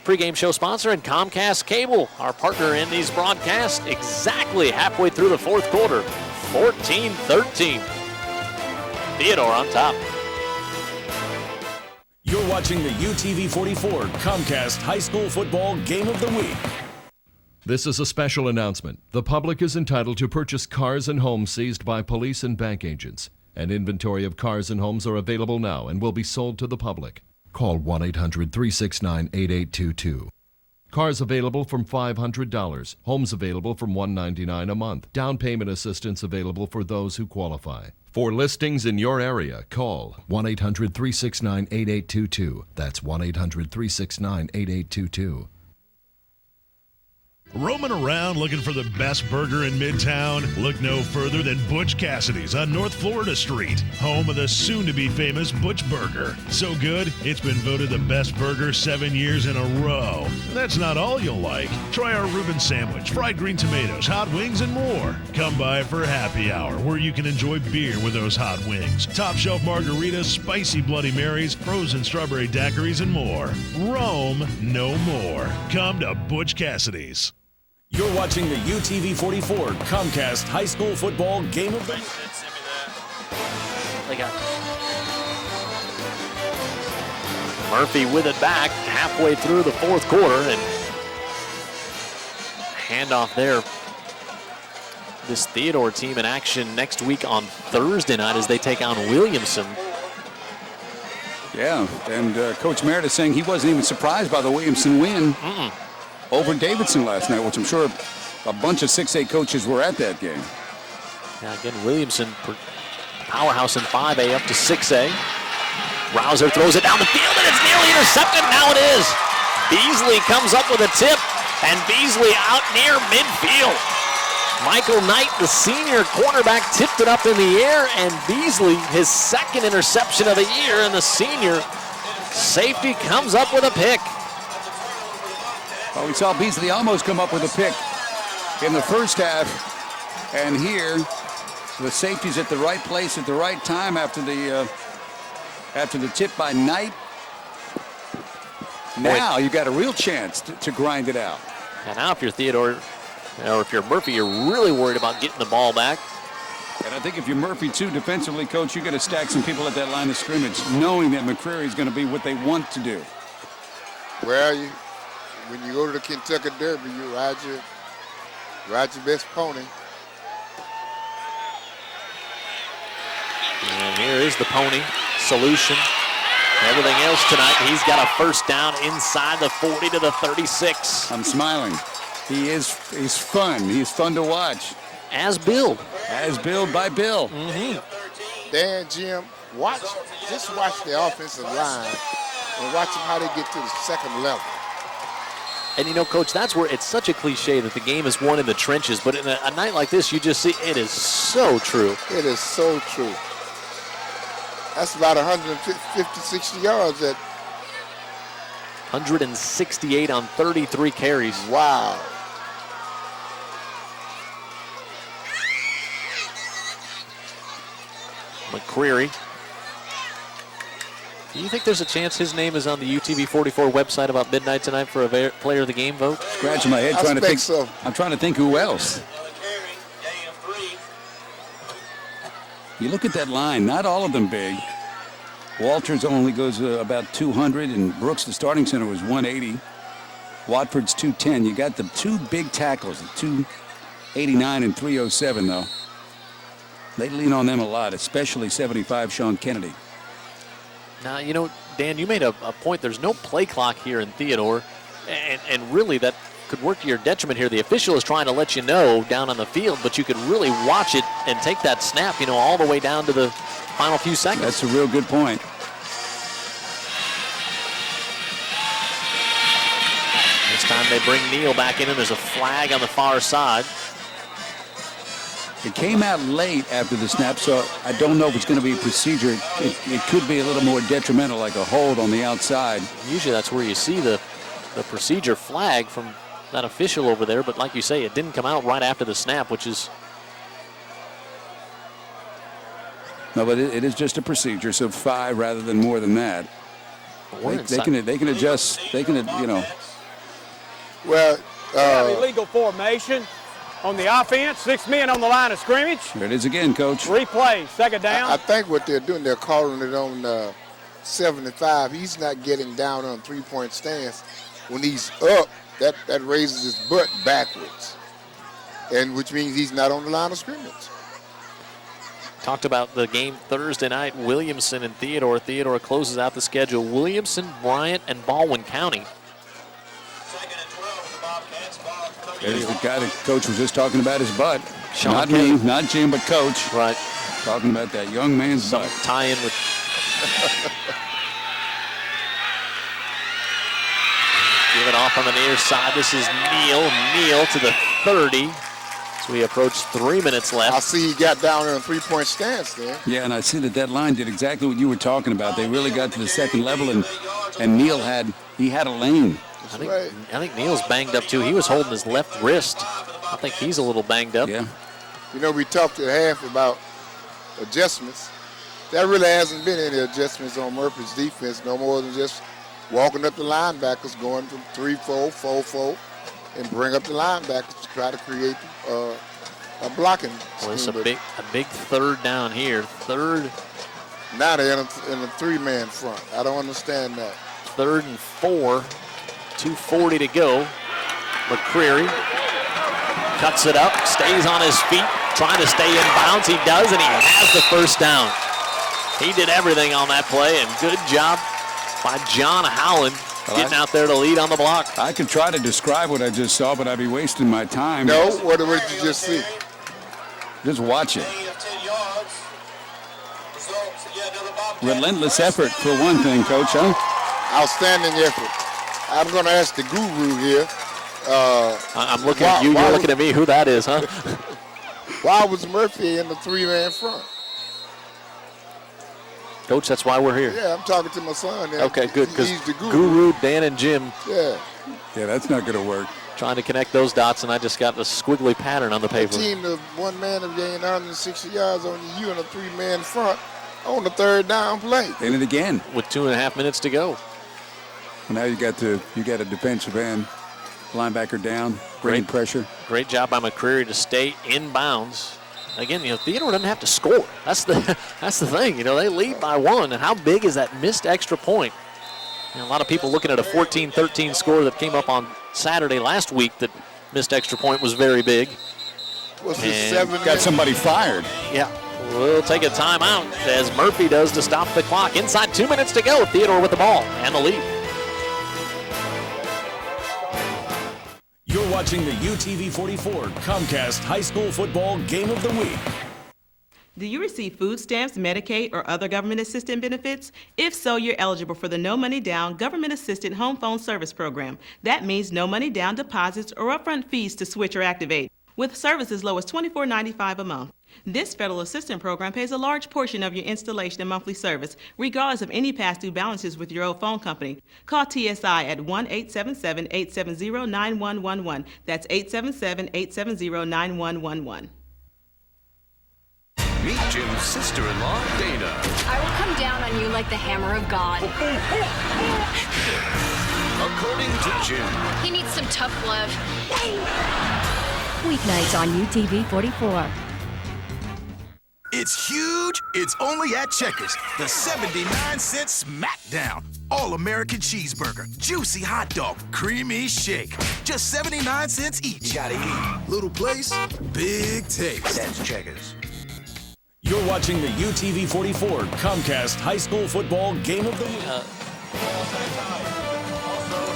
pregame show sponsor, and Comcast Cable, our partner in these broadcasts, exactly halfway through the 4th quarter, 14-13. Theodore on top. You're watching the UTV 44 Comcast High School Football Game of the Week. This is a special announcement. The public is entitled to purchase cars and homes seized by police and bank agents. An inventory of cars and homes are available now and will be sold to the public. Call 1-800-369-8822. Cars available from $500. Homes available from $199 a month. Down payment assistance available for those who qualify. For listings in your area, call 1-800-369-8822. That's 1-800-369-8822. Roaming around looking for the best burger in Midtown? Look no further than Butch Cassidy's on North Florida Street, home of the soon-to-be-famous Butch Burger. So good, it's been voted the best burger 7 years in a row. That's not all you'll like. Try our Reuben sandwich, fried green tomatoes, hot wings, and more. Come by for happy hour, where you can enjoy beer with those hot wings, top shelf margaritas, spicy Bloody Marys, frozen strawberry daiquiris, and more. Roam no more. Come to Butch Cassidy's. You're watching the UTV-44 Comcast High School Football Game of the Week. They got Murphy with it back halfway through the fourth quarter, and handoff there. This Theodore team in action next week on Thursday night as they take on Williamson. Yeah, and Coach Meredith saying he wasn't even surprised by the Williamson win over Davidson last night, which I'm sure a bunch of 6A coaches were at that game. Yeah, again, Williamson, powerhouse in 5A up to 6A. Rouser throws it down the field, and it's nearly intercepted. Now it is. Beasley comes up with a tip, and Beasley out near midfield. Michael Knight, the senior cornerback, tipped it up in the air, and Beasley, his second interception of the year, and the senior safety comes up with a pick. Well, we saw Beasley almost come up with a pick in the first half, and here the safety's at the right place at the right time after the tip by Knight. Now you got a real chance to grind it out. And now if you're Theodore, or if you're Murphy, you're really worried about getting the ball back. And I think if you're Murphy, too, defensively, Coach, you're going to stack some people at that line of scrimmage, knowing that McCreary is going to be what they want to do. Well, when you go to the Kentucky Derby, you ride your best pony. And here is the pony solution. Everything else tonight, he's got a first down inside the 40 to the 36. I'm smiling. He's fun. He's fun to watch. As billed. As billed by Bill. Dan, Jim, just watch the offensive line and watch them how they get to the second level. And you know, Coach, that's where it's such a cliche that the game is won in the trenches, but in a night like this, you just see it is so true. It is so true. That's about 150, 60 yards. 168 on 33 carries. Wow. McCreary. Do you think there's a chance his name is on the UTV-44 website about midnight tonight for a player of the game vote? Scratching my head trying to think. So. I'm trying to think who else. You look at that line, not all of them big. Walters only goes about 200, and Brooks, the starting center, was 180. Watford's 210. You got the two big tackles, the 289 and 307, though. They lean on them a lot, especially 75 Sean Kennedy. Now, you know, Dan, you made a point. There's no play clock here in Theodore, and really that could work to your detriment here. The official is trying to let you know down on the field, but you could really watch it and take that snap, you know, all the way down to the final few seconds. That's a real good point. This time they bring Neal back in, and there's a flag on the far side. It came out late after the snap, so I don't know if it's going to be a procedure. It could be a little more detrimental, like a hold on the outside. Usually that's where you see the procedure flag from that official over there, but like you say, it didn't come out right after the snap, which is... No, but it is just a procedure, so 5 rather than more than that. They can adjust. They can, you know. Well, illegal formation on the offense. 6 men on the line of scrimmage. There it is again, Coach. Replay, second down. I think what they're doing, they're calling it on 75. He's not getting down on three-point stance. When he's up, that raises his butt backwards, and which means he's not on the line of scrimmage. Talked about the game Thursday night, Williamson and Theodore. Theodore closes out the schedule. Williamson, Bryant, and Baldwin County. There's the guy the coach was just talking about his butt. Sean not Kelly. me, not Jim, but Coach. Right. Talking about that young man's butt. Tie-in with... Give it off on the near side. This is Neal. Neal to the 30. So we approach 3 minutes left. I see he got down in a three-point stance there. Yeah, and I see that line did exactly what you were talking about. They really got to the second level, and Neal had a lane. I think Neal's banged up too. He was holding his left wrist. I think he's a little banged up. Yeah. You know, we talked at half about adjustments. There really hasn't been any adjustments on Murphy's defense, no more than just walking up the linebackers, going from 3-4, 4-4, and bring up the linebackers to try to create a blocking scheme. Well, it's a big third down here. Third. Now they're in a three-man front. I don't understand that. 3rd and 4. 2:40 to go. McCreary cuts it up, stays on his feet, trying to stay in bounds. He does, and he has the first down. He did everything on that play, and good job by John Howland getting out there to lead on the block. I could try to describe what I just saw, but I'd be wasting my time. No, what did you just see? Just watch it. Relentless effort for one thing, Coach, huh? Outstanding effort. I'm going to ask the guru here. I'm looking at you. You're looking at me. Who that is, huh? Why was Murphy in the three-man front? Coach, that's why we're here. Yeah, I'm talking to my son. Okay, good. He's the guru. Dan, and Jim. Yeah. Yeah, that's not going to work. Trying to connect those dots, and I just got a squiggly pattern on the paper. A team of one man have gained 160 yards on you in a three-man front on the third down play. And it again. With 2.5 minutes to go. Well, now you got a defensive end, linebacker down, bringing pressure. Great job by McCreary to stay in bounds. Again, Theodore doesn't have to score. That's the thing. They lead by 1, and how big is that missed extra point? A lot of people looking at a 14-13 score that came up on Saturday last week. That missed extra point was very big. What's this, 7? Got somebody fired. Yeah. We'll take a timeout as Murphy does to stop the clock. Inside 2 minutes to go. Theodore with the ball and the lead. You're watching the UTV 44 Comcast High School Football Game of the Week. Do you receive food stamps, Medicaid, or other government assistance benefits? If so, you're eligible for the No Money Down Government Assisted Home Phone Service Program. That means no money down deposits or upfront fees to switch or activate, with service as low as $24.95 a month. This federal assistance program pays a large portion of your installation and monthly service, regardless of any past due balances with your old phone company. Call TSI at 1-877-870-9111. That's 877-870-9111. Meet Jim's sister-in-law, Dana. I will come down on you like the hammer of God. According to Jim, He needs some tough love. Weeknights on UTV 44. It's huge. It's only at Checkers. The 79-cent Smackdown. All-American cheeseburger, juicy hot dog, creamy shake. Just 79 cents each. You gotta eat. Little place, big taste. That's Checkers. You're watching the UTV 44 Comcast High School Football Game of the Week.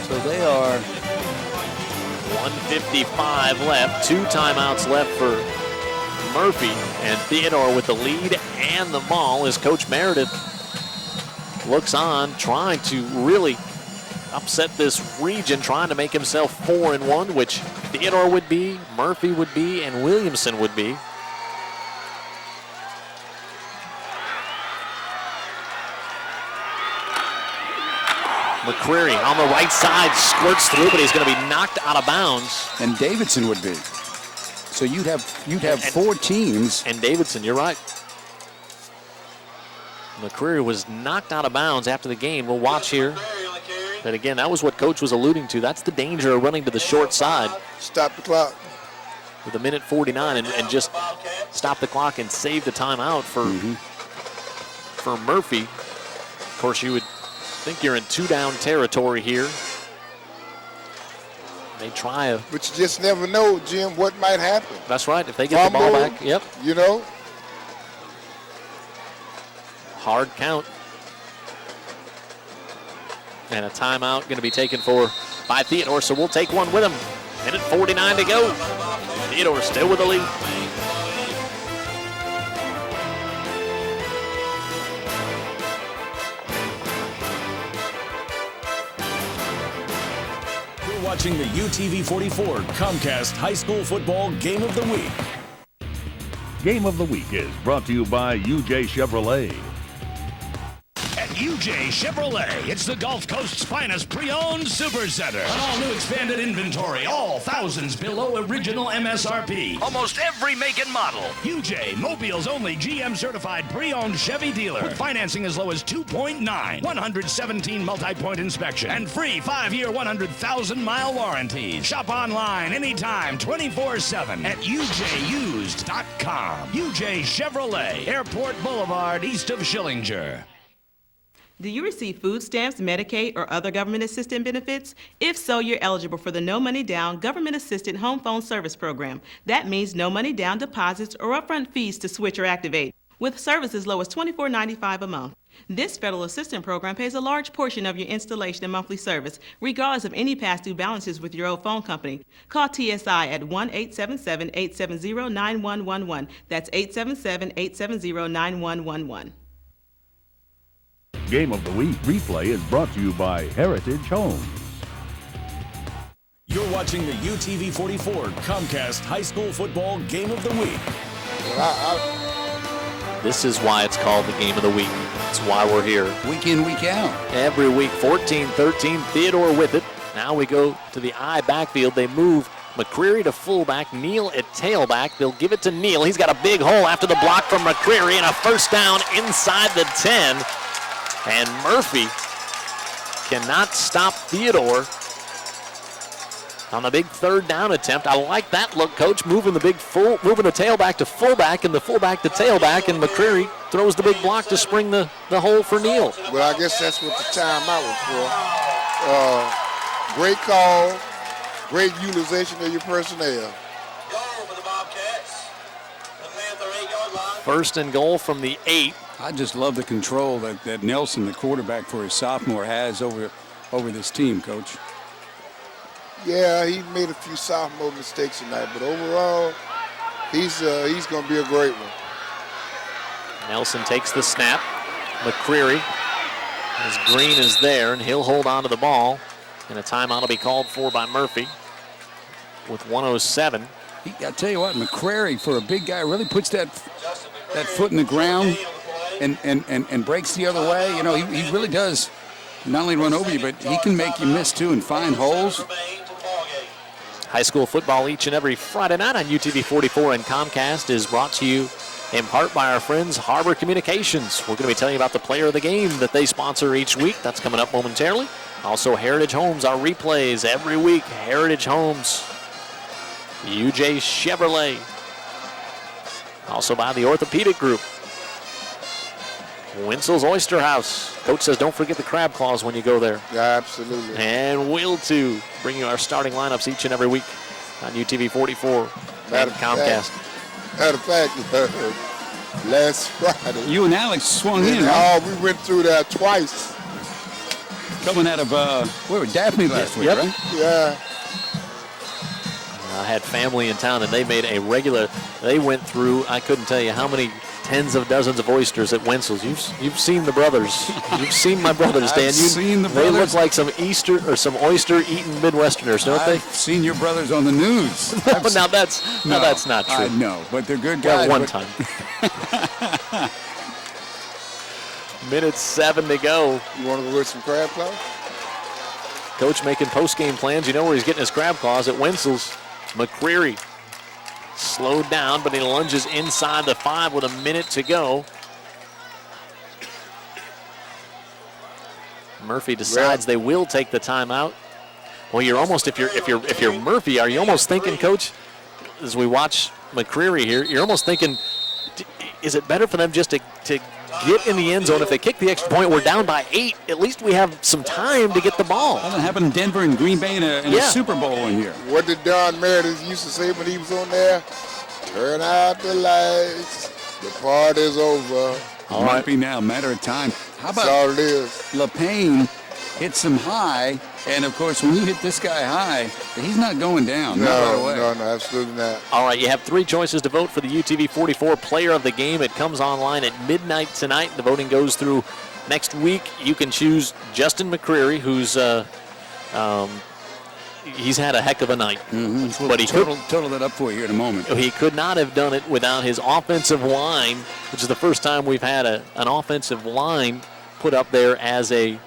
So they are 1:55 left. 2 timeouts left for Murphy, and Theodore with the lead and the ball as Coach Meredith looks on, trying to really upset this region, trying to make himself 4-1, which Theodore would be, Murphy would be, and Williamson would be. McCreary on the right side squirts through, but he's going to be knocked out of bounds. And Davidson would be. So you'd have 4 teams. And Davidson, you're right. McCreary was knocked out of bounds after the game. We'll watch here. But again, that was what Coach was alluding to. That's the danger of running to the short side. Stop the clock. With a minute 49 and just stop the clock and save the timeout for Murphy. Of course, you would think you're in 2-down territory here. They try But you just never know, Jim, what might happen. That's right. If they get the ball back, yep. You know? Hard count. And a timeout going to be taken by Theodore, so we'll take one with him. Minute 49 to go. Theodore still with the lead. watching the UTV 44 Comcast High School Football Game of the Week. Game of the Week is brought to you by UJ Chevrolet. At UJ Chevrolet, it's the Gulf Coast's finest pre-owned super center. An all-new expanded inventory, all thousands below original MSRP. Almost every make and model. UJ, Mobile's only GM-certified pre-owned Chevy dealer. With financing as low as 2.9, 117 multi-point inspection, and free 5-year, 100,000-mile warranties. Shop online anytime, 24/7 at UJUsed.com. UJ Chevrolet, Airport Boulevard, east of Schillinger. Do you receive food stamps, Medicaid, or other government assistance benefits? If so, you're eligible for the No Money Down Government Assisted Home Phone Service Program. That means no money down deposits or upfront fees to switch or activate, with service as low as $24.95 a month. This federal assistance program pays a large portion of your installation and monthly service, regardless of any past due balances with your old phone company. Call TSI at 1-877-870-9111. That's 877-870-9111. Game of the Week replay is brought to you by Heritage Homes. You're watching the UTV 44 Comcast High School Football Game of the Week. This is why it's called the Game of the Week. It's why we're here. Week in, week out. Every week, 14-13, Theodore with it. Now we go to the I backfield. They move McCreary to fullback, Neal at tailback. They'll give it to Neal. He's got a big hole after the block from McCreary and a first down inside the 10. And Murphy cannot stop Theodore on the big third down attempt. I like that look, Coach, moving the tailback to fullback and the fullback to tailback, and McCreary throws the big block to spring the hole for Neal. Well, I guess that's what the timeout was for. Great call, great utilization of your personnel. First and goal from the 8. I just love the control that Nelson, the quarterback for his sophomore, has over this team, Coach. Yeah, he made a few sophomore mistakes tonight, but overall, he's going to be a great one. Nelson takes the snap. McCreary, as Green is there, and he'll hold on to the ball. And a timeout will be called for by Murphy with 1:07. I tell you what, McCreary, for a big guy, really puts that foot in the ground and breaks the other way. You know, he really does not only run over you, but he can make you miss too and find holes. High school football each and every Friday night on UTV 44 and Comcast is brought to you in part by our friends Harbor Communications. We're going to be telling you about the player of the game that they sponsor each week. That's coming up momentarily. Also Heritage Homes, our replays every week. Heritage Homes, UJ Chevrolet. Also by the Orthopedic Group. Winsel's Oyster House. Coach says don't forget the crab claws when you go there. Yeah, absolutely. And Will too. Bring you our starting lineups each and every week on UTV 44 and Comcast. Matter of fact, last Friday. You and Alex swung in, right? Oh, we went through that twice. Coming out of, where were Daphne last week, right? Yeah. I had family in town, and they made a regular, they went through, I couldn't tell you how many tens of dozens of oysters at Winsel's. You've seen the brothers. You've seen my brothers, Dan. I've seen the brothers. They look like some some oyster-eating Midwesterners, don't they? I've seen your brothers on the news. Now that's not true. I know, but they're good guys. One time. Minute 7 to go. You want to go get some crab claws? Coach making post-game plans. You know where he's getting his crab claws at Winsel's. McCreary slowed down, but he lunges inside the 5 with a minute to go. Murphy decides they will take the timeout. Well, you're almost, if you're Murphy, are you almost thinking, Coach, as we watch McCreary here, you're almost thinking, is it better for them just to get in the end zone? If they kick the extra point, we're down by 8. At least we have some time to get the ball. Well, that happened in Denver and Green Bay in a Super Bowl in here. What did Don Meredith used to say when he was on there? Turn out the lights. The party's over. It might be now, a matter of time. How about That's all it is. LePayne hits him high, and of course, when you hit this guy high, he's not going down. No, absolutely not. All right, you have 3 choices to vote for the UTV 44 Player of the Game. It comes online at midnight tonight. The voting goes through next week. You can choose Justin McCreary, who's he's had a heck of a night. Mm-hmm. But he total that up for you here in a moment. He could not have done it without his offensive line, which is the first time we've had an offensive line put up there as a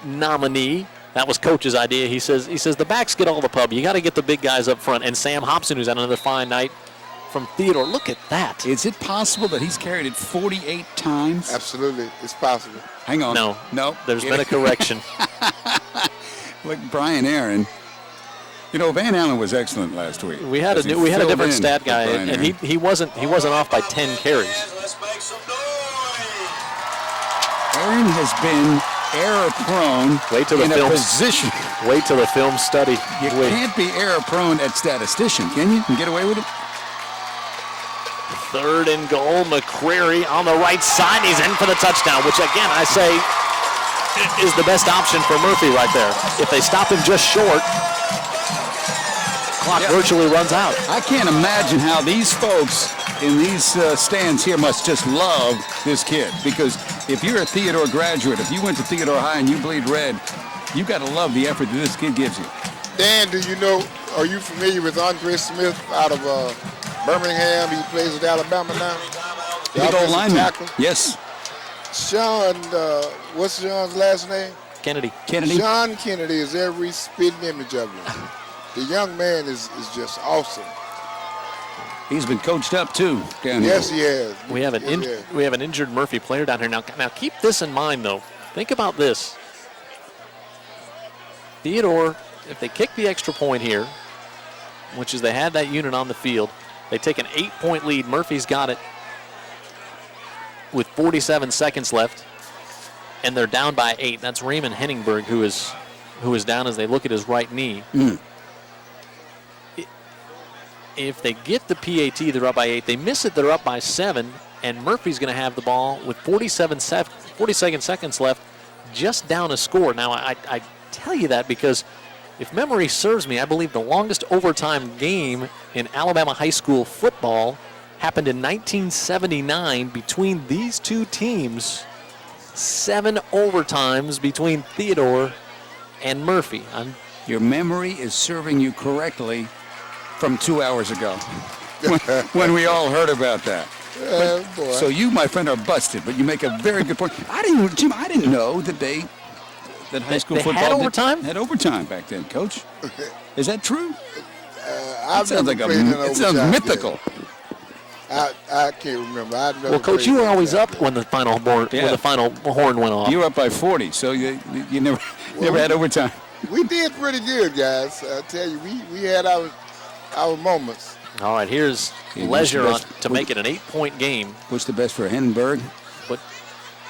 nominee. That was Coach's idea. He says the backs get all the pub. You got to get the big guys up front. And Sam Hobson, who's had another fine night from Theodore. Look at that. Is it possible that he's carried it 48 times? Absolutely. It's possible. Hang on. No. There's been a correction. Look, Brian Aaron. You know, Van Allen was excellent last week. We had a different stat guy, and he wasn't off by 10 carries. Aaron has been error-prone in a position. Wait till the film study. You can't be error-prone at statistician, can you? Can get away with it? 3rd and goal. McCrary on the right side. He's in for the touchdown, which, again, I say is the best option for Murphy right there. If they stop him just short, clock virtually runs out. I can't imagine how these folks in these stands here must just love this kid, because if you're a Theodore graduate, if you went to Theodore High and you bleed red, you got to love the effort that this kid gives you. Dan, are you familiar with Andre Smith out of Birmingham? He plays at Alabama now. Big old lineman. Yes. Sean, what's Sean's last name? Kennedy. Sean Kennedy is every spitting image of him. The young man is just awesome. He's been coached up too down here. Yes, he has. We have an injured Murphy player down here now. Now keep this in mind though. Think about this. Theodore, if they kick the extra point here, which is they had that unit on the field, they take an 8-point lead. Murphy's got it with 47 seconds left, and they're down by 8. That's Raymond Henningberg who is down as they look at his right knee. If they get the PAT, they're up by 8. They miss it, they're up by 7, and Murphy's going to have the ball with 47 seconds left, just down a score. Now, I tell you that because if memory serves me, I believe the longest overtime game in Alabama high school football happened in 1979 between these two teams. 7 overtimes between Theodore and Murphy. Your memory is serving you correctly from 2 hours ago when we all heard about that. Boy. So you, my friend, are busted, but you make a very good point. I didn't know that high school football had overtime back then, Coach. Is that true? It sounds mythical. I can't remember. Well, Coach, you were always up when the final horn went off. You were up by 40, so you never had overtime. We did pretty good, guys. I tell you, we had our moments. All right, here's Leisure to make it an 8-point game. What's the best for Henningberg?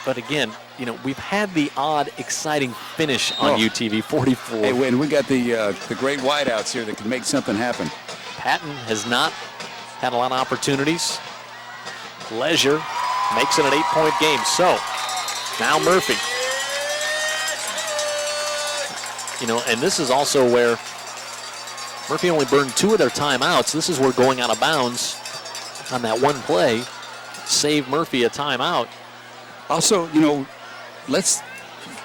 But again, we've had the odd, exciting finish on UTV 44. Hey, Win, we got the great wideouts here that can make something happen. Patton has not had a lot of opportunities. Leisure makes it an 8-point game. So now Murphy. And this is also where Murphy only burned 2 of their timeouts. This is where going out of bounds on that one play saved Murphy a timeout. Also, let's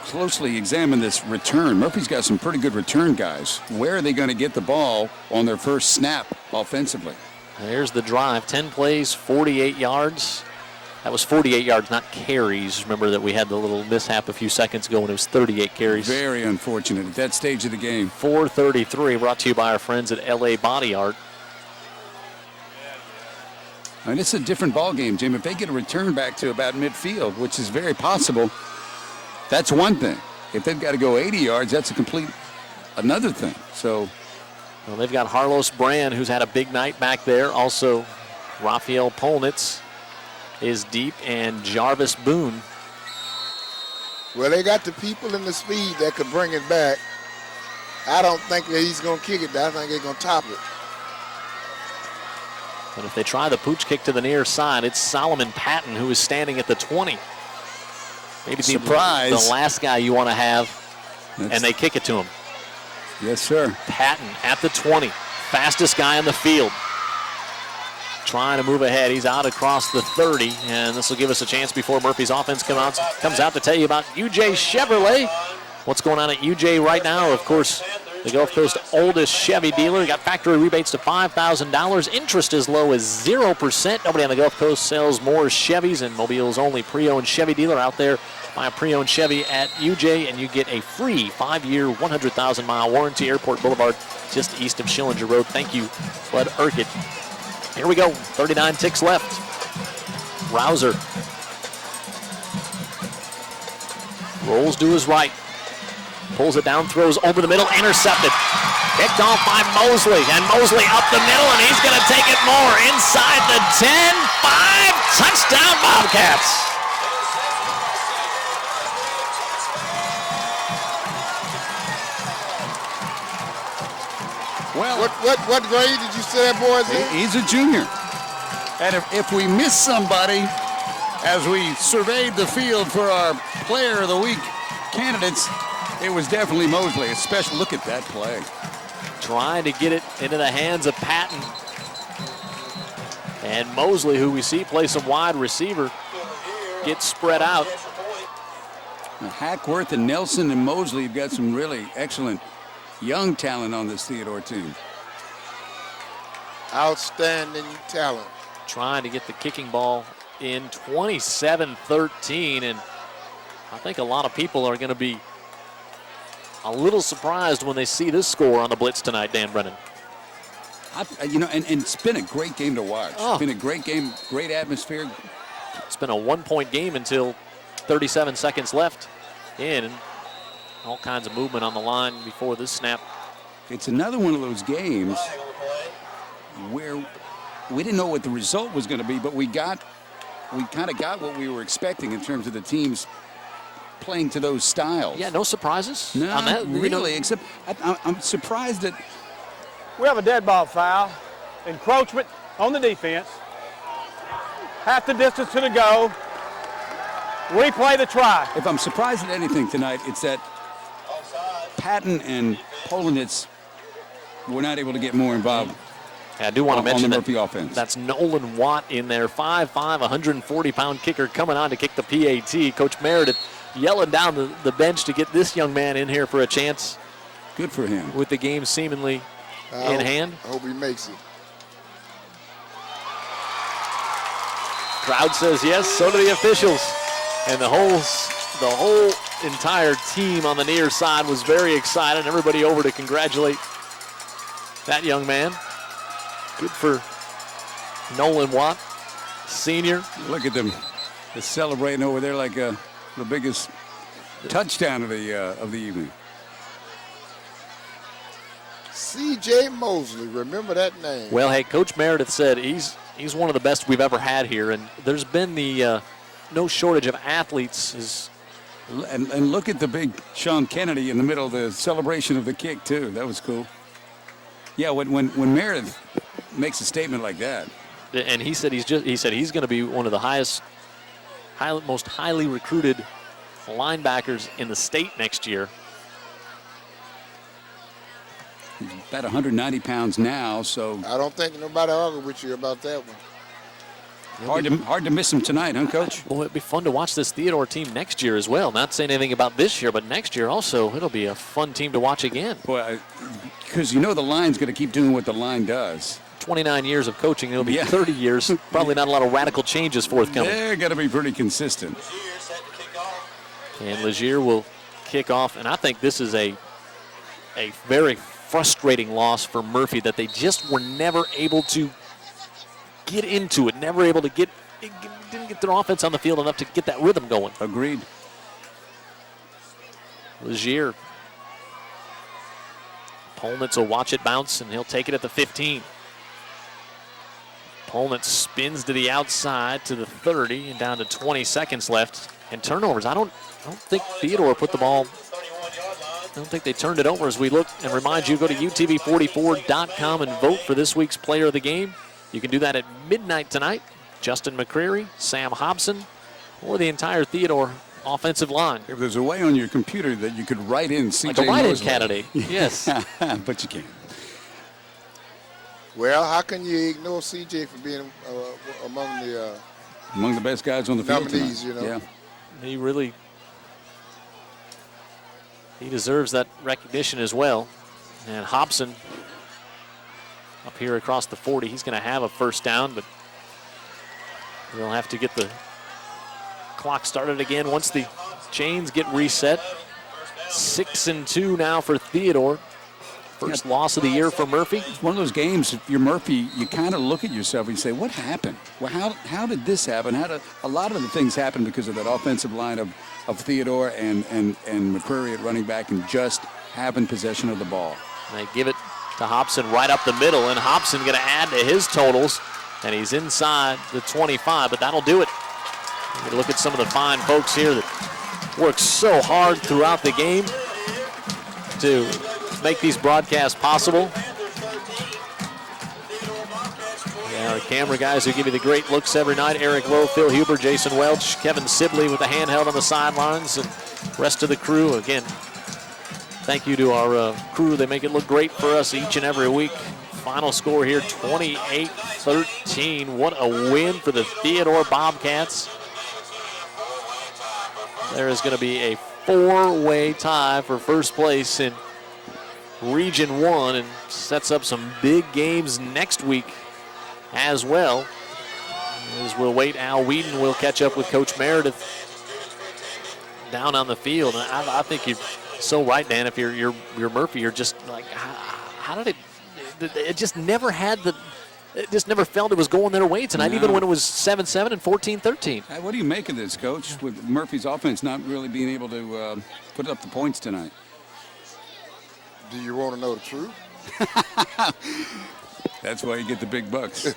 closely examine this return. Murphy's got some pretty good return guys. Where are they going to get the ball on their first snap offensively? There's the drive. 10 plays, 48 yards. That was 48 yards, not carries. Remember that we had the little mishap a few seconds ago when it was 38 carries. Very unfortunate at that stage of the game. 4:33, brought to you by our friends at LA Body Art. I mean, it's a different ball game, Jim. If they get a return back to about midfield, which is very possible, that's one thing. If they've got to go 80 yards, that's another thing. So, well, they've got Harlos Brand, who's had a big night back there. Also, Raphael Polnitz is deep, and Jarvis Boone. Well, they got the people and the speed that could bring it back. I don't think that he's going to kick it. I think they're going to top it. But if they try the pooch kick to the near side, it's Solomon Patton who is standing at the 20. Maybe the last guy you want to have, and they kick it to him. Yes, sir. Patton at the 20, fastest guy on the field. Trying to move ahead. He's out across the 30, and this will give us a chance before Murphy's offense comes out to tell you about UJ Chevrolet. What's going on at UJ right now? Of course, The Gulf Coast oldest Chevy dealer. Got factory rebates to $5,000. Interest as low as 0%. Nobody on the Gulf Coast sells more Chevys, and Mobile's only pre-owned Chevy dealer out there. Buy a pre-owned Chevy at UJ, and you get a free 5-year, 100,000-mile warranty. Airport Boulevard, just east of Schillinger Road. Thank you, Bud Urquhart. Here we go. 39 ticks left. Rouser rolls to his right. Pulls it down, throws over the middle, intercepted. Picked off by Mosley, and Mosley up the middle, and he's going to take it more. Inside the 10, 5, touchdown Bobcats. Well, what grade did you say that boy's in? He's a junior. And if we miss somebody, as we surveyed the field for our Player of the Week candidates, it was definitely Mosley. A special look at that play. Trying to get it into the hands of Patton. And Mosley, who we see play some wide receiver, gets spread out. Now, Hackworth and Nelson and Mosley have got some really excellent young talent on this Theodore team. Outstanding talent. Trying to get the kicking ball in 27-13, and I think a lot of people are going to be a little surprised when they see this score on the blitz tonight, Dan Brennan. And it's been a great game to watch. It's been a great game, great atmosphere. It's been a one-point game until 37 seconds left in, and all kinds of movement on the line before this snap. It's another one of those games where we didn't know what the result was going to be, but we kind of got what we were expecting in terms of the teams playing to those styles. Yeah, no surprises? No, on that, really, except I'm surprised that... We have a dead ball foul. Encroachment on the defense. Half the distance to the goal. Replay the try. If I'm surprised at anything tonight, it's that Patton and Polanitz were not able to get more involved. I do want to mention the Murphy offense. That's Nolan Watt in there, 5'5", 140-pound kicker coming on to kick the PAT. Coach Meredith yelling down the bench to get this young man in here for a chance. Good for him. With the game seemingly in hand. I hope he makes it. Crowd says yes, so do the officials. And the whole entire team on the near side was very excited. Everybody over to congratulate that young man. Good for Nolan Watt, senior. Look at them. They're celebrating over there like the biggest touchdown of the evening. C.J. Mosley, remember that name. Well, hey, Coach Meredith said he's one of the best we've ever had here, and there's been the no shortage of athletes. And look at the big Sean Kennedy in the middle of the celebration of the kick too. That was cool. Yeah, when Meredith makes a statement like that, and he said he's going to be one of the most highly recruited linebackers in the state next year. He's about 190 pounds now, so I don't think nobody argue with you about that one. Hard to miss him tonight, huh, Coach? Well, it'd be fun to watch this Theodore team next year as well. Not saying anything about this year, but next year also, it'll be a fun team to watch again. Boy, because the line's going to keep doing what the line does. 29 years of coaching, it'll be 30 years. Probably not a lot of radical changes forthcoming. They're going to be pretty consistent. And Legier will kick off, and I think this is a very frustrating loss for Murphy, that they just were never able to get into it, never able to didn't get their offense on the field enough to get that rhythm going. Agreed. Legier. Polnitz will watch it bounce, and he'll take it at the 15. Polnitz spins to the outside to the 30, and down to 20 seconds left. And turnovers. I don't think Theodore put the ball. I don't think they turned it over. As we look and remind you, go to UTV44.com and vote for this week's player of the game. You can do that at midnight tonight. Justin McCreary, Sam Hobson, or the entire Theodore offensive line. If there's a way on your computer that you could write in C.J. Like a write-in Mosley. candidate, yes. But you can't. Well, how can you ignore C.J. for being among the best guys on the field nominees, tonight. you know? Yeah. He deserves that recognition as well. And Hobson up here across the 40. He's going to have a first down, but we'll have to get the clock started again once the chains get reset. 6-2 now for Theodore. First loss of the year for Murphy. It's one of those games, if you're Murphy, you kind of look at yourself and you say, what happened? Well, how did this happen? A lot of the things happen because of that offensive line of Theodore and McCreary at running back and just having possession of the ball. They give it to Hobson right up the middle, and Hobson going to add to his totals, and he's inside the 25, but that'll do it. You look at some of the fine folks here that work so hard throughout the game to make these broadcasts possible. Yeah, the camera guys who give you the great looks every night: Eric Lowe, Phil Huber, Jason Welch, Kevin Sibley with the handheld on the sidelines, and rest of the crew. Again, thank you to our crew. They make it look great for us each and every week. Final score here, 28-13. What a win for the Theodore Bobcats. There is going to be a 4-way tie for first place in Region 1 and sets up some big games next week as well. As we'll wait, Al Whedon will catch up with Coach Meredith down on the field. And I think you're so right, Dan. If you're Murphy, you're just like, how did it just never had the, it just never felt it was going their way tonight, even when it was 7-7 and 14-13. What do you make of this, Coach, with Murphy's offense not really being able to put up the points tonight? Do you want to know the truth? That's why you get the big bucks.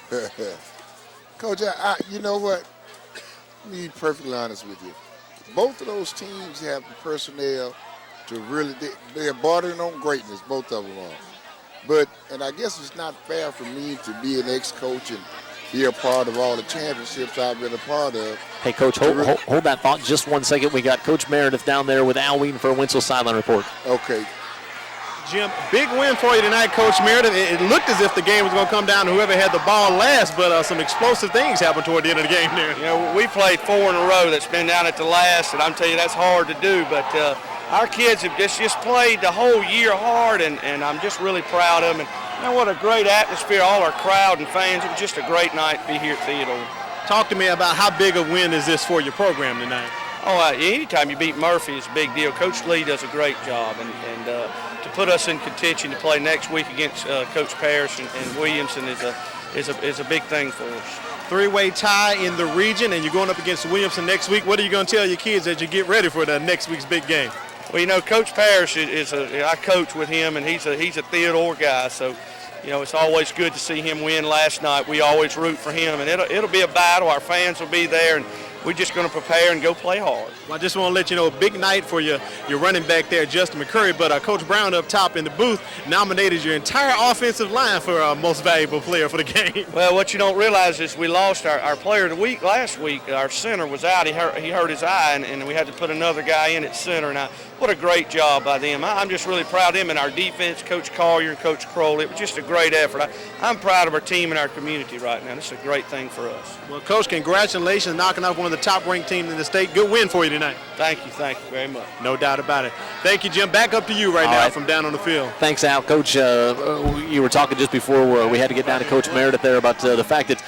Coach, you know what? Let me be perfectly honest with you. Both of those teams have the personnel to really, they're bordering on greatness, both of them are. But, and I guess it's not fair for me to be an ex-coach and be a part of all the championships I've been a part of. Hey, Coach, hold that thought just 1 second. We got Coach Meredith down there with Al Whedon for a Winslow sideline report. Okay. Jim, big win for you tonight, Coach Meredith. It looked as if the game was going to come down to whoever had the ball last, but some explosive things happened toward the end of the game there. You know, we played 4 in a row that's been down at the last, and I'm telling you that's hard to do, but our kids have just played the whole year hard, and I'm just really proud of them. And you know what a great atmosphere, all our crowd and fans. It was just a great night to be here at Theodore. Talk to me about how big a win is this for your program tonight? Oh, anytime you beat Murphy is a big deal. Coach Lee does a great job, and to put us in contention to play next week against Coach Parrish and Williamson is a big thing for us. 3-way tie in the region, and you're going up against Williamson next week. What are you going to tell your kids as you get ready for the next week's big game? Well, you know, Coach Parrish I coach with him, and he's a Theodore guy, so you know it's always good to see him win last night. We always root for him, and it'll be a battle. Our fans will be there, and we're just going to prepare and go play hard. Well, I just want to let you know, a big night for your running back there, Justin McCurry, but Coach Brown up top in the booth nominated your entire offensive line for most valuable player for the game. Well, what you don't realize is we lost our player of the week last week. Our center was out. He hurt his eye, and we had to put another guy in at center. And what a great job by them. I'm just really proud of them and our defense, Coach Collier and Coach Crowley. It was just a great effort. I'm proud of our team and our community right now. This is a great thing for us. Well, Coach, congratulations knocking off one of the top-ranked teams in the state. Good win for you tonight. Thank you very much. No doubt about it. Thank you, Jim. Back up to you right from down on the field. Thanks, Al. Coach, you were talking just before we had to get down to Coach Meredith there about the fact that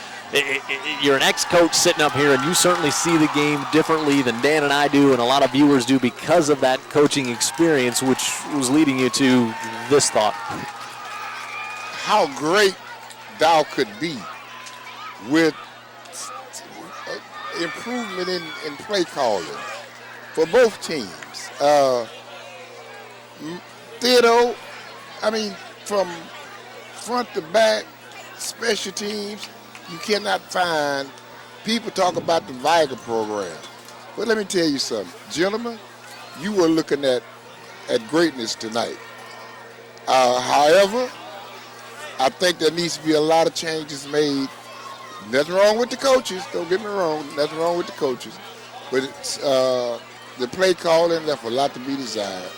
you're an ex-coach sitting up here, and you certainly see the game differently than Dan and I do, and a lot of viewers do, because of that coaching experience, which was leading you to this thought. How great thou could be with improvement in play calling for both teams. Theodore, I mean, from front to back, special teams, you cannot find, people talk about the Viger program. But let me tell you something. Gentlemen, you were looking at greatness tonight. However, I think there needs to be a lot of changes made. Nothing wrong with the coaches, don't get me wrong, nothing wrong with the coaches. But it's, the play calling left a lot to be desired.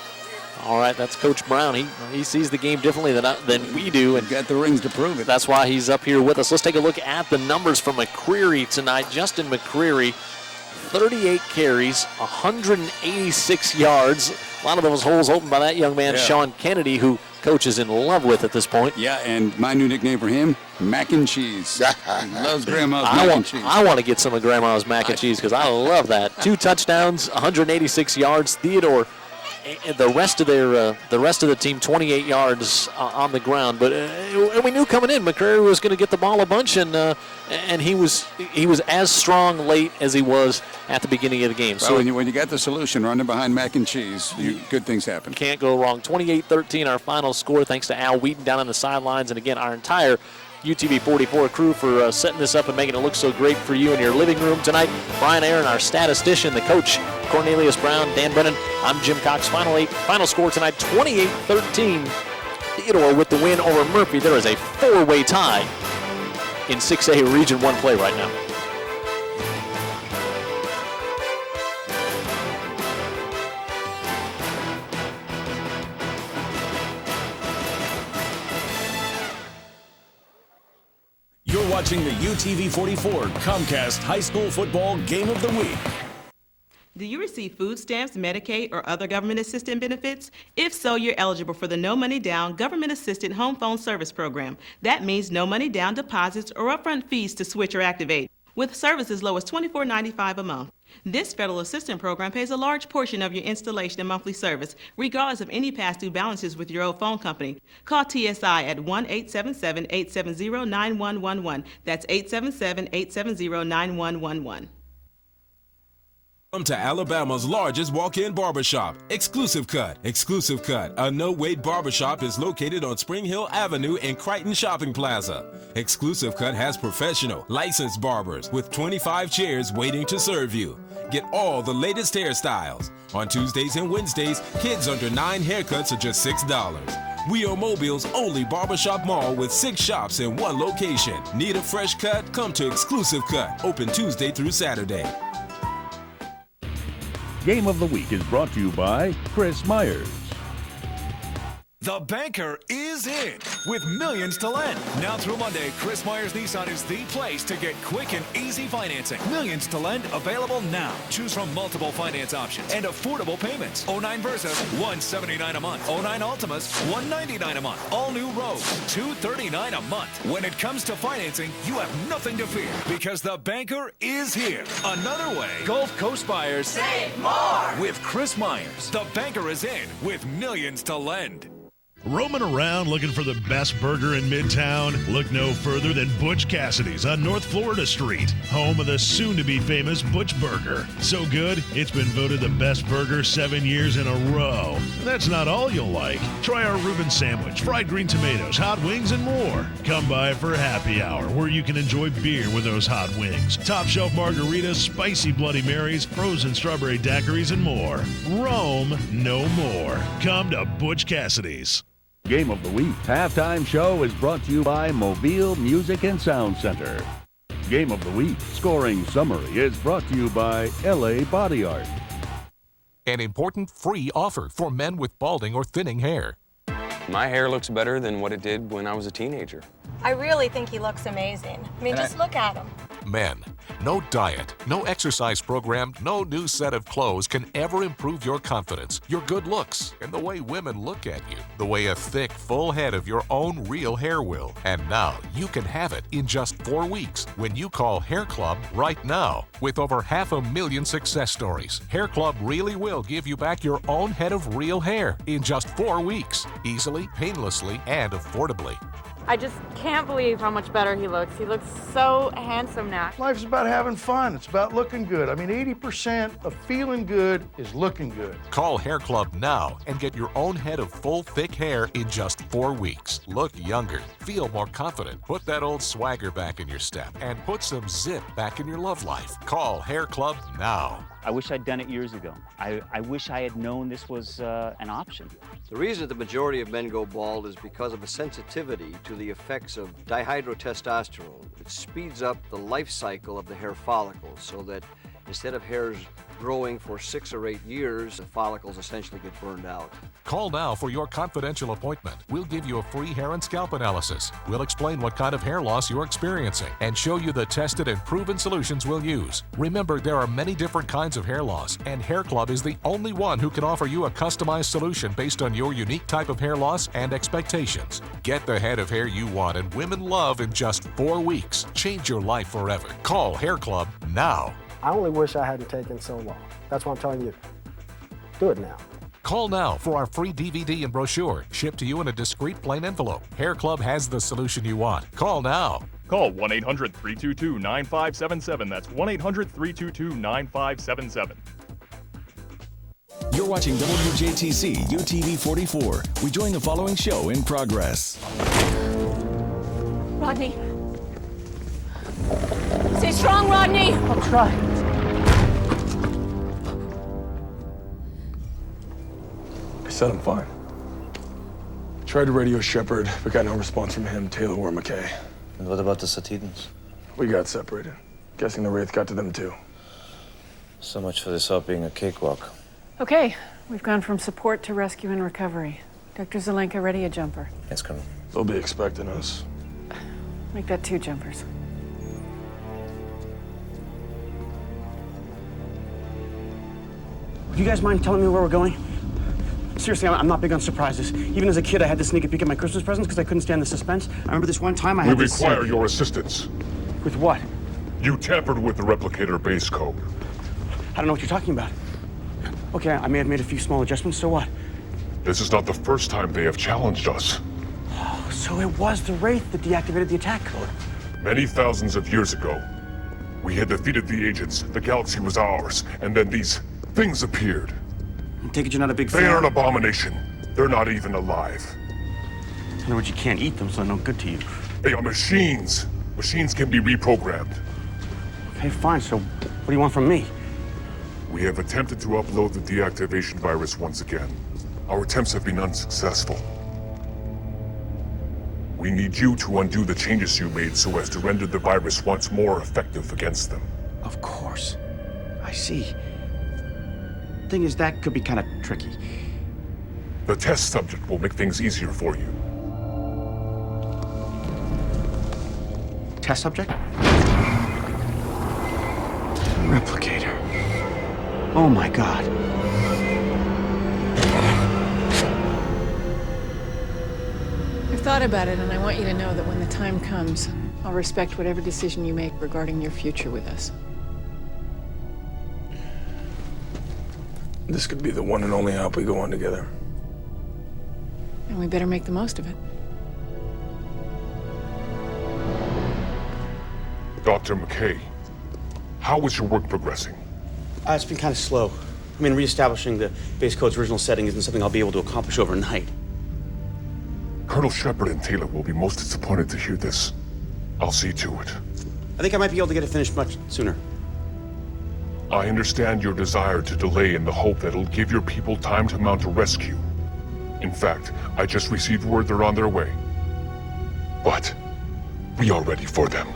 All right, that's Coach Brown. He sees the game differently than we do, and got the rings to prove it. That's why he's up here with us. Let's take a look at the numbers from McCreary tonight. Justin McCreary, 38 carries, 186 yards. A lot of those holes opened by that young man, Sean Kennedy, who Coach is in love with at this point. Yeah, and my new nickname for him, Mac and Cheese. He loves Grandma's mac and cheese. I want to get some of Grandma's mac and cheese because I love that. 2 touchdowns, 186 yards. Theodore, the rest of the team, 28 yards on the ground. But we knew coming in, McCrary was going to get the ball a bunch, and he was as strong late as he was at the beginning of the game. Well, So when you got the solution running behind Mac and Cheese, good things happen. Can't go wrong. 28-13, our final score, thanks to Al Wheaton down on the sidelines, and again, our entire UTV 44 crew for setting this up and making it look so great for you in your living room tonight. Brian Aaron, our statistician, the coach, Cornelius Brown, Dan Brennan. I'm Jim Cox. Final score tonight, 28-13. Theodore with the win over Murphy. There is a 4-way tie in 6A Region 1 play right now. You're watching the UTV 44 Comcast High School Football Game of the Week. Do you receive food stamps, Medicaid, or other government assistance benefits? If so, you're eligible for the No Money Down Government Assisted Home Phone Service Program. That means no money down deposits or upfront fees to switch or activate, with service as low as $24.95 a month. This federal assistance program pays a large portion of your installation and monthly service, regardless of any past due balances with your old phone company. Call TSI at 1-877-870-9111. That's 877-870-9111. Come to Alabama's largest walk-in barbershop, Exclusive Cut. Exclusive Cut, a no-wait barbershop, is located on Spring Hill Avenue in Crichton Shopping Plaza. Exclusive Cut has professional, licensed barbers with 25 chairs waiting to serve you. Get all the latest hairstyles. On Tuesdays and Wednesdays, kids under 9 haircuts are just $6. We are Mobile's only barbershop mall with 6 shops in 1 location. Need a fresh cut? Come to Exclusive Cut, open Tuesday through Saturday. Game of the Week is brought to you by Chris Myers. The Banker is in with millions to lend. Now through Monday, Chris Myers Nissan is the place to get quick and easy financing. Millions to lend available now. Choose from multiple finance options and affordable payments. 09 Versas, $179 a month. 09 Altimas, $199 a month. All new Rogues, $239 a month. When it comes to financing, you have nothing to fear because the Banker is here. Another way, Gulf Coast buyers save more with Chris Myers. The Banker is in with millions to lend. Roaming around looking for the best burger in Midtown? Look no further than Butch Cassidy's on North Florida Street, home of the soon-to-be famous Butch Burger. So good, it's been voted the best burger 7 years in a row. And that's not all you'll like. Try our Reuben sandwich, fried green tomatoes, hot wings, and more. Come by for happy hour, where you can enjoy beer with those hot wings, top shelf margaritas, spicy Bloody Marys, frozen strawberry daiquiris, and more. Roam no more. Come to Butch Cassidy's. Game of the Week halftime show is brought to you by Mobile Music and Sound Center. Game of the Week scoring summary is brought to you by LA Body Art. An important free offer for men with balding or thinning hair. My hair looks better than what it did when I was a teenager. I really think he looks amazing. I mean, just look at him. Men, no diet, no exercise program, no new set of clothes can ever improve your confidence, your good looks, and the way women look at you, the way a thick, full head of your own real hair will. And now you can have it in just 4 weeks when you call Hair Club right now. With over 500,000 success stories, Hair Club really will give you back your own head of real hair in just 4 weeks, easily, painlessly, and affordably. I just can't believe how much better he looks. He looks so handsome now. Life's about having fun. It's about looking good. I mean, 80% of feeling good is looking good. Call Hair Club now and get your own head of full, thick hair in just 4 weeks. Look younger, feel more confident, put that old swagger back in your step, and put some zip back in your love life. Call Hair Club now. I wish I'd done it years ago. I wish I had known this was an option. The reason the majority of men go bald is because of a sensitivity to the effects of dihydrotestosterone, which speeds up the life cycle of the hair follicles so that instead of hairs growing for 6 or 8 years, the follicles essentially get burned out. Call now for your confidential appointment. We'll give you a free hair and scalp analysis. We'll explain what kind of hair loss you're experiencing and show you the tested and proven solutions we'll use. Remember, there are many different kinds of hair loss, and Hair Club is the only one who can offer you a customized solution based on your unique type of hair loss and expectations. Get the head of hair you want and women love in just 4 weeks. Change your life forever. Call Hair Club now. I only wish I hadn't taken so long. That's what I'm telling you. Do it now. Call now for our free DVD and brochure, shipped to you in a discreet plain envelope. Hair Club has the solution you want. Call now. Call 1-800-322-9577. That's 1-800-322-9577. You're watching WJTC UTV 44. We join the following show in progress. Rodney. Stay strong, Rodney. I'll try. I said I'm fine. Tried to radio Shepard, but got no response from him, Taylor, or McKay. And what about the Satidans? We got separated. Guessing the Wraith got to them too. So much for this all being a cakewalk. Okay, we've gone from support to rescue and recovery. Dr. Zelenka, ready a jumper. Yes, Colonel. They'll be expecting us. Make that 2 jumpers. Do you guys mind telling me where we're going? Seriously, I'm not big on surprises. Even as a kid, I had to sneak a peek at my Christmas presents because I couldn't stand the suspense. I remember this one time I had We require your assistance. With what? You tampered with the replicator base code. I don't know what you're talking about. Okay, I may have made a few small adjustments, so what? This is not the first time they have challenged us. Oh, so it was the Wraith that deactivated the attack code. Many thousands of years ago, we had defeated the agents, the galaxy was ours, and then these things appeared. I take it you're not a big fan? They are an abomination. They're not even alive. In other words, you can't eat them, so they're no good to you. They are machines. Machines can be reprogrammed. Okay, fine, so what do you want from me? We have attempted to upload the deactivation virus once again. Our attempts have been unsuccessful. We need you to undo the changes you made so as to render the virus once more effective against them. Of course. I see. Thing is, that could be kind of tricky. The test subject will make things easier for you. Test subject? Replicator. Oh my God. I've thought about it, and I want you to know that when the time comes, I'll respect whatever decision you make regarding your future with us. This could be the one and only hop we go on together. And we better make the most of it. Dr. McKay, how is your work progressing? It's been kind of slow. I mean, reestablishing the base code's original setting isn't something I'll be able to accomplish overnight. Colonel Shepard and Taylor will be most disappointed to hear this. I'll see to it. I think I might be able to get it finished much sooner. I understand your desire to delay in the hope that it'll give your people time to mount a rescue. In fact, I just received word they're on their way. But we are ready for them.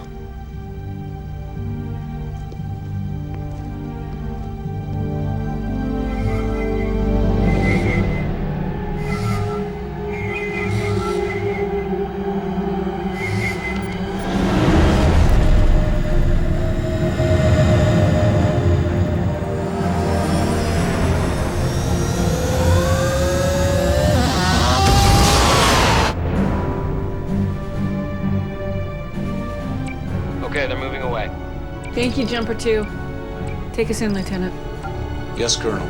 Okay, they're moving away. Thank you, Jumper 2. Take us in, Lieutenant. Yes, Colonel.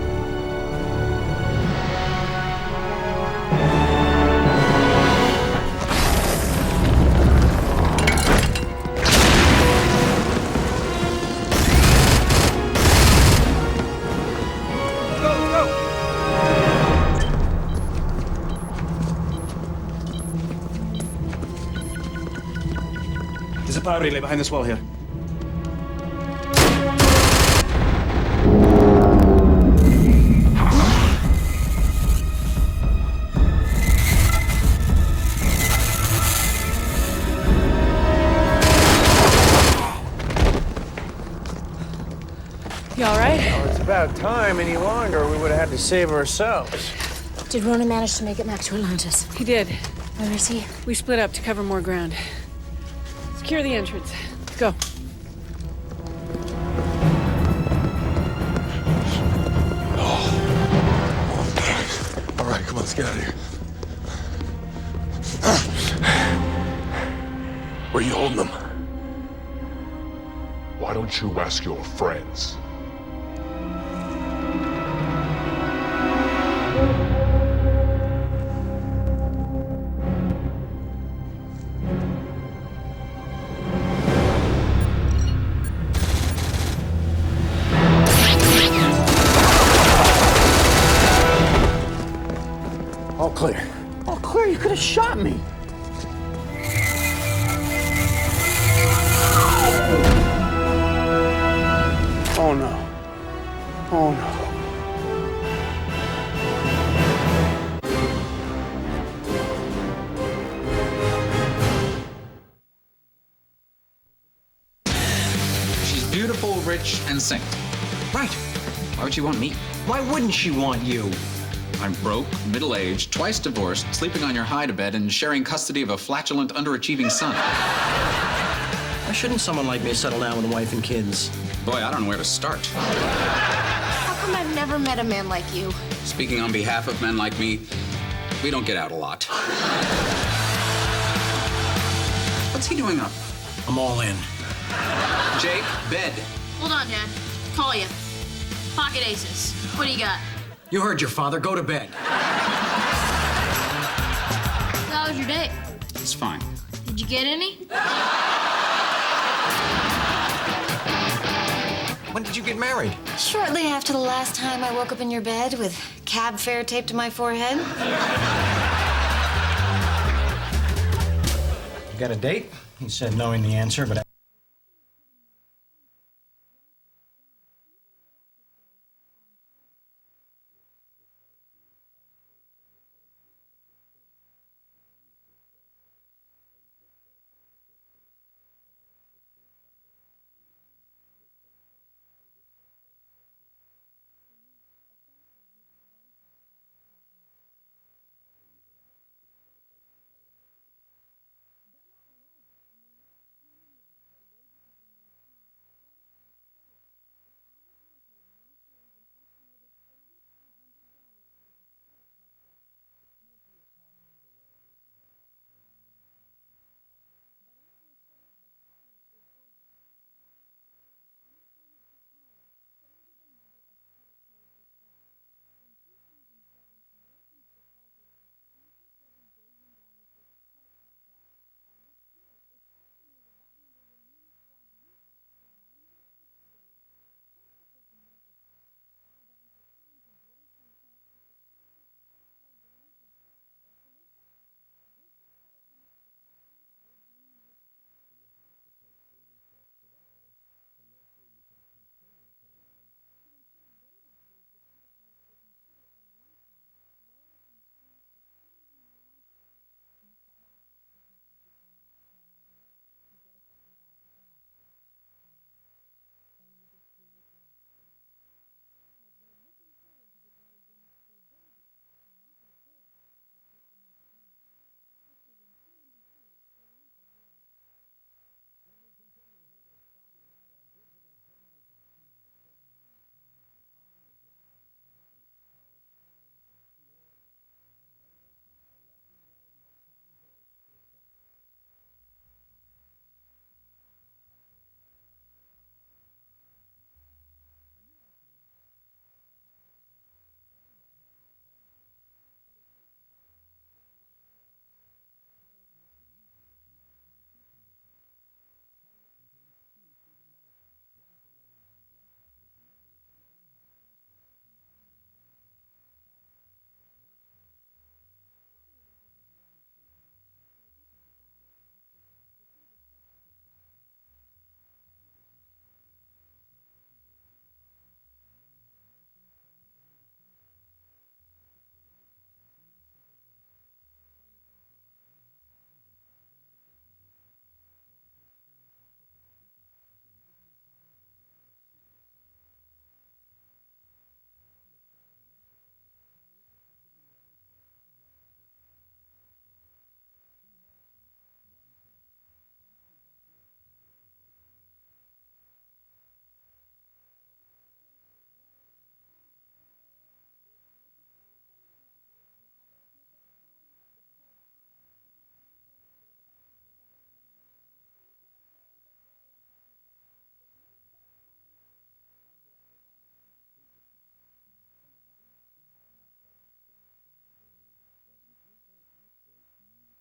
There's a power relay behind this wall here. You all right? Well, it's about time. Any longer, we would have had to save ourselves. Did Ronan manage to make it back to Atlantis? He did. Where is he? We split up to cover more ground. Secure the entrance. Let's go. All right, come on, let's get out of here. Where are you holding them? Why don't you ask your friends? All clear. All clear? You could have shot me. Oh no. Oh no. She's beautiful, rich, and single. Right. Why would she want me? Why wouldn't she want you? I'm broke, middle-aged, twice divorced, sleeping on your hide-a-bed, and sharing custody of a flatulent, underachieving son. Why shouldn't someone like me settle down with a wife and kids? Boy, I don't know where to start. How come I've never met a man like you? Speaking on behalf of men like me, we don't get out a lot. What's he doing up? I'm all in. Jake, bed. Hold on, Dad. Call you. Pocket aces. What do you got? You heard your father. Go to bed. How was your date? It's fine. Did you get any? When did you get married? Shortly after the last time I woke up in your bed with cab fare taped to my forehead. You got a date? He said knowing the answer, but